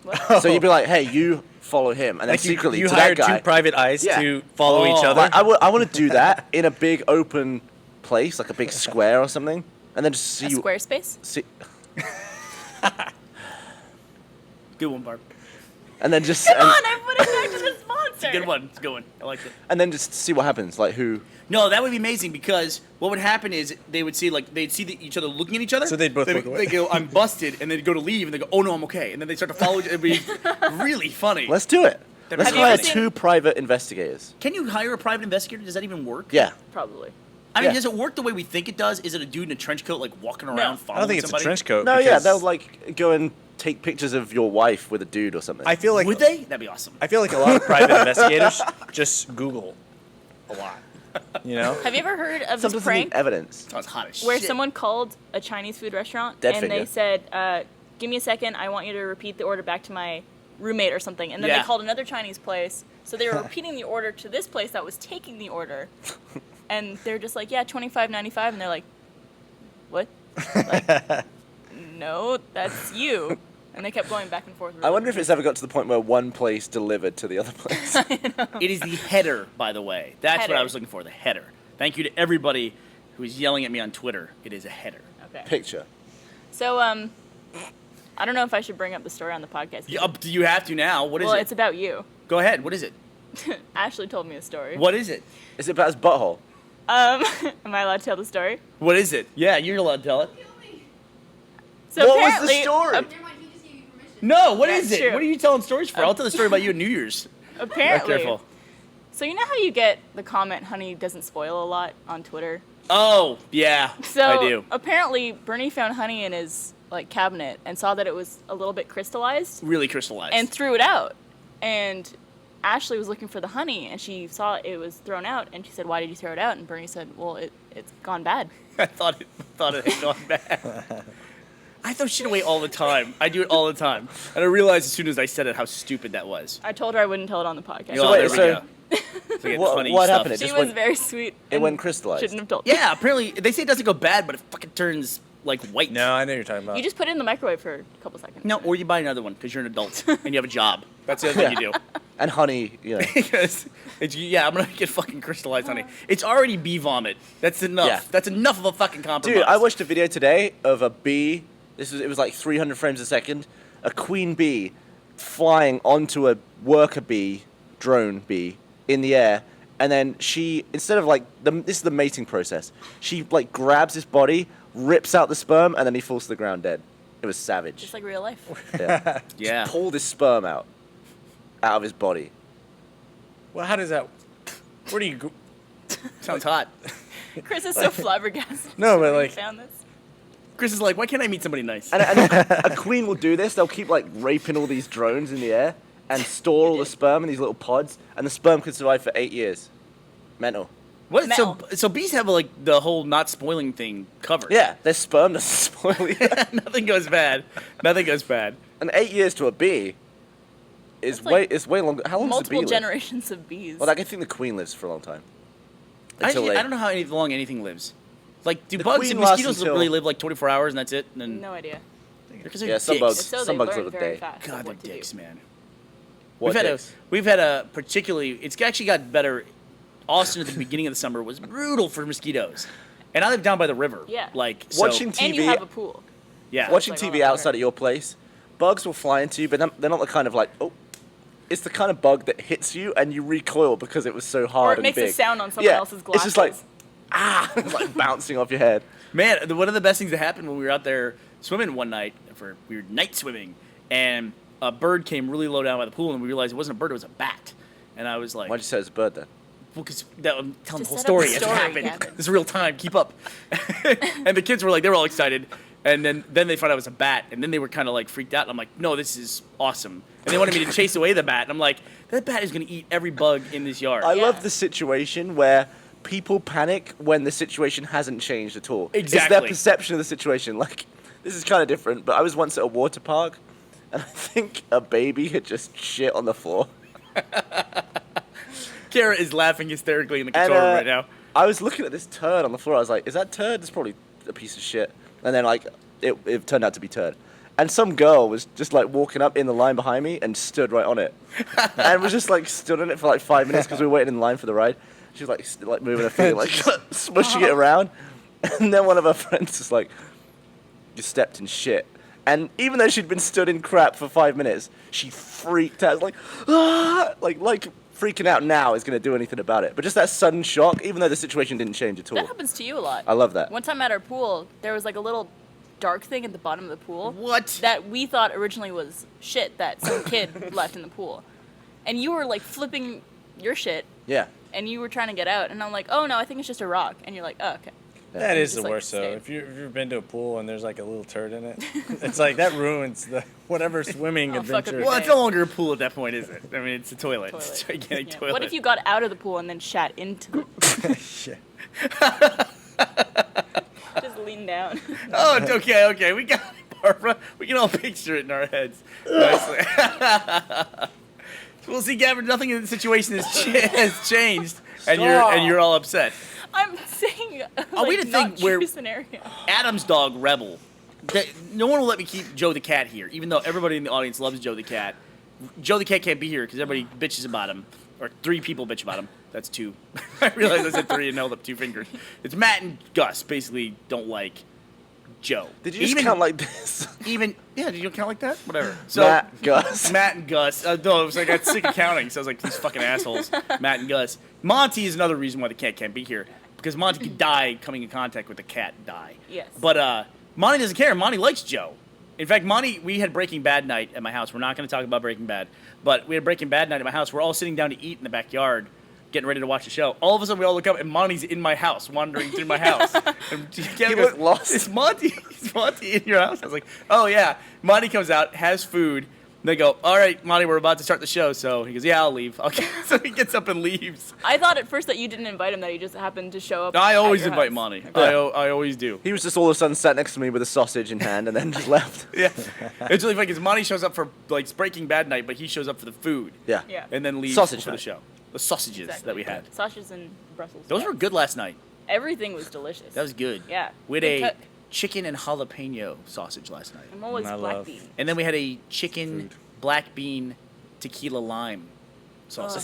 [SPEAKER 2] What?
[SPEAKER 3] So you'd be like, "Hey, you follow him," and then
[SPEAKER 5] Like
[SPEAKER 3] secretly
[SPEAKER 5] you
[SPEAKER 3] to
[SPEAKER 5] hired
[SPEAKER 3] that guy,
[SPEAKER 5] two private eyes
[SPEAKER 3] Yeah.
[SPEAKER 5] to follow each
[SPEAKER 4] Oh.
[SPEAKER 5] other.
[SPEAKER 3] Like, I want to do that in a big open place, like a big square or something, and then just see
[SPEAKER 2] A
[SPEAKER 3] you.
[SPEAKER 2] Squarespace?
[SPEAKER 3] See,
[SPEAKER 4] Good one, Barb.
[SPEAKER 3] and then just
[SPEAKER 2] Come on, I put it back to the sponsor.
[SPEAKER 4] Good one. It's a good one. I liked it.
[SPEAKER 3] and then just see what happens. Like who?
[SPEAKER 4] No, that would be amazing because what would happen is they would see they'd see each other looking at each other.
[SPEAKER 5] So they'd both look away.
[SPEAKER 4] They go, "I'm busted," and they'd go to leave, and they go, "Oh no, I'm okay," and then they start to follow. It'd be really funny.
[SPEAKER 3] Let's do it. Let's
[SPEAKER 2] Have you
[SPEAKER 3] hire
[SPEAKER 2] ever seen-
[SPEAKER 3] two private investigators.
[SPEAKER 4] Can you hire a private investigator? Does that even work?
[SPEAKER 3] Yeah.
[SPEAKER 2] Probably.
[SPEAKER 4] I mean,
[SPEAKER 3] Yeah.
[SPEAKER 4] does it work the way we think it does? Is it a dude in a trench coat like walking around
[SPEAKER 2] No.
[SPEAKER 4] following
[SPEAKER 5] I don't think it's
[SPEAKER 4] somebody?
[SPEAKER 5] a trench coat.
[SPEAKER 3] No, yeah,
[SPEAKER 5] because
[SPEAKER 3] they'll like go and take pictures of your wife with a dude or something.
[SPEAKER 5] I feel like
[SPEAKER 4] Would they? That'd be awesome.
[SPEAKER 5] I feel like a lot of private investigators just Google a lot. You know?
[SPEAKER 2] Have you ever heard of
[SPEAKER 3] Some
[SPEAKER 2] this
[SPEAKER 3] doesn't need
[SPEAKER 2] prank
[SPEAKER 3] evidence.
[SPEAKER 4] Sounds hot as
[SPEAKER 2] where
[SPEAKER 4] shit.
[SPEAKER 2] someone called a Chinese food restaurant
[SPEAKER 3] Dead
[SPEAKER 2] and
[SPEAKER 3] figure.
[SPEAKER 2] they said, give me a second, I want you to repeat the order back to my roommate or something. And then
[SPEAKER 4] Yeah.
[SPEAKER 2] they called another Chinese place. So they were repeating the order to this place that was taking the order. And they're just like, yeah, $25.95. And they're like, what? Like, no, that's you. And they kept going back and forth.
[SPEAKER 3] I wonder if it's ever got to the point where one place delivered to the other place.
[SPEAKER 4] It is the header, by the way. That's what I
[SPEAKER 2] Header.
[SPEAKER 4] was looking for. The header. Thank you to everybody who is yelling at me on Twitter. It is a header.
[SPEAKER 2] Okay.
[SPEAKER 3] Picture.
[SPEAKER 2] So, I don't know if I should bring up the story on the podcast.
[SPEAKER 4] Do you have to now? What is
[SPEAKER 2] Well,
[SPEAKER 4] it?
[SPEAKER 2] it's about you.
[SPEAKER 4] Go ahead. What is it?
[SPEAKER 2] Ashley told me a story.
[SPEAKER 4] What is it?
[SPEAKER 3] Is it about his butthole?
[SPEAKER 2] Am I allowed to tell the story?
[SPEAKER 4] What is it? Yeah, you're allowed to tell it.
[SPEAKER 2] So
[SPEAKER 3] What was the
[SPEAKER 2] apparently,
[SPEAKER 3] story?
[SPEAKER 2] ap-
[SPEAKER 7] Never mind, he just gave you permission.
[SPEAKER 4] No, what
[SPEAKER 2] That's
[SPEAKER 4] is it?
[SPEAKER 2] true.
[SPEAKER 4] What are you telling stories for? I'll tell the story about you at New Year's. Be
[SPEAKER 2] apparently,
[SPEAKER 4] careful.
[SPEAKER 2] so you know how you get the comment "Honey doesn't spoil" a lot on Twitter.
[SPEAKER 4] Oh, yeah,
[SPEAKER 2] So
[SPEAKER 4] I do.
[SPEAKER 2] apparently, Burnie found honey in his cabinet and saw that it was a little bit crystallized
[SPEAKER 4] Really crystallized.
[SPEAKER 2] and threw it out. And Ashley was looking for the honey and she saw it was thrown out and she said, "Why did you throw it out?" And Burnie said, "Well, it's gone bad."
[SPEAKER 4] I thought it had gone bad. I throw shit away all the time. I do it all the time. And I realized as soon as I said it how stupid that was.
[SPEAKER 2] I told her I wouldn't tell it on the podcast.
[SPEAKER 4] Oh,
[SPEAKER 3] wait,
[SPEAKER 4] there we
[SPEAKER 3] so-
[SPEAKER 4] go. So get
[SPEAKER 3] What-
[SPEAKER 4] funny
[SPEAKER 3] what
[SPEAKER 4] stuff.
[SPEAKER 3] happened? It
[SPEAKER 2] She
[SPEAKER 3] just
[SPEAKER 2] was
[SPEAKER 3] went-
[SPEAKER 2] very sweet.
[SPEAKER 3] it
[SPEAKER 2] and
[SPEAKER 3] went crystallized.
[SPEAKER 2] Shouldn't have told.
[SPEAKER 4] Yeah, apparently they say it doesn't go bad, but it fucking turns like white.
[SPEAKER 5] No, I know what you're talking about.
[SPEAKER 2] You just put it in the microwave for a couple seconds.
[SPEAKER 4] No, or you buy another one because you're an adult and you have a job. That's the other thing you do.
[SPEAKER 3] And honey, you know.
[SPEAKER 4] Because yeah, I'm gonna get fucking crystallized honey. It's already bee vomit. That's enough.
[SPEAKER 3] Yeah.
[SPEAKER 4] That's enough of a fucking compromise.
[SPEAKER 3] Dude, I watched a video today of a bee. It was like 300 frames a second. A queen bee flying onto a worker bee, drone bee, in the air, and then she, instead of this is the mating process. She like grabs his body, rips out the sperm, and then he falls to the ground dead. It was savage.
[SPEAKER 2] Just like real life.
[SPEAKER 3] Yeah.
[SPEAKER 4] Yeah.
[SPEAKER 3] Pulled his sperm out of his body.
[SPEAKER 5] Well, how does that? Where do you go?
[SPEAKER 4] Sounds hot.
[SPEAKER 2] Chris is so flabbergasted.
[SPEAKER 5] No, but,
[SPEAKER 2] when he
[SPEAKER 5] like-
[SPEAKER 2] found this.
[SPEAKER 4] Chris is like, why can't I meet somebody nice?
[SPEAKER 3] And a queen will do this. They'll keep like raping all these drones in the air and store all the sperm in these little pods, and the sperm can survive for 8 years. Mental.
[SPEAKER 4] What? So
[SPEAKER 2] Metal.
[SPEAKER 4] bees have like the whole not spoiling thing covered.
[SPEAKER 3] Yeah, their sperm doesn't spoil you.
[SPEAKER 4] Nothing goes bad. Nothing goes bad.
[SPEAKER 3] And 8 years to a bee is
[SPEAKER 2] That's like
[SPEAKER 3] it's way longer. How long does the
[SPEAKER 2] Multiple
[SPEAKER 3] bee live?
[SPEAKER 2] generations of bees.
[SPEAKER 3] Well, I think the queen lives for a long time. Until
[SPEAKER 4] Actually,
[SPEAKER 3] they-
[SPEAKER 4] I don't know how long anything lives. Like, do
[SPEAKER 3] The
[SPEAKER 4] bugs
[SPEAKER 3] queen
[SPEAKER 4] and
[SPEAKER 3] lasts
[SPEAKER 4] mosquitoes
[SPEAKER 3] until-
[SPEAKER 4] really live like 24 hours and that's it? And then
[SPEAKER 2] no idea.
[SPEAKER 4] because they're
[SPEAKER 3] Yeah, some
[SPEAKER 4] dicks.
[SPEAKER 3] bugs-
[SPEAKER 2] If so,
[SPEAKER 3] Some
[SPEAKER 2] they
[SPEAKER 3] bugs
[SPEAKER 2] learn
[SPEAKER 3] live a
[SPEAKER 2] very
[SPEAKER 3] day.
[SPEAKER 2] fast
[SPEAKER 4] God, they're
[SPEAKER 2] what to do.
[SPEAKER 4] dicks, man.
[SPEAKER 3] What dicks?
[SPEAKER 4] We've had a particularly. It's actually got better. Austin at the beginning of the summer was brutal for mosquitoes, and I live down by the river.
[SPEAKER 2] Yeah.
[SPEAKER 4] Like so,
[SPEAKER 3] Watching
[SPEAKER 2] And you
[SPEAKER 3] TV,
[SPEAKER 2] have a pool.
[SPEAKER 4] Yeah.
[SPEAKER 3] watching
[SPEAKER 2] It's like,
[SPEAKER 3] TV
[SPEAKER 2] oh,
[SPEAKER 3] outside
[SPEAKER 2] okay.
[SPEAKER 3] of your place, bugs will fly into you, but they're not the kind of like, oh, it's the kind of bug that hits you and you recoil because it was so hard
[SPEAKER 2] Or it
[SPEAKER 3] and
[SPEAKER 2] makes
[SPEAKER 3] big.
[SPEAKER 2] a sound on someone
[SPEAKER 3] Yeah,
[SPEAKER 2] else's
[SPEAKER 3] It's just like,
[SPEAKER 2] glasses.
[SPEAKER 3] it's like bouncing off your head.
[SPEAKER 4] Man, one of the best things that happened when we were out there swimming one night, we were night swimming, and a bird came really low down by the pool, and we realized it wasn't a bird, it was a bat. And I was like,
[SPEAKER 3] Why'd you say it's a bird then?
[SPEAKER 4] well, because I'm telling the
[SPEAKER 2] To
[SPEAKER 4] whole
[SPEAKER 2] set up
[SPEAKER 4] story
[SPEAKER 2] the
[SPEAKER 4] as it
[SPEAKER 2] story,
[SPEAKER 4] happened.
[SPEAKER 2] Gavin.
[SPEAKER 4] This is real time, keep up. And the kids were like, they were all excited. And then they found out it was a bat, and then they were kind of like freaked out. And I'm like, no, this is awesome. And they wanted me to chase away the bat. And I'm like, that bat is going to eat every bug in this yard.
[SPEAKER 3] I love the situation where people panic when the situation hasn't changed at all.
[SPEAKER 4] Exactly.
[SPEAKER 3] It's their perception of the situation. Like, this is kind of different, but I was once at a water park, and I think a baby had just shit on the floor.
[SPEAKER 4] Kara is laughing hysterically in the control room right now.
[SPEAKER 3] I was looking at this turd on the floor. I was like, is that turd? It's probably a piece of shit. And then, like, it turned out to be turd. And some girl was just, like, walking up in the line behind me and stood right on it. And was just, like, stood on it for, like, 5 minutes because we were waiting in line for the ride. She was, like moving her finger, like, smushing it around. And then one of her friends was like, you stepped in shit. And even though she'd been stood in crap for 5 minutes, she freaked out. Like, ah! Like freaking out now is going to do anything about it. But just that sudden shock, even though the situation didn't change at all.
[SPEAKER 2] That happens to you a lot.
[SPEAKER 3] I love that.
[SPEAKER 2] One time at our pool, there was like a little dark thing at the bottom of the pool.
[SPEAKER 4] What?
[SPEAKER 2] That we thought originally was shit that some kid left in the pool. And you were like flipping your shit,
[SPEAKER 3] Yeah.
[SPEAKER 2] and you were trying to get out. And I'm like, oh no, I think it's just a rock. And you're like, oh, okay.
[SPEAKER 5] That is the
[SPEAKER 2] Just, like,
[SPEAKER 5] worst, though.
[SPEAKER 2] stay.
[SPEAKER 5] If you've been to a pool and there's like a little turd in it, it's like that ruins the whatever swimming
[SPEAKER 2] Oh, fuck
[SPEAKER 5] adventure.
[SPEAKER 2] it.
[SPEAKER 4] Well, it's no longer a pool at that point, is it? I mean, it's a toilet. It's a
[SPEAKER 2] Toilet.
[SPEAKER 4] gigantic
[SPEAKER 2] Yeah.
[SPEAKER 4] toilet.
[SPEAKER 2] What if you got out of the pool and then shat into the
[SPEAKER 5] Shit.
[SPEAKER 2] just lean down?
[SPEAKER 4] Oh, it's okay. We got it, Barbara. We can all picture it in our heads. Nicely. Well, see, Gavin, nothing in the situation has changed, and you're all upset.
[SPEAKER 2] I'm saying
[SPEAKER 4] Are we
[SPEAKER 2] like,
[SPEAKER 4] to
[SPEAKER 2] not
[SPEAKER 4] think we're-
[SPEAKER 2] true scenario.
[SPEAKER 4] Adam's dog, Rebel. No one will let me keep Joe the cat here, even though everybody in the audience loves Joe the cat. Joe the cat can't be here because everybody bitches about him, or 3 people bitch about him. That's 2. I realized I said 3 and held up 2 fingers. It's Matt and Gus basically don't like Joe.
[SPEAKER 3] Did you just count like this?
[SPEAKER 4] Did you count like that? Whatever. So
[SPEAKER 3] Matt, Gus.
[SPEAKER 4] Matt and Gus. No, it was like I got sick of counting, so I was like, these fucking assholes. Matt and Gus. Monty is another reason why the cat can't be here. Because Monty could die coming in contact with the cat and die.
[SPEAKER 2] Yes.
[SPEAKER 4] But Monty doesn't care. Monty likes Joe. In fact, Monty, we had Breaking Bad night at my house. We're not going to talk about Breaking Bad. But we had Breaking Bad night at my house. We're all sitting down to eat in the backyard, getting ready to watch the show. All of a sudden, we all look up, and Monty's in my house, wandering through my house. And Kevin
[SPEAKER 3] looked lost.
[SPEAKER 4] Is Monty in your house? I was like, oh, yeah. Monty comes out, has food. They go, all right, Monty, we're about to start the show. So he goes, yeah, I'll leave. Okay. So he gets up and leaves.
[SPEAKER 2] I thought at first that you didn't invite him, that he just happened to show up.
[SPEAKER 4] I
[SPEAKER 2] at
[SPEAKER 4] always
[SPEAKER 2] your
[SPEAKER 4] invite
[SPEAKER 2] house.
[SPEAKER 4] Monty.
[SPEAKER 3] Yeah.
[SPEAKER 4] I always do.
[SPEAKER 3] He was just all of a sudden sat next to me with a sausage in hand and then just left.
[SPEAKER 4] Yeah. It's really funny because Monty shows up for like Breaking Bad night, but he shows up for the food.
[SPEAKER 3] Yeah.
[SPEAKER 2] Yeah.
[SPEAKER 4] And then leaves
[SPEAKER 3] Sausage
[SPEAKER 4] for the
[SPEAKER 3] night.
[SPEAKER 4] show. The sausages
[SPEAKER 2] Exactly.
[SPEAKER 4] that we had.
[SPEAKER 2] Sausages and Brussels.
[SPEAKER 4] Those
[SPEAKER 2] sprouts.
[SPEAKER 4] were good last night.
[SPEAKER 2] Everything was delicious.
[SPEAKER 4] That was good.
[SPEAKER 2] Yeah.
[SPEAKER 4] We had
[SPEAKER 2] Good
[SPEAKER 4] a
[SPEAKER 2] cook.
[SPEAKER 4] chicken and jalapeno sausage last night.
[SPEAKER 2] I'm always
[SPEAKER 5] I
[SPEAKER 2] black
[SPEAKER 5] love-
[SPEAKER 2] bean.
[SPEAKER 4] And then we had a chicken,
[SPEAKER 5] Food.
[SPEAKER 4] black bean, tequila lime sausage.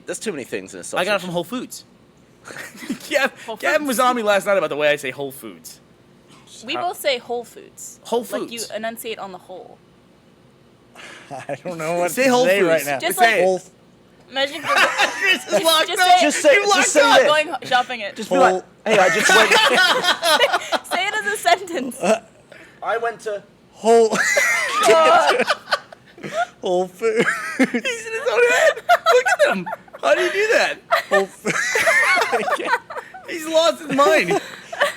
[SPEAKER 3] There's too many things in a sausage.
[SPEAKER 4] I got it from Whole Foods. Yeah,
[SPEAKER 2] Whole
[SPEAKER 4] Gavin
[SPEAKER 2] Foods.
[SPEAKER 4] was on me last night about the way I say Whole Foods.
[SPEAKER 2] We both say Whole Foods.
[SPEAKER 4] Whole
[SPEAKER 2] Like you
[SPEAKER 4] Foods.
[SPEAKER 2] enunciate on the whole.
[SPEAKER 5] I don't know what
[SPEAKER 4] Say
[SPEAKER 5] to
[SPEAKER 4] Whole
[SPEAKER 5] say
[SPEAKER 4] Foods.
[SPEAKER 5] right now.
[SPEAKER 2] Just
[SPEAKER 4] Say
[SPEAKER 2] like
[SPEAKER 4] it.
[SPEAKER 5] Whole,
[SPEAKER 2] imagine
[SPEAKER 4] Chris is locked
[SPEAKER 2] just
[SPEAKER 4] up.
[SPEAKER 2] say-
[SPEAKER 3] Just say,
[SPEAKER 4] You locked
[SPEAKER 3] just say
[SPEAKER 4] up.
[SPEAKER 3] this.
[SPEAKER 2] going shopping it.
[SPEAKER 3] Just be like, hey, I just went.
[SPEAKER 2] Say it as a sentence.
[SPEAKER 3] I went to.
[SPEAKER 5] whole, Whole Food.
[SPEAKER 4] He's in his own head. Look at him. How do you do that?
[SPEAKER 5] Whole, Food.
[SPEAKER 4] He's lost his mind.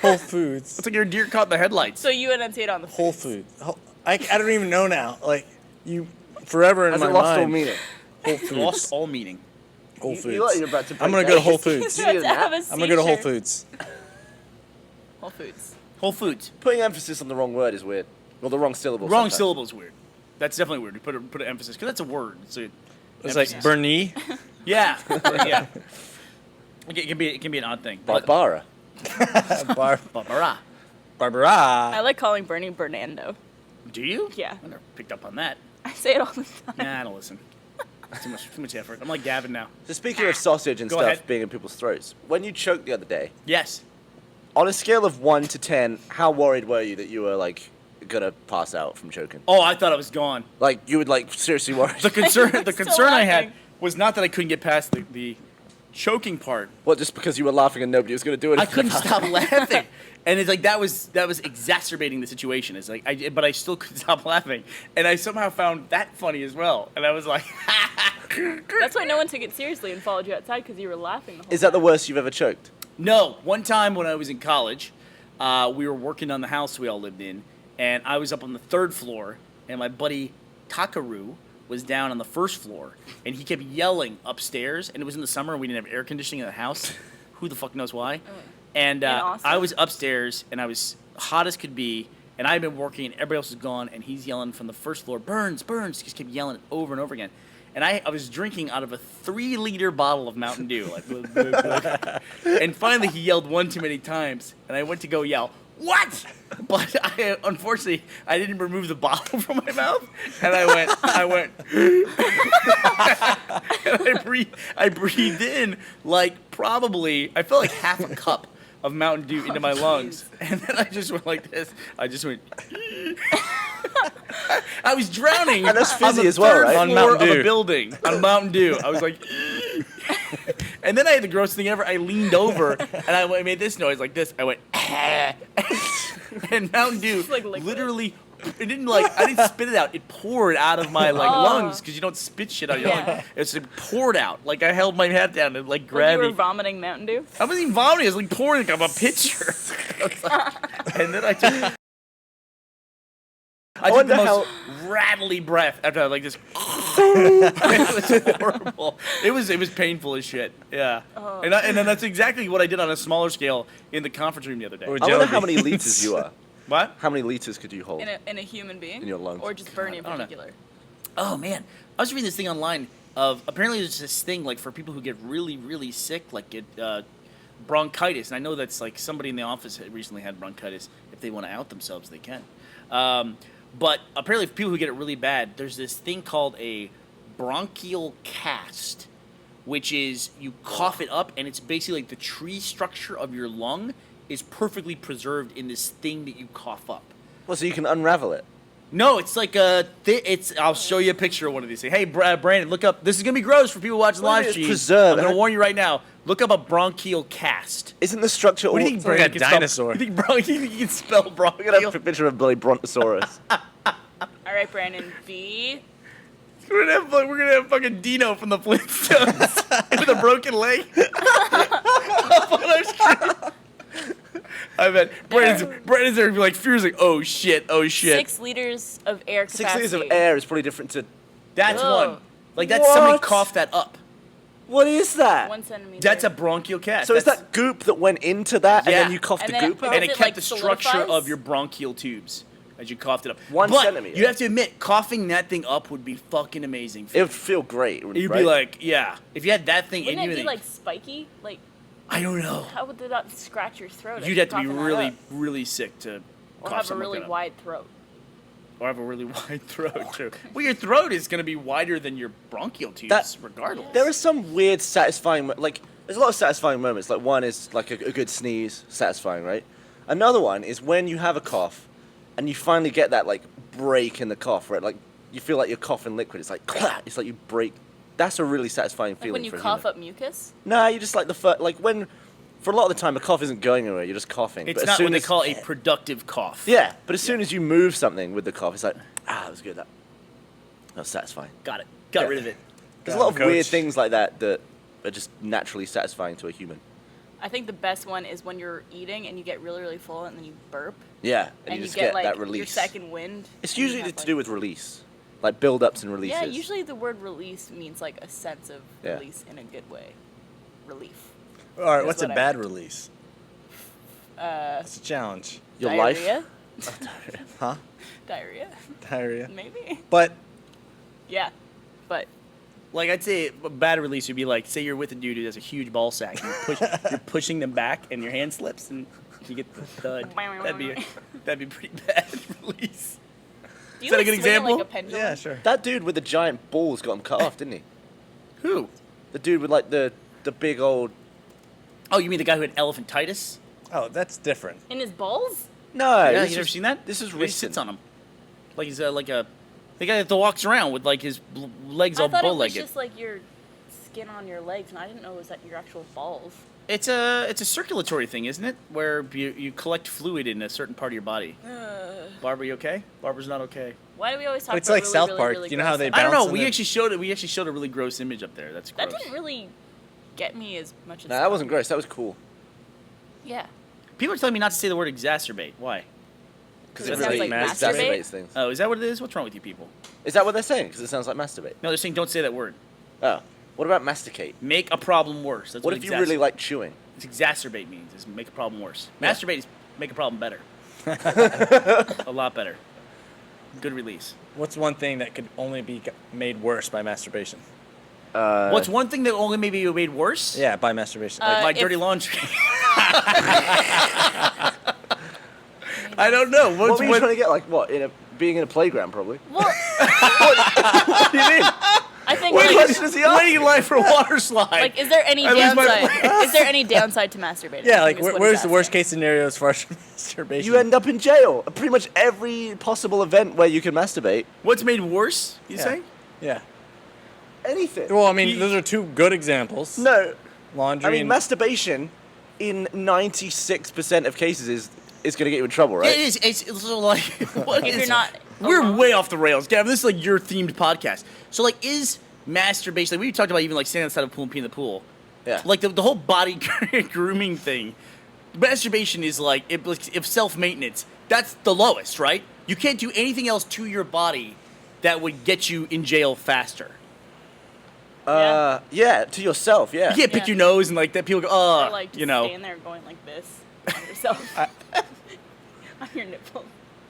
[SPEAKER 5] Whole Foods.
[SPEAKER 4] It's like your deer caught in the headlights.
[SPEAKER 2] So you enunciate on the
[SPEAKER 5] Whole
[SPEAKER 2] foods.
[SPEAKER 5] Food. I don't even know now. Like you, forever in
[SPEAKER 3] Has
[SPEAKER 5] my
[SPEAKER 3] it lost
[SPEAKER 5] mind.
[SPEAKER 3] all meaning?
[SPEAKER 5] Whole Foods.
[SPEAKER 4] Lost all meaning.
[SPEAKER 5] Whole
[SPEAKER 3] You
[SPEAKER 5] Foods.
[SPEAKER 3] look like you're about to
[SPEAKER 5] I'm
[SPEAKER 3] break
[SPEAKER 5] gonna go to
[SPEAKER 3] down.
[SPEAKER 5] Whole Foods.
[SPEAKER 3] Did you get a nap?
[SPEAKER 2] Have a
[SPEAKER 5] I'm gonna go to Whole
[SPEAKER 2] seizure.
[SPEAKER 5] Foods.
[SPEAKER 2] Whole Foods.
[SPEAKER 4] Whole Foods.
[SPEAKER 3] Putting emphasis on the wrong word is weird. Well, the wrong syllable.
[SPEAKER 4] Wrong
[SPEAKER 3] sometimes.
[SPEAKER 4] syllable is weird. That's definitely weird. You put an emphasis because that's a word.
[SPEAKER 5] It's like
[SPEAKER 4] emphasis.
[SPEAKER 5] Burnie.
[SPEAKER 4] Yeah, yeah. It can be an odd thing.
[SPEAKER 3] Barbara.
[SPEAKER 4] Barbara.
[SPEAKER 5] Barbara.
[SPEAKER 2] I like calling Bernie Bernando.
[SPEAKER 4] Do you?
[SPEAKER 2] Yeah.
[SPEAKER 4] I never picked up on that.
[SPEAKER 2] I say it all the time.
[SPEAKER 4] Nah, I don't listen. Too much effort. I'm like Gavin now.
[SPEAKER 3] So speaking of sausage and
[SPEAKER 4] Go
[SPEAKER 3] stuff
[SPEAKER 4] ahead.
[SPEAKER 3] being in people's throats, when you choked the other day,
[SPEAKER 4] Yes.
[SPEAKER 3] on a scale of 1 to 10, how worried were you that you were like gonna pass out from choking?
[SPEAKER 4] Oh, I thought I was gone.
[SPEAKER 3] Like you would like seriously worry.
[SPEAKER 4] The concern
[SPEAKER 2] Still
[SPEAKER 4] I had
[SPEAKER 2] laughing.
[SPEAKER 4] was not that I couldn't get past the choking part.
[SPEAKER 3] What, just because you were laughing and nobody was gonna do
[SPEAKER 4] I
[SPEAKER 3] anything?
[SPEAKER 4] couldn't
[SPEAKER 3] about
[SPEAKER 4] stop
[SPEAKER 3] it?
[SPEAKER 4] laughing, and it's like that was exacerbating the situation. It's like but I still couldn't stop laughing, and I somehow found that funny as well. And I was like,
[SPEAKER 2] That's why no one took it seriously and followed you outside because you were laughing the whole
[SPEAKER 3] Is that the
[SPEAKER 2] time.
[SPEAKER 3] worst you've ever choked?
[SPEAKER 4] no. One time when I was in college, we were working on the house we all lived in, and I was up on the 3rd floor, and my buddy Takaru was down on the 1st floor, and he kept yelling upstairs, and it was in the summer, and we didn't have air conditioning in the house. Who the fuck knows why? And I was upstairs, and I was hot as could be, and I had been working, and everybody else was gone, and he's yelling from the 1st floor, Burns, Burns, he just kept yelling it over and over again. And I was drinking out of a 3-liter bottle of Mountain Dew, like, and finally he yelled one too many times, and I went to go yell, what? But unfortunately, I didn't remove the bottle from my mouth, and I went, and I breathed in like probably, I felt like half a cup of Mountain Dew into my lungs, and then I just went like this. I just went. I was drowning.
[SPEAKER 3] And that's
[SPEAKER 4] on
[SPEAKER 3] fizzy
[SPEAKER 4] the
[SPEAKER 3] as well,
[SPEAKER 4] 3rd
[SPEAKER 3] right?
[SPEAKER 4] floor
[SPEAKER 5] On Mountain
[SPEAKER 4] of
[SPEAKER 5] Dew.
[SPEAKER 4] a building on Mountain Dew. I was like, and then I had the grossest thing ever. I leaned over and I made this noise like this. I went, and Mountain Dew
[SPEAKER 2] like liquid.
[SPEAKER 4] literally. It didn't I didn't spit it out. It poured out of my lungs because you don't spit shit out your lungs. It poured out. Like I held my hat down and
[SPEAKER 2] Like
[SPEAKER 4] grabbed
[SPEAKER 2] you were
[SPEAKER 4] it.
[SPEAKER 2] vomiting Mountain Dew?
[SPEAKER 4] I wasn't even vomiting. I was like pouring like I'm a pitcher. I was like, and then I took the
[SPEAKER 3] wonder
[SPEAKER 4] most rattly breath after I like this. It was horrible. It was painful as shit. Yeah.
[SPEAKER 2] Oh.
[SPEAKER 4] And then that's exactly what I did on a smaller scale in the conference room the other day.
[SPEAKER 5] Or
[SPEAKER 3] I wonder
[SPEAKER 5] jelly
[SPEAKER 3] how many
[SPEAKER 5] beans.
[SPEAKER 3] liters you are.
[SPEAKER 4] What?
[SPEAKER 3] How many liters could you hold?
[SPEAKER 2] In a human being?
[SPEAKER 3] In your lungs.
[SPEAKER 2] Or just Burnie in
[SPEAKER 4] I don't know.
[SPEAKER 2] particular?
[SPEAKER 4] Oh man, I was reading this thing online of apparently there's this thing like for people who get really really sick, like get bronchitis, and I know that's like somebody in the office had recently had bronchitis. If they want to out themselves, they can. But apparently, for people who get it really bad, there's this thing called a bronchial cast, which is you cough it up, and it's basically like the tree structure of your lung is perfectly preserved in this thing that you cough up.
[SPEAKER 3] Well, so you can unravel it.
[SPEAKER 4] No, it's like I'll show you a picture of one of these things. Hey, Brandon, look up. This is gonna be gross for people watching the
[SPEAKER 3] What do
[SPEAKER 4] live
[SPEAKER 3] you mean
[SPEAKER 4] stream.
[SPEAKER 3] it's preserved?
[SPEAKER 4] I'm gonna warn you right now. Look up a bronchial cast.
[SPEAKER 3] Isn't the structure all...
[SPEAKER 4] What do you think,
[SPEAKER 5] like
[SPEAKER 4] Brandon?
[SPEAKER 5] a
[SPEAKER 4] can spell-
[SPEAKER 5] dinosaur.
[SPEAKER 4] You think you can spell
[SPEAKER 3] I'm going to have
[SPEAKER 4] bronchial?
[SPEAKER 3] a picture of a bloody brontosaurus.
[SPEAKER 2] All right, Brandon. B.
[SPEAKER 4] We're gonna have fucking Dino from the Flintstones with a broken leg. Up on our screen. I bet Brandon's there like fears like, oh shit.
[SPEAKER 2] 6 liters of air capacity.
[SPEAKER 3] 6 liters of air is probably different to...
[SPEAKER 4] That's
[SPEAKER 2] Ugh.
[SPEAKER 4] one. Like that's somebody
[SPEAKER 3] What?
[SPEAKER 4] coughed that up.
[SPEAKER 3] What is that?
[SPEAKER 2] 1 centimeter.
[SPEAKER 4] That's a bronchial cast.
[SPEAKER 3] So is
[SPEAKER 4] That's-
[SPEAKER 3] that goop that went into that and
[SPEAKER 4] Yeah.
[SPEAKER 3] then you coughed
[SPEAKER 2] And
[SPEAKER 3] the
[SPEAKER 2] then-
[SPEAKER 3] goop out?
[SPEAKER 4] and
[SPEAKER 2] Is
[SPEAKER 4] it
[SPEAKER 2] it,
[SPEAKER 4] kept
[SPEAKER 2] like,
[SPEAKER 4] the structure
[SPEAKER 2] solidifies?
[SPEAKER 4] of your bronchial tubes as you coughed it up.
[SPEAKER 3] 1
[SPEAKER 4] but
[SPEAKER 3] centimeter.
[SPEAKER 4] you have to admit, coughing that thing up would be fucking amazing.
[SPEAKER 3] It would feel great,
[SPEAKER 4] You'd
[SPEAKER 3] right?
[SPEAKER 4] be like, yeah. If you had that thing
[SPEAKER 2] Wouldn't
[SPEAKER 4] in
[SPEAKER 2] it
[SPEAKER 4] you,
[SPEAKER 2] be like spiky? Like,
[SPEAKER 4] I don't know.
[SPEAKER 2] how would that not scratch your throat?
[SPEAKER 4] You'd have to be really, really sick to
[SPEAKER 2] Or
[SPEAKER 4] cough
[SPEAKER 2] have a
[SPEAKER 4] something
[SPEAKER 2] really
[SPEAKER 4] like that up.
[SPEAKER 2] wide throat.
[SPEAKER 4] Or have a really wide throat, too. Well, your throat is going to be wider than your bronchial tubes,
[SPEAKER 3] That-
[SPEAKER 4] regardless.
[SPEAKER 3] There are some weird, satisfying... Like, there's a lot of satisfying moments. Like, one is like a good sneeze, satisfying, right? Another one is when you have a cough and you finally get that, like, break in the cough, right? Like, you feel like you're coughing liquid. It's like, clot. It's like you break. That's a really satisfying
[SPEAKER 2] Like
[SPEAKER 3] feeling
[SPEAKER 2] when you
[SPEAKER 3] for a
[SPEAKER 2] cough
[SPEAKER 3] human.
[SPEAKER 2] up mucus?
[SPEAKER 3] Nah, you just like the first... Like, when... For a lot of the time, a cough isn't going anywhere. You're just coughing.
[SPEAKER 4] It's
[SPEAKER 3] but as
[SPEAKER 4] not
[SPEAKER 3] soon
[SPEAKER 4] what they
[SPEAKER 3] as-
[SPEAKER 4] call a productive cough.
[SPEAKER 3] Yeah, but as soon as you move something with the cough, it's like, that was good. That was satisfying.
[SPEAKER 4] Got it. Got
[SPEAKER 3] Yeah.
[SPEAKER 4] rid of it.
[SPEAKER 3] There's a lot of
[SPEAKER 5] Coach.
[SPEAKER 3] weird things like that that are just naturally satisfying to a human.
[SPEAKER 2] I think the best one is when you're eating and you get really, really full and then you burp.
[SPEAKER 3] Yeah, and,
[SPEAKER 2] And
[SPEAKER 3] you
[SPEAKER 2] you
[SPEAKER 3] just
[SPEAKER 2] get, like,
[SPEAKER 3] that
[SPEAKER 2] your
[SPEAKER 3] release.
[SPEAKER 2] second wind.
[SPEAKER 3] It's
[SPEAKER 2] and you
[SPEAKER 3] usually
[SPEAKER 2] have,
[SPEAKER 3] to do with release, like build-ups and releases.
[SPEAKER 2] Yeah, usually the word release means like a sense of
[SPEAKER 3] Yeah.
[SPEAKER 2] release in a good way. Relief.
[SPEAKER 5] All right,
[SPEAKER 2] That's
[SPEAKER 5] what's a
[SPEAKER 2] what I
[SPEAKER 5] bad
[SPEAKER 2] meant.
[SPEAKER 5] release? It's a challenge.
[SPEAKER 3] Your
[SPEAKER 2] Diarrhea?
[SPEAKER 5] Huh?
[SPEAKER 2] Diarrhea?
[SPEAKER 5] Diarrhea.
[SPEAKER 2] Maybe.
[SPEAKER 5] But
[SPEAKER 2] Yeah. But
[SPEAKER 4] Like, I'd say a bad release would be like, say you're with a dude who has a huge ball sack. You're pushing them back, and your hand slips, and you get the thud. That'd be pretty bad release.
[SPEAKER 2] do
[SPEAKER 4] Is
[SPEAKER 2] you
[SPEAKER 4] that a
[SPEAKER 2] like
[SPEAKER 4] good
[SPEAKER 2] swing it
[SPEAKER 4] example?
[SPEAKER 2] like a pendulum?
[SPEAKER 5] yeah, sure.
[SPEAKER 3] That dude with the giant balls got him cut off, didn't he?
[SPEAKER 4] Who?
[SPEAKER 3] The dude with like the big old...
[SPEAKER 4] Oh, you mean the guy who had elephantitis?
[SPEAKER 5] Oh, that's different.
[SPEAKER 2] In his balls?
[SPEAKER 3] No,
[SPEAKER 4] Yeah,
[SPEAKER 3] this
[SPEAKER 4] you ever
[SPEAKER 3] is-
[SPEAKER 4] seen that?
[SPEAKER 3] This is
[SPEAKER 4] He
[SPEAKER 3] recent.
[SPEAKER 4] sits on him, like he's like a the guy that walks around with like his legs
[SPEAKER 2] I
[SPEAKER 4] all
[SPEAKER 2] thought it was
[SPEAKER 4] bow-legged.
[SPEAKER 2] just like your skin on your legs, and I didn't know it was that your actual balls.
[SPEAKER 4] It's a circulatory thing, isn't it? Where you collect fluid in a certain part of your body. Barbara, you okay? Barbara's not okay.
[SPEAKER 2] Why do we always talk
[SPEAKER 5] It's
[SPEAKER 2] about
[SPEAKER 5] like
[SPEAKER 2] really,
[SPEAKER 5] South
[SPEAKER 2] really,
[SPEAKER 5] Park.
[SPEAKER 2] really
[SPEAKER 5] You know how
[SPEAKER 2] gross
[SPEAKER 5] they
[SPEAKER 2] things?
[SPEAKER 4] I don't
[SPEAKER 5] bounce
[SPEAKER 4] know.
[SPEAKER 5] in
[SPEAKER 4] We
[SPEAKER 5] the-
[SPEAKER 4] actually showed it. We actually showed a really gross image up there. That's gross.
[SPEAKER 2] That didn't really get me as much as
[SPEAKER 3] Nah, that wasn't gross. That was cool.
[SPEAKER 2] Yeah.
[SPEAKER 4] People are telling me not to say the word exacerbate. Why?
[SPEAKER 3] Because
[SPEAKER 2] It
[SPEAKER 3] it
[SPEAKER 2] sounds
[SPEAKER 3] really
[SPEAKER 2] like
[SPEAKER 5] masturbate.
[SPEAKER 3] exacerbates things.
[SPEAKER 4] Oh, is that what it is? What's wrong with you people?
[SPEAKER 3] Is that what they're saying? Because it sounds like masturbate.
[SPEAKER 4] No, they're saying don't say that word.
[SPEAKER 3] Oh. What about masticate?
[SPEAKER 4] Make a problem worse. That's
[SPEAKER 3] What if you really like chewing?
[SPEAKER 4] It's exacerbate means is make a problem worse.
[SPEAKER 3] Yeah.
[SPEAKER 4] Masturbate is make a problem better. A lot better. Good release.
[SPEAKER 5] What's one thing that could only be made worse by masturbation?
[SPEAKER 4] What's one thing that only maybe you made worse?
[SPEAKER 5] Yeah, by masturbation.
[SPEAKER 4] My
[SPEAKER 2] if-
[SPEAKER 4] dirty laundry. I don't know.
[SPEAKER 3] What were you trying to get? Like what? Being in a playground, probably.
[SPEAKER 2] Well,
[SPEAKER 3] What do you mean?
[SPEAKER 2] I think
[SPEAKER 3] What
[SPEAKER 2] like,
[SPEAKER 3] question is he asking?
[SPEAKER 4] waiting in line for a water slide.
[SPEAKER 2] like, is there any
[SPEAKER 4] I lose my
[SPEAKER 2] downside? Is there any downside to masturbating?
[SPEAKER 5] yeah,
[SPEAKER 2] I
[SPEAKER 5] like
[SPEAKER 2] think is what
[SPEAKER 5] where's
[SPEAKER 2] he's
[SPEAKER 5] the worst
[SPEAKER 2] asking.
[SPEAKER 5] case scenario as far as masturbation?
[SPEAKER 3] You end up in jail. Pretty much every possible event where you can masturbate.
[SPEAKER 4] What's made worse? You
[SPEAKER 5] Yeah.
[SPEAKER 4] say?
[SPEAKER 5] Yeah.
[SPEAKER 3] Anything.
[SPEAKER 5] Well, I mean, those are two good examples.
[SPEAKER 3] No.
[SPEAKER 5] Laundry.
[SPEAKER 3] I mean,
[SPEAKER 5] and
[SPEAKER 3] masturbation in 96% of cases is going to get you in trouble, right?
[SPEAKER 4] Yeah, it is. It's sort of like what
[SPEAKER 2] If
[SPEAKER 4] is-
[SPEAKER 2] you're not
[SPEAKER 4] We're
[SPEAKER 2] alone.
[SPEAKER 4] way off the rails, Gavin. This is like your themed podcast. So like, is masturbation? Like we talked about, even like standing outside of a pool and peeing in the pool.
[SPEAKER 3] Yeah.
[SPEAKER 4] Like the whole body grooming thing. Masturbation is like if self maintenance. That's the lowest, right? You can't do anything else to your body that would get you in jail faster.
[SPEAKER 3] Yeah, to yourself, yeah.
[SPEAKER 4] You can't pick
[SPEAKER 2] Yeah.
[SPEAKER 4] your nose and like that. People go, oh,
[SPEAKER 2] Or like just
[SPEAKER 4] you know.
[SPEAKER 2] stand there going like this on yourself, on your nipple.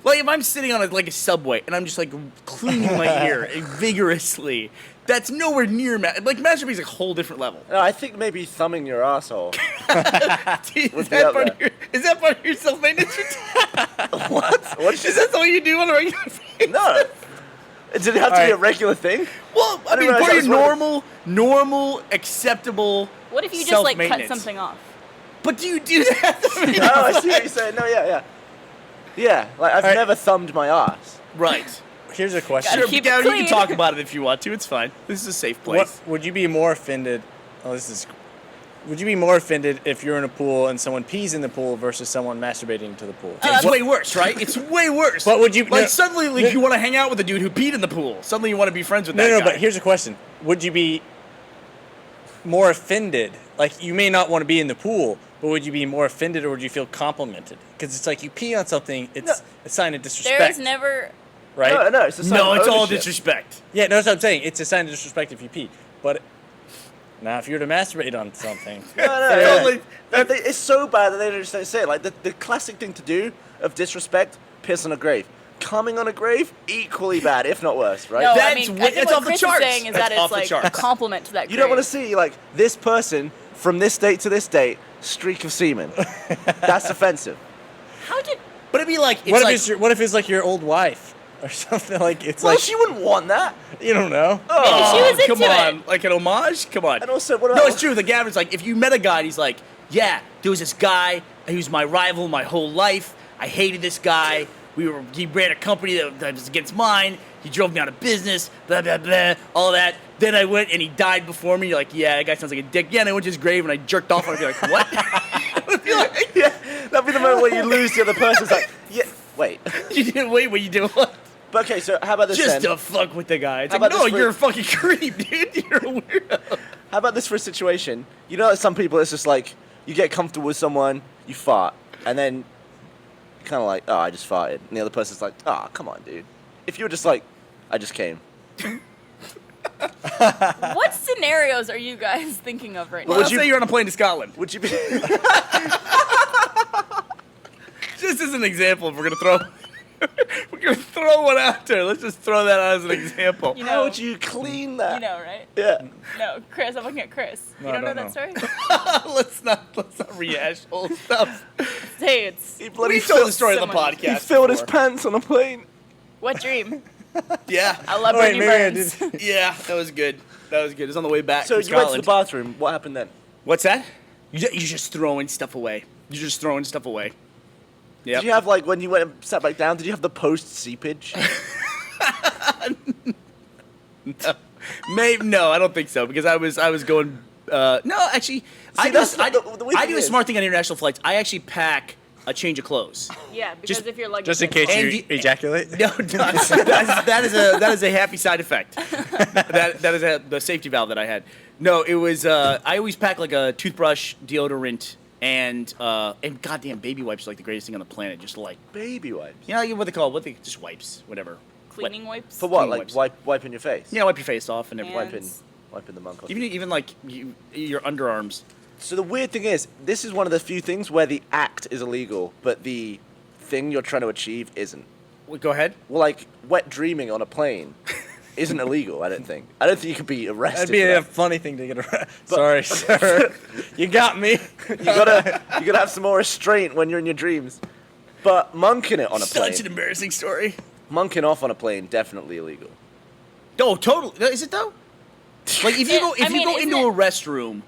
[SPEAKER 4] Like if I'm sitting on like a subway and I'm just like cleaning my ear vigorously, that's nowhere near like masturbation is like a whole different level.
[SPEAKER 3] No, I think maybe thumbing your asshole.
[SPEAKER 4] Is
[SPEAKER 3] Would be
[SPEAKER 4] that
[SPEAKER 3] up
[SPEAKER 4] part of
[SPEAKER 3] there.
[SPEAKER 4] is that part of your self maintenance routine?
[SPEAKER 3] What? What
[SPEAKER 4] Is that something you do on a regular basis?
[SPEAKER 3] No. Did it have to be
[SPEAKER 5] Alright.
[SPEAKER 3] a regular thing?
[SPEAKER 4] Well, I
[SPEAKER 3] I didn't
[SPEAKER 4] mean,
[SPEAKER 3] realize
[SPEAKER 4] part
[SPEAKER 3] that
[SPEAKER 4] of your
[SPEAKER 3] was
[SPEAKER 4] normal, acceptable.
[SPEAKER 2] What if you just like cut
[SPEAKER 4] self-maintenance.
[SPEAKER 2] something off?
[SPEAKER 4] But do you do that?
[SPEAKER 3] Oh, I see what you're saying. No, yeah. Yeah, like I've
[SPEAKER 5] Alright.
[SPEAKER 3] never thumbed my ass.
[SPEAKER 4] Right.
[SPEAKER 5] Here's a question.
[SPEAKER 2] Gotta
[SPEAKER 4] Sure,
[SPEAKER 2] keep it
[SPEAKER 4] Gavin, you
[SPEAKER 2] clean.
[SPEAKER 4] can talk about it if you want to. It's fine. This is a safe place.
[SPEAKER 5] What would you be more offended? Would you be more offended if you're in a pool and someone pees in the pool versus someone masturbating to the pool?
[SPEAKER 4] It's way worse, right? It's way worse.
[SPEAKER 5] But would you-
[SPEAKER 4] like
[SPEAKER 5] no-
[SPEAKER 4] suddenly like,
[SPEAKER 5] no-
[SPEAKER 4] you want to hang out with a dude who peed in the pool? Suddenly you want to be friends with
[SPEAKER 5] No,
[SPEAKER 4] that
[SPEAKER 5] no,
[SPEAKER 4] guy.
[SPEAKER 5] but here's a question. Would you be more offended? Like, you may not want to be in the pool, but would you be more offended or would you feel complimented? Because it's like you pee on something, it's a sign of disrespect.
[SPEAKER 2] There is never.
[SPEAKER 5] right?
[SPEAKER 3] No, it's a sign
[SPEAKER 4] No,
[SPEAKER 3] of
[SPEAKER 4] it's all
[SPEAKER 3] ownership.
[SPEAKER 4] disrespect.
[SPEAKER 5] Yeah, no, that's what I'm saying. It's a sign of disrespect if you pee. But now, if you were to masturbate on something,
[SPEAKER 3] No,
[SPEAKER 5] Yeah.
[SPEAKER 4] Totally.
[SPEAKER 3] It's so bad that they just don't say it. Like the classic thing to do of disrespect, piss on a grave. Coming on a grave, equally bad, if not worse, right?
[SPEAKER 2] No,
[SPEAKER 4] That's
[SPEAKER 2] I mean,
[SPEAKER 4] way-
[SPEAKER 2] I think
[SPEAKER 4] that's
[SPEAKER 2] what
[SPEAKER 4] off the
[SPEAKER 2] Chris
[SPEAKER 4] charts.
[SPEAKER 2] is saying is
[SPEAKER 4] That's
[SPEAKER 2] that it's
[SPEAKER 4] off the
[SPEAKER 2] like a
[SPEAKER 4] charts.
[SPEAKER 2] compliment to that.
[SPEAKER 3] You don't want
[SPEAKER 2] grave.
[SPEAKER 3] to see like this person from this date to this date, streak of semen. That's offensive.
[SPEAKER 2] How did?
[SPEAKER 4] But it'd be like, it's
[SPEAKER 5] what if
[SPEAKER 4] like,
[SPEAKER 5] it's it's like your old wife or something? Like, it's
[SPEAKER 3] Well,
[SPEAKER 5] like,
[SPEAKER 3] she wouldn't want that.
[SPEAKER 5] you don't know.
[SPEAKER 2] Maybe she was
[SPEAKER 4] come
[SPEAKER 2] into
[SPEAKER 4] on,
[SPEAKER 2] it.
[SPEAKER 4] like an homage? Come on.
[SPEAKER 3] And also, what
[SPEAKER 4] No,
[SPEAKER 3] about
[SPEAKER 4] it's true. The Gavin's like, if you met a guy and he's like, yeah, there was this guy, he was my rival my whole life. I hated this guy. He ran a company that was against mine. He drove me out of business, blah, blah, blah, all that. Then I went and he died before me. You're like, yeah, that guy sounds like a dick. Yeah, and I went to his grave and I jerked off and I'd be like, what? I'd be like,
[SPEAKER 3] Yeah, that'd be the moment where you lose the other person. It's like, yeah, wait.
[SPEAKER 4] you didn't wait, what you doing? What?
[SPEAKER 3] But okay, so how about this
[SPEAKER 4] Just
[SPEAKER 3] then?
[SPEAKER 4] to fuck with the guy. It's
[SPEAKER 3] How
[SPEAKER 4] like,
[SPEAKER 3] about
[SPEAKER 4] no,
[SPEAKER 3] this for-
[SPEAKER 4] you're a fucking creep, dude. You're a weirdo.
[SPEAKER 3] How about this for a situation? You know, that some people, it's just like you get comfortable with someone, you fart, and then you're kind of like, oh, I just farted, and the other person's like, oh, come on, dude. If you were just like, I just came.
[SPEAKER 2] What scenarios are you guys thinking of right
[SPEAKER 4] Well,
[SPEAKER 2] now?
[SPEAKER 4] let's say you're on a plane to Scotland.
[SPEAKER 3] Would you be?
[SPEAKER 4] Just as an example, if we're gonna throw one out there. Let's just throw that out as an example.
[SPEAKER 2] You
[SPEAKER 3] How
[SPEAKER 2] know,
[SPEAKER 3] would you clean that?
[SPEAKER 2] you know, right?
[SPEAKER 3] Yeah.
[SPEAKER 2] No, Chris. I'm looking at Chris.
[SPEAKER 5] No,
[SPEAKER 2] You don't
[SPEAKER 5] I
[SPEAKER 2] know
[SPEAKER 5] don't
[SPEAKER 2] that story?
[SPEAKER 4] let's not rehash old stuff.
[SPEAKER 2] Say it's
[SPEAKER 3] He bloody
[SPEAKER 4] We told the
[SPEAKER 3] filled,
[SPEAKER 4] story on the
[SPEAKER 2] someone-
[SPEAKER 4] podcast.
[SPEAKER 3] he filled his
[SPEAKER 4] before.
[SPEAKER 3] pants on a plane.
[SPEAKER 2] what dream?
[SPEAKER 4] Yeah,
[SPEAKER 2] I love
[SPEAKER 5] Oh, wait,
[SPEAKER 2] Brittany
[SPEAKER 5] maybe I
[SPEAKER 2] Burns.
[SPEAKER 5] did.
[SPEAKER 4] yeah, that was good. That was good. It was on the way back
[SPEAKER 3] So
[SPEAKER 4] from
[SPEAKER 3] you went to
[SPEAKER 4] Scotland.
[SPEAKER 3] the bathroom. What happened then?
[SPEAKER 4] What's that? You're just throwing stuff away. You're just throwing stuff away. Yep.
[SPEAKER 3] Did you have like when you went and sat back down? Did you have the post seepage?
[SPEAKER 4] Maybe no, I don't think so because I was going. No, actually, I
[SPEAKER 3] that's
[SPEAKER 4] do. I,
[SPEAKER 3] the weird
[SPEAKER 4] I
[SPEAKER 3] thing
[SPEAKER 4] do a
[SPEAKER 3] is-
[SPEAKER 4] smart thing on international flights. I actually pack a change of clothes.
[SPEAKER 2] Yeah, because
[SPEAKER 4] Just-
[SPEAKER 2] if you're like
[SPEAKER 5] Just in case
[SPEAKER 4] And
[SPEAKER 5] you
[SPEAKER 4] the-
[SPEAKER 5] ejaculate.
[SPEAKER 4] No, that is a happy side effect. that is the safety valve that I had. No, it was I always pack like a toothbrush, deodorant, and goddamn baby wipes are like the greatest thing on the planet. Just like
[SPEAKER 3] Baby wipes.
[SPEAKER 4] you know what they call just wipes, whatever.
[SPEAKER 2] Cleaning wipes.
[SPEAKER 3] For what?
[SPEAKER 4] Cleaning
[SPEAKER 3] Like
[SPEAKER 4] wipes.
[SPEAKER 3] wiping your face?
[SPEAKER 4] Yeah, wipe your face off and everything.
[SPEAKER 2] Hands.
[SPEAKER 3] Wiping the monk off.
[SPEAKER 4] Even like your underarms.
[SPEAKER 3] So the weird thing is, this is one of the few things where the act is illegal, but the thing you're trying to achieve isn't.
[SPEAKER 4] Well, go ahead.
[SPEAKER 3] Well, like wet dreaming on a plane isn't illegal. I don't think. I don't think you could be arrested.
[SPEAKER 5] That'd be
[SPEAKER 3] for
[SPEAKER 5] a
[SPEAKER 3] that.
[SPEAKER 5] funny thing to get around. Sorry, sir. You got me.
[SPEAKER 3] You gotta have some more restraint when you're in your dreams. But monking it on a plane,
[SPEAKER 4] Such an embarrassing story.
[SPEAKER 3] monking off on a plane, definitely illegal.
[SPEAKER 4] Oh, totally. Is it though? Like if you go
[SPEAKER 2] I mean,
[SPEAKER 4] into
[SPEAKER 2] isn't
[SPEAKER 4] a restroom,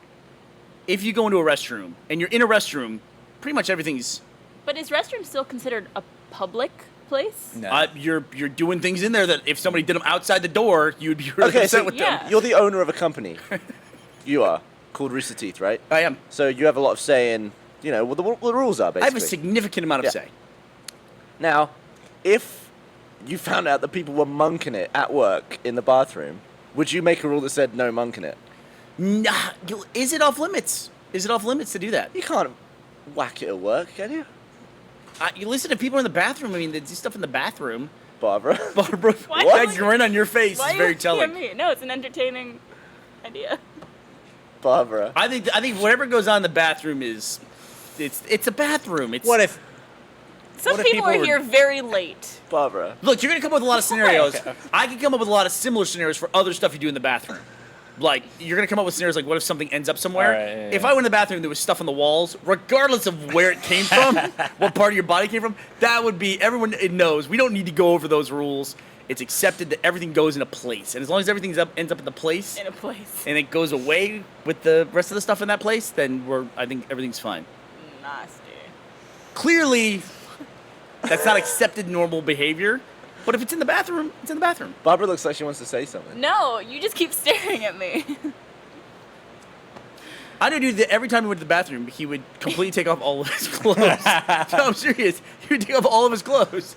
[SPEAKER 4] if you go into a restroom and you're in a restroom, pretty much everything's
[SPEAKER 2] But is restroom still considered a public place?
[SPEAKER 5] No.
[SPEAKER 4] you're doing things in there that if somebody did them outside the door, you would be really
[SPEAKER 3] Okay,
[SPEAKER 4] upset
[SPEAKER 3] so
[SPEAKER 4] with
[SPEAKER 2] Yeah.
[SPEAKER 4] them.
[SPEAKER 3] you're the owner of a company. You are called Rooster Teeth, right?
[SPEAKER 4] I am.
[SPEAKER 3] So you have a lot of say in, what the rules are,
[SPEAKER 4] I
[SPEAKER 3] basically.
[SPEAKER 4] have a significant amount of
[SPEAKER 3] Yeah.
[SPEAKER 4] say.
[SPEAKER 3] Now, if you found out that people were monking it at work in the bathroom, would you make a rule that said no monking it?
[SPEAKER 4] Nah, is it off limits? Is it off limits to do that?
[SPEAKER 3] You can't whack it at work, can you?
[SPEAKER 4] You listen to people in the bathroom. I mean, they do stuff in the bathroom.
[SPEAKER 3] Barbara.
[SPEAKER 4] Barbara,
[SPEAKER 2] Why
[SPEAKER 4] that
[SPEAKER 2] would-
[SPEAKER 4] grin on your face
[SPEAKER 2] Why
[SPEAKER 4] is very
[SPEAKER 2] you
[SPEAKER 4] telling.
[SPEAKER 2] me? No, it's an entertaining idea.
[SPEAKER 3] Barbara.
[SPEAKER 4] I think whatever goes on in the bathroom is, it's a bathroom. It's
[SPEAKER 5] What if?
[SPEAKER 2] Some
[SPEAKER 5] What if
[SPEAKER 2] people
[SPEAKER 5] people
[SPEAKER 2] are
[SPEAKER 5] were-
[SPEAKER 2] here very late.
[SPEAKER 3] Barbara.
[SPEAKER 4] Look, you're gonna come up with a lot of scenarios. I can come up with a lot of similar scenarios for other stuff you do in the bathroom. Like you're gonna come up with scenarios like, what if something ends up somewhere?
[SPEAKER 5] All right, yeah,
[SPEAKER 4] If
[SPEAKER 5] yeah.
[SPEAKER 4] I went in the bathroom, and there was stuff on the walls, regardless of where it came from, what part of your body came from. That would be everyone. It knows. We don't need to go over those rules. It's accepted that everything goes in a place, and as long as everything ends up in the place,
[SPEAKER 2] In a place.
[SPEAKER 4] and it goes away with the rest of the stuff in that place, then I think everything's fine.
[SPEAKER 2] Nasty.
[SPEAKER 4] Clearly, that's not accepted normal behavior. But if it's in the bathroom, it's in the bathroom.
[SPEAKER 3] Barbara looks like she wants to say something.
[SPEAKER 2] No, you just keep staring at me.
[SPEAKER 4] I knew a dude that every time he went to the bathroom, he would completely take off all of his clothes. No, I'm serious. He would take off all of his clothes.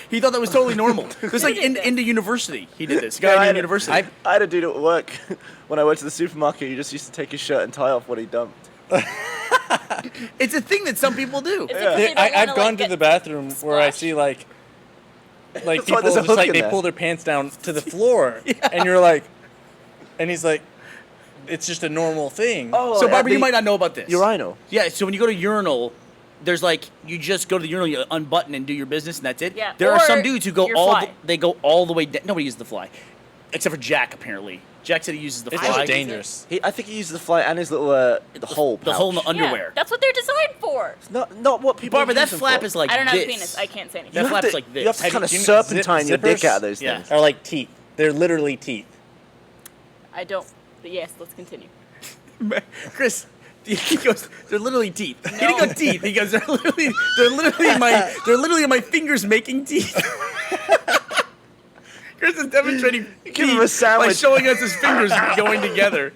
[SPEAKER 4] He thought that was totally normal. It was like into university. He did this. Guy in university.
[SPEAKER 3] I had a dude at work when I went to the supermarket. He just used to take his shirt and tie off what he dumped.
[SPEAKER 4] It's a thing that some people do.
[SPEAKER 2] It's like they don't
[SPEAKER 5] I've
[SPEAKER 2] wanna,
[SPEAKER 5] gone
[SPEAKER 2] like,
[SPEAKER 5] to
[SPEAKER 2] get
[SPEAKER 5] the bathroom where I
[SPEAKER 2] splashed.
[SPEAKER 5] see like
[SPEAKER 3] That's why
[SPEAKER 5] people
[SPEAKER 3] there's a
[SPEAKER 5] just
[SPEAKER 3] hook
[SPEAKER 5] like
[SPEAKER 3] in
[SPEAKER 5] they
[SPEAKER 3] there.
[SPEAKER 5] pull their pants down to the floor, and you're like, and he's like, it's just a normal thing.
[SPEAKER 4] So, Barbara, you might not know about this.
[SPEAKER 3] Urinal.
[SPEAKER 4] Yeah, so when you go to urinal, there's like, you just go to the urinal, you unbutton and do your business, and that's it.
[SPEAKER 2] Yeah,
[SPEAKER 4] There are
[SPEAKER 2] or
[SPEAKER 4] some dudes who go
[SPEAKER 2] your
[SPEAKER 4] all
[SPEAKER 2] fly.
[SPEAKER 4] they go all the way down. Nobody uses the fly. Except for Jack, apparently. Jack said he uses the
[SPEAKER 5] It's
[SPEAKER 4] fly.
[SPEAKER 5] just dangerous.
[SPEAKER 3] I think he uses the fly and his little the hole.
[SPEAKER 4] The hole in the
[SPEAKER 3] pouch.
[SPEAKER 4] underwear.
[SPEAKER 2] Yeah, that's what they're designed for.
[SPEAKER 3] Not what people.
[SPEAKER 4] Barbara, that
[SPEAKER 3] use them
[SPEAKER 4] flap
[SPEAKER 3] for.
[SPEAKER 4] is like
[SPEAKER 2] I don't have a
[SPEAKER 4] this.
[SPEAKER 2] penis. I can't say anything.
[SPEAKER 4] That
[SPEAKER 3] You have
[SPEAKER 4] flap's
[SPEAKER 3] to-
[SPEAKER 4] like this.
[SPEAKER 3] You have to kind of
[SPEAKER 5] you-
[SPEAKER 3] serpentine your dick
[SPEAKER 5] zippers?
[SPEAKER 3] out of those
[SPEAKER 4] Yeah.
[SPEAKER 3] things.
[SPEAKER 5] Are like teeth. They're literally teeth.
[SPEAKER 2] I don't. But yes, let's continue.
[SPEAKER 4] Chris, he goes, they're literally teeth. He didn't go teeth. He goes, they're literally my fingers making teeth. Chris is demonstrating
[SPEAKER 3] Give him a
[SPEAKER 4] teeth by
[SPEAKER 3] sandwich.
[SPEAKER 4] showing us his fingers going together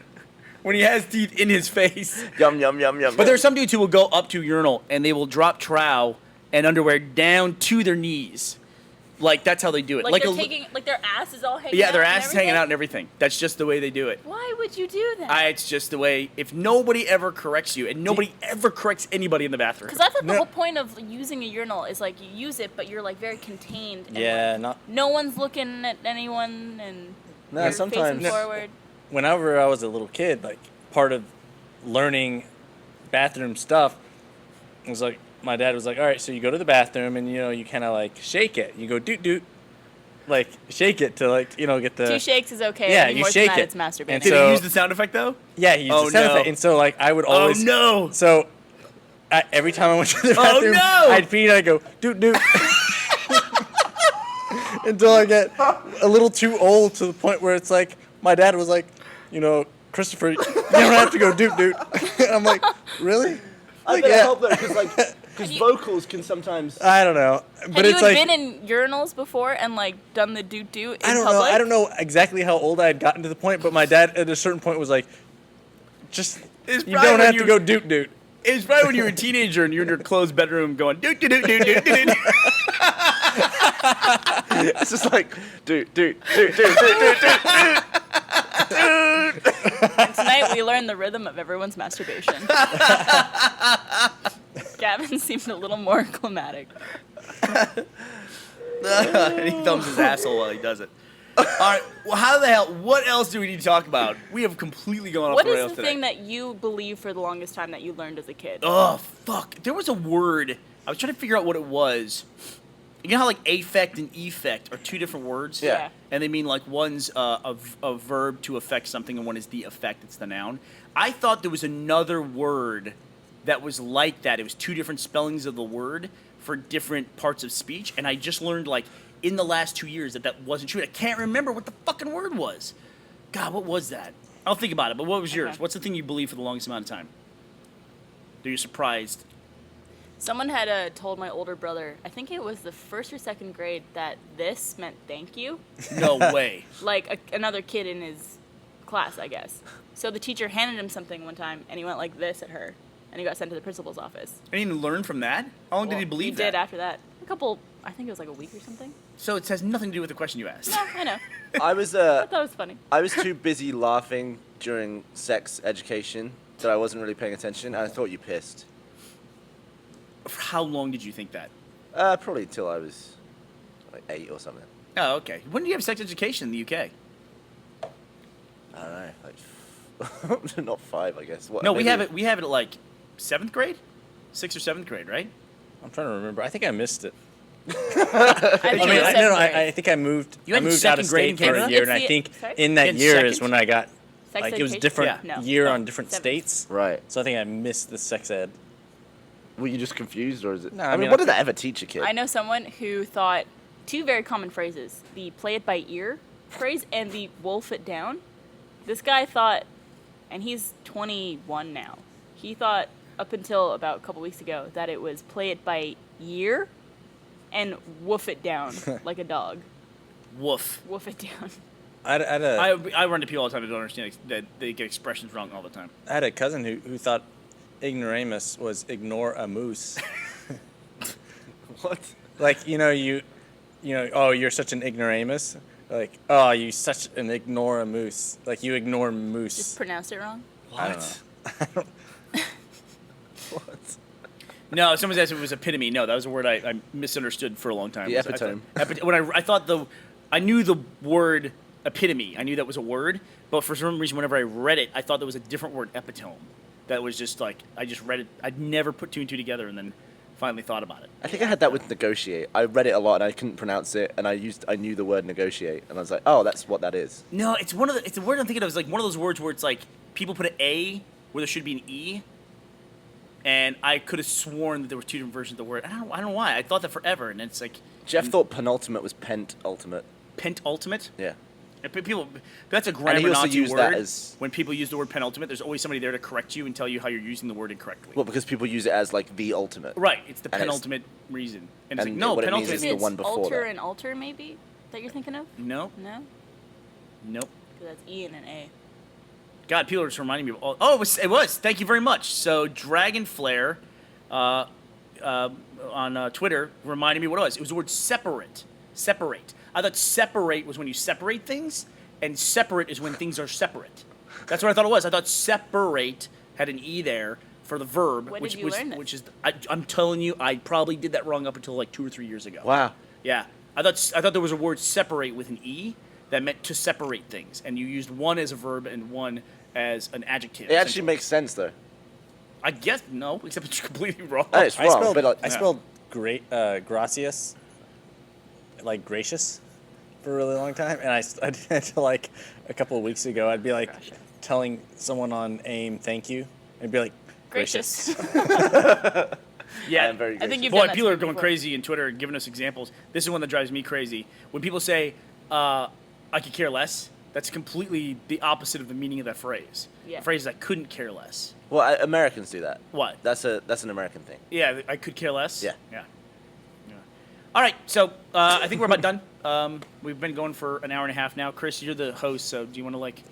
[SPEAKER 4] when he has teeth in his face.
[SPEAKER 3] Yum yum yum yum.
[SPEAKER 4] But there are some dudes who will go up to a urinal and they will drop trowel and underwear down to their knees. Like, that's how they do it.
[SPEAKER 2] Like, they're
[SPEAKER 4] a,
[SPEAKER 2] taking, like their ass is all hanging out.
[SPEAKER 4] yeah, their
[SPEAKER 2] and
[SPEAKER 4] ass is hanging
[SPEAKER 2] everything?
[SPEAKER 4] out and everything. That's just the way they do it.
[SPEAKER 2] Why would you do that?
[SPEAKER 4] It's just the way. If nobody ever corrects you, and nobody ever corrects anybody in the bathroom.
[SPEAKER 2] Because I thought the
[SPEAKER 5] No.
[SPEAKER 2] whole point of using a urinal is like you use it, but you're like very contained. And,
[SPEAKER 5] Yeah,
[SPEAKER 2] like,
[SPEAKER 5] not.
[SPEAKER 2] no one's looking at anyone, and
[SPEAKER 3] No,
[SPEAKER 2] you're
[SPEAKER 3] sometimes-
[SPEAKER 2] facing forward.
[SPEAKER 5] Whenever I was a little kid, like part of learning bathroom stuff was like my dad was like, all right, so you go to the bathroom and you kind of like shake it. You go doot doot, like shake it to like get the
[SPEAKER 2] 2 shakes is okay.
[SPEAKER 5] Yeah,
[SPEAKER 2] Any
[SPEAKER 5] you
[SPEAKER 2] more
[SPEAKER 5] shake
[SPEAKER 2] than that,
[SPEAKER 5] it.
[SPEAKER 2] it's masturbating.
[SPEAKER 5] And
[SPEAKER 4] Did
[SPEAKER 5] so-
[SPEAKER 4] he use the sound effect though?
[SPEAKER 5] Yeah, he used
[SPEAKER 4] Oh,
[SPEAKER 5] the sound
[SPEAKER 4] no.
[SPEAKER 5] effect. And so like I would always
[SPEAKER 4] no.
[SPEAKER 5] So every time I went to the
[SPEAKER 4] Oh,
[SPEAKER 5] bathroom,
[SPEAKER 4] no.
[SPEAKER 5] I'd pee and I'd go doot doot until I get a little too old to the point where it's like my dad was like, Christopher, you don't have to go doot doot. I'm like, really?
[SPEAKER 3] I
[SPEAKER 5] Like,
[SPEAKER 3] better
[SPEAKER 5] yeah.
[SPEAKER 3] help though, because vocals can sometimes.
[SPEAKER 5] I don't know, but
[SPEAKER 2] Have
[SPEAKER 5] it's
[SPEAKER 2] you
[SPEAKER 5] like
[SPEAKER 2] been in urinals before and like done the doot doot in
[SPEAKER 5] I don't
[SPEAKER 2] public?
[SPEAKER 5] know. I don't know exactly how old I had gotten to the point, but my dad at a certain point was like, just
[SPEAKER 4] It's
[SPEAKER 5] you
[SPEAKER 4] probably
[SPEAKER 5] don't
[SPEAKER 4] when
[SPEAKER 5] have
[SPEAKER 4] you-
[SPEAKER 5] to go doot doot.
[SPEAKER 4] It was probably when you were a teenager and you're in your closed bedroom going doot doot doot doot doot doot.
[SPEAKER 3] It's just like dude.
[SPEAKER 2] Tonight's night, we learned the rhythm of everyone's masturbation. Gavin seemed a little more climatic.
[SPEAKER 4] And he thumbs his asshole while he does it. All right. Well, how the hell? What else do we need to talk about? We have completely gone off
[SPEAKER 2] What
[SPEAKER 4] the rails
[SPEAKER 2] is the
[SPEAKER 4] today.
[SPEAKER 2] thing that you believe for the longest time that you learned as a kid?
[SPEAKER 4] Oh, fuck. There was a word. I was trying to figure out what it was. You know how, like, affect and effect are two different words?
[SPEAKER 2] Yeah.
[SPEAKER 4] And they mean, like, one's a verb to affect something and one is the effect. It's the noun. I thought there was another word that was like that. It was two different spellings of the word for different parts of speech. And I just learned, like, in the last 2 years that wasn't true. I can't remember what the fucking word was. God, what was that? I'll think about it, but what was yours?
[SPEAKER 2] Okay.
[SPEAKER 4] What's the thing you believe for the longest amount of time? That you're surprised?
[SPEAKER 2] Someone had told my older brother, I think it was the first or second grade, that this meant thank you.
[SPEAKER 4] No way.
[SPEAKER 2] Like another kid in his class, I guess. So the teacher handed him something one time, and he went like this at her, and he got sent to the principal's office.
[SPEAKER 4] I didn't even learn from that? How long did he believe
[SPEAKER 2] He
[SPEAKER 4] that?
[SPEAKER 2] did after that. I think it was like a week or something.
[SPEAKER 4] So it has nothing to do with the question you asked.
[SPEAKER 2] No, I know.
[SPEAKER 3] I was
[SPEAKER 2] I thought it was funny.
[SPEAKER 3] I was too busy laughing during sex education that I wasn't really paying attention, and I thought you pissed.
[SPEAKER 4] For how long did you think that?
[SPEAKER 3] Probably until I was like 8 or something.
[SPEAKER 4] Oh, okay. When did you have sex education in the UK?
[SPEAKER 3] I don't know, like not 5, I guess. What,
[SPEAKER 4] No, we
[SPEAKER 3] maybe-
[SPEAKER 4] have it. We have it at like 7th grade, 6th or 7th grade, right?
[SPEAKER 5] I'm trying to remember. I think I missed it.
[SPEAKER 2] I
[SPEAKER 5] I
[SPEAKER 2] think
[SPEAKER 5] mean,
[SPEAKER 2] it was
[SPEAKER 5] I, no,
[SPEAKER 2] second
[SPEAKER 5] no,
[SPEAKER 2] grade.
[SPEAKER 5] I think I moved.
[SPEAKER 4] You
[SPEAKER 5] I
[SPEAKER 4] had
[SPEAKER 5] moved out of
[SPEAKER 4] second grade in
[SPEAKER 5] state for a
[SPEAKER 4] Canada?
[SPEAKER 5] year,
[SPEAKER 2] It's
[SPEAKER 5] and I
[SPEAKER 2] the-
[SPEAKER 5] think
[SPEAKER 2] sorry?
[SPEAKER 5] in that
[SPEAKER 4] In
[SPEAKER 5] year is
[SPEAKER 4] second?
[SPEAKER 5] when I got
[SPEAKER 2] Sex
[SPEAKER 5] like it was
[SPEAKER 2] education?
[SPEAKER 5] different
[SPEAKER 2] No.
[SPEAKER 5] year
[SPEAKER 2] No.
[SPEAKER 5] on different
[SPEAKER 2] Seventh.
[SPEAKER 5] states.
[SPEAKER 3] Right.
[SPEAKER 5] So I think I missed the sex ed.
[SPEAKER 3] Were you just confused, or is it?
[SPEAKER 5] No,
[SPEAKER 3] I
[SPEAKER 5] I
[SPEAKER 3] mean,
[SPEAKER 5] mean,
[SPEAKER 3] what
[SPEAKER 5] I
[SPEAKER 3] did that ever teach a kid?
[SPEAKER 2] I know someone who thought two very common phrases, the play it by ear phrase and the wolf it down. This guy thought, and he's 21 now, he thought up until about a couple weeks ago that it was play it by ear and woof it down like a dog.
[SPEAKER 4] Woof.
[SPEAKER 2] Woof it down.
[SPEAKER 5] I
[SPEAKER 4] I run into people all the time that don't understand that they get expressions wrong all the time.
[SPEAKER 5] had a cousin who thought ignoramus was ignore a moose.
[SPEAKER 3] What?
[SPEAKER 5] Like, you know, oh, you're such an ignoramus. Like, oh, you such an ignore a moose. Like, you ignore moose.
[SPEAKER 2] Just pronounced it wrong.
[SPEAKER 5] I don't know.
[SPEAKER 3] What?
[SPEAKER 4] No, someone asked if it was epitome. No, that was a word I misunderstood for a long time.
[SPEAKER 3] The
[SPEAKER 4] I thought-
[SPEAKER 3] epitome.
[SPEAKER 4] When I thought I knew the word epitome. I knew that was a word, but for some reason, whenever I read it, I thought there was a different word, epitome. That was just like I just read it. I'd never put two and two together, and then finally thought about it.
[SPEAKER 3] I think I had that with negotiate. I read it a lot and I couldn't pronounce it, and I knew the word negotiate, and I was like, oh, that's what that is.
[SPEAKER 4] No, it's it's a word I'm thinking of. It's like one of those words where it's like people put an A where there should be an E, and I could have sworn that there were two different versions of the word. I don't know why. I thought that forever, and it's like
[SPEAKER 3] Jeff thought penultimate was pent ultimate.
[SPEAKER 4] penultimate.
[SPEAKER 3] Yeah.
[SPEAKER 4] And people, that's a
[SPEAKER 3] And
[SPEAKER 4] grammar
[SPEAKER 3] he also
[SPEAKER 4] Nazi
[SPEAKER 3] used
[SPEAKER 4] word.
[SPEAKER 3] that as-
[SPEAKER 4] When people use the word penultimate, there's always somebody there to correct you and tell you how you're using the word incorrectly.
[SPEAKER 3] Well, because people use it as like the ultimate.
[SPEAKER 4] Right, it's the
[SPEAKER 3] And it's-
[SPEAKER 4] penultimate reason. And it's
[SPEAKER 3] and
[SPEAKER 4] like, no,
[SPEAKER 3] what it means
[SPEAKER 4] penultimate.
[SPEAKER 3] is
[SPEAKER 2] Maybe
[SPEAKER 3] the
[SPEAKER 2] it's
[SPEAKER 3] one before
[SPEAKER 2] alter
[SPEAKER 3] that.
[SPEAKER 2] and alter, maybe, that you're thinking of?
[SPEAKER 4] No,
[SPEAKER 2] No?
[SPEAKER 4] nope.
[SPEAKER 2] Because that's E and an A.
[SPEAKER 4] God, people are just reminding me of all. Oh, it was. Thank you very much. So, Dragon Flare on Twitter reminded me what it was. It was the word separate. Separate. I thought separate was when you separate things, and separate is when things are separate. That's what I thought it was. I thought separate had an E there for the verb.
[SPEAKER 2] When
[SPEAKER 4] which
[SPEAKER 2] did you
[SPEAKER 4] was,
[SPEAKER 2] learn this?
[SPEAKER 4] Which is, I'm telling you, I probably did that wrong up until like 2 or 3 years ago.
[SPEAKER 3] Wow.
[SPEAKER 4] Yeah, I thought there was a word separate with an E that meant to separate things, and you used one as a verb and one as an adjective.
[SPEAKER 3] It actually
[SPEAKER 4] essentially.
[SPEAKER 3] makes sense though.
[SPEAKER 4] I guess no, except it's completely wrong.
[SPEAKER 3] It's
[SPEAKER 5] I
[SPEAKER 3] wrong,
[SPEAKER 5] spelled,
[SPEAKER 3] but like,
[SPEAKER 5] I spelled gracias, like gracious, for a really long time, and I did it until like a couple of weeks ago. I'd be like telling someone on AIM thank you, and be like gracious.
[SPEAKER 4] Yeah,
[SPEAKER 3] I am very
[SPEAKER 2] I think
[SPEAKER 3] gracious.
[SPEAKER 2] you've
[SPEAKER 4] boy,
[SPEAKER 2] done that
[SPEAKER 4] people
[SPEAKER 2] to
[SPEAKER 4] are
[SPEAKER 2] me
[SPEAKER 4] going
[SPEAKER 2] before.
[SPEAKER 4] crazy in Twitter and giving us examples. This is one that drives me crazy. When people say, "I could care less," that's completely the opposite of the meaning of that phrase.
[SPEAKER 2] Yeah.
[SPEAKER 4] The phrase is "I couldn't care less."
[SPEAKER 3] Well, Americans do that.
[SPEAKER 4] What?
[SPEAKER 3] That's an American thing.
[SPEAKER 4] Yeah, I could care less.
[SPEAKER 3] Yeah.
[SPEAKER 4] Yeah. All right, so I think we're about done. We've been going for an hour and a half now. Chris, you're the host, so do you want to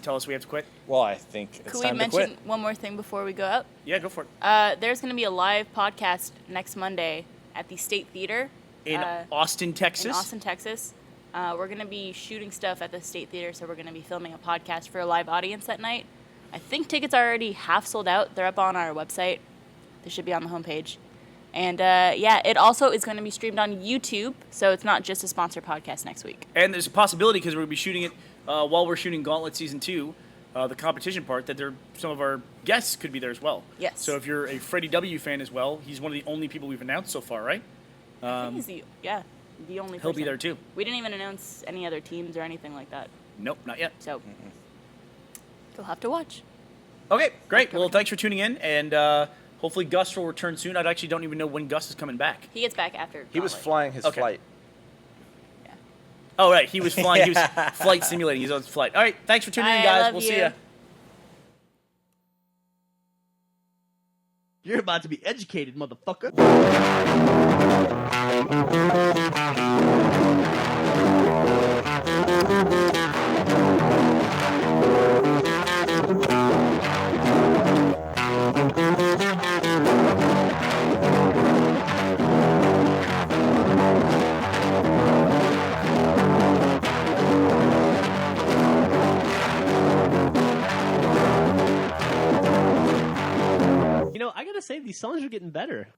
[SPEAKER 4] tell us we have to quit?
[SPEAKER 5] Well, I think it's
[SPEAKER 2] Could we
[SPEAKER 5] time to
[SPEAKER 2] mention
[SPEAKER 5] quit.
[SPEAKER 2] one more thing before we go out?
[SPEAKER 4] Yeah, go for it.
[SPEAKER 2] There's going to be a live podcast next Monday at the State Theater
[SPEAKER 4] In Austin, Texas.
[SPEAKER 2] in Austin, Texas. We're going to be shooting stuff at the State Theater, so we're going to be filming a podcast for a live audience that night. I think tickets are already half sold out. They're up on our website. They should be on the homepage. And, it also is going to be streamed on YouTube, so it's not just a sponsored podcast next week.
[SPEAKER 4] And there's a possibility, because we're going to be shooting it while we're shooting Gauntlet Season 2, the competition part, that some of our guests could be there as well.
[SPEAKER 2] Yes.
[SPEAKER 4] So if you're a Freddie W. fan as well, he's one of the only people we've announced so far, right?
[SPEAKER 2] I think he's the only person.
[SPEAKER 4] He'll be there too.
[SPEAKER 2] We didn't even announce any other teams or anything like that.
[SPEAKER 4] Nope, not yet.
[SPEAKER 2] So, you'll have to watch.
[SPEAKER 4] Okay, great. Well, thanks for tuning in, and hopefully Gus will return soon. I actually don't even know when Gus is coming back.
[SPEAKER 2] He gets back after
[SPEAKER 3] He was
[SPEAKER 2] Gauntlet.
[SPEAKER 3] flying his flight.
[SPEAKER 2] Yeah.
[SPEAKER 4] Oh, right. He was flying. He was flight simulating. He's on his flight. All right. Thanks for tuning in,
[SPEAKER 2] Bye,
[SPEAKER 4] guys.
[SPEAKER 2] love
[SPEAKER 4] We'll
[SPEAKER 2] you.
[SPEAKER 4] see ya.
[SPEAKER 7] You're about to be educated, motherfucker. You know, I gotta say, these songs are getting better.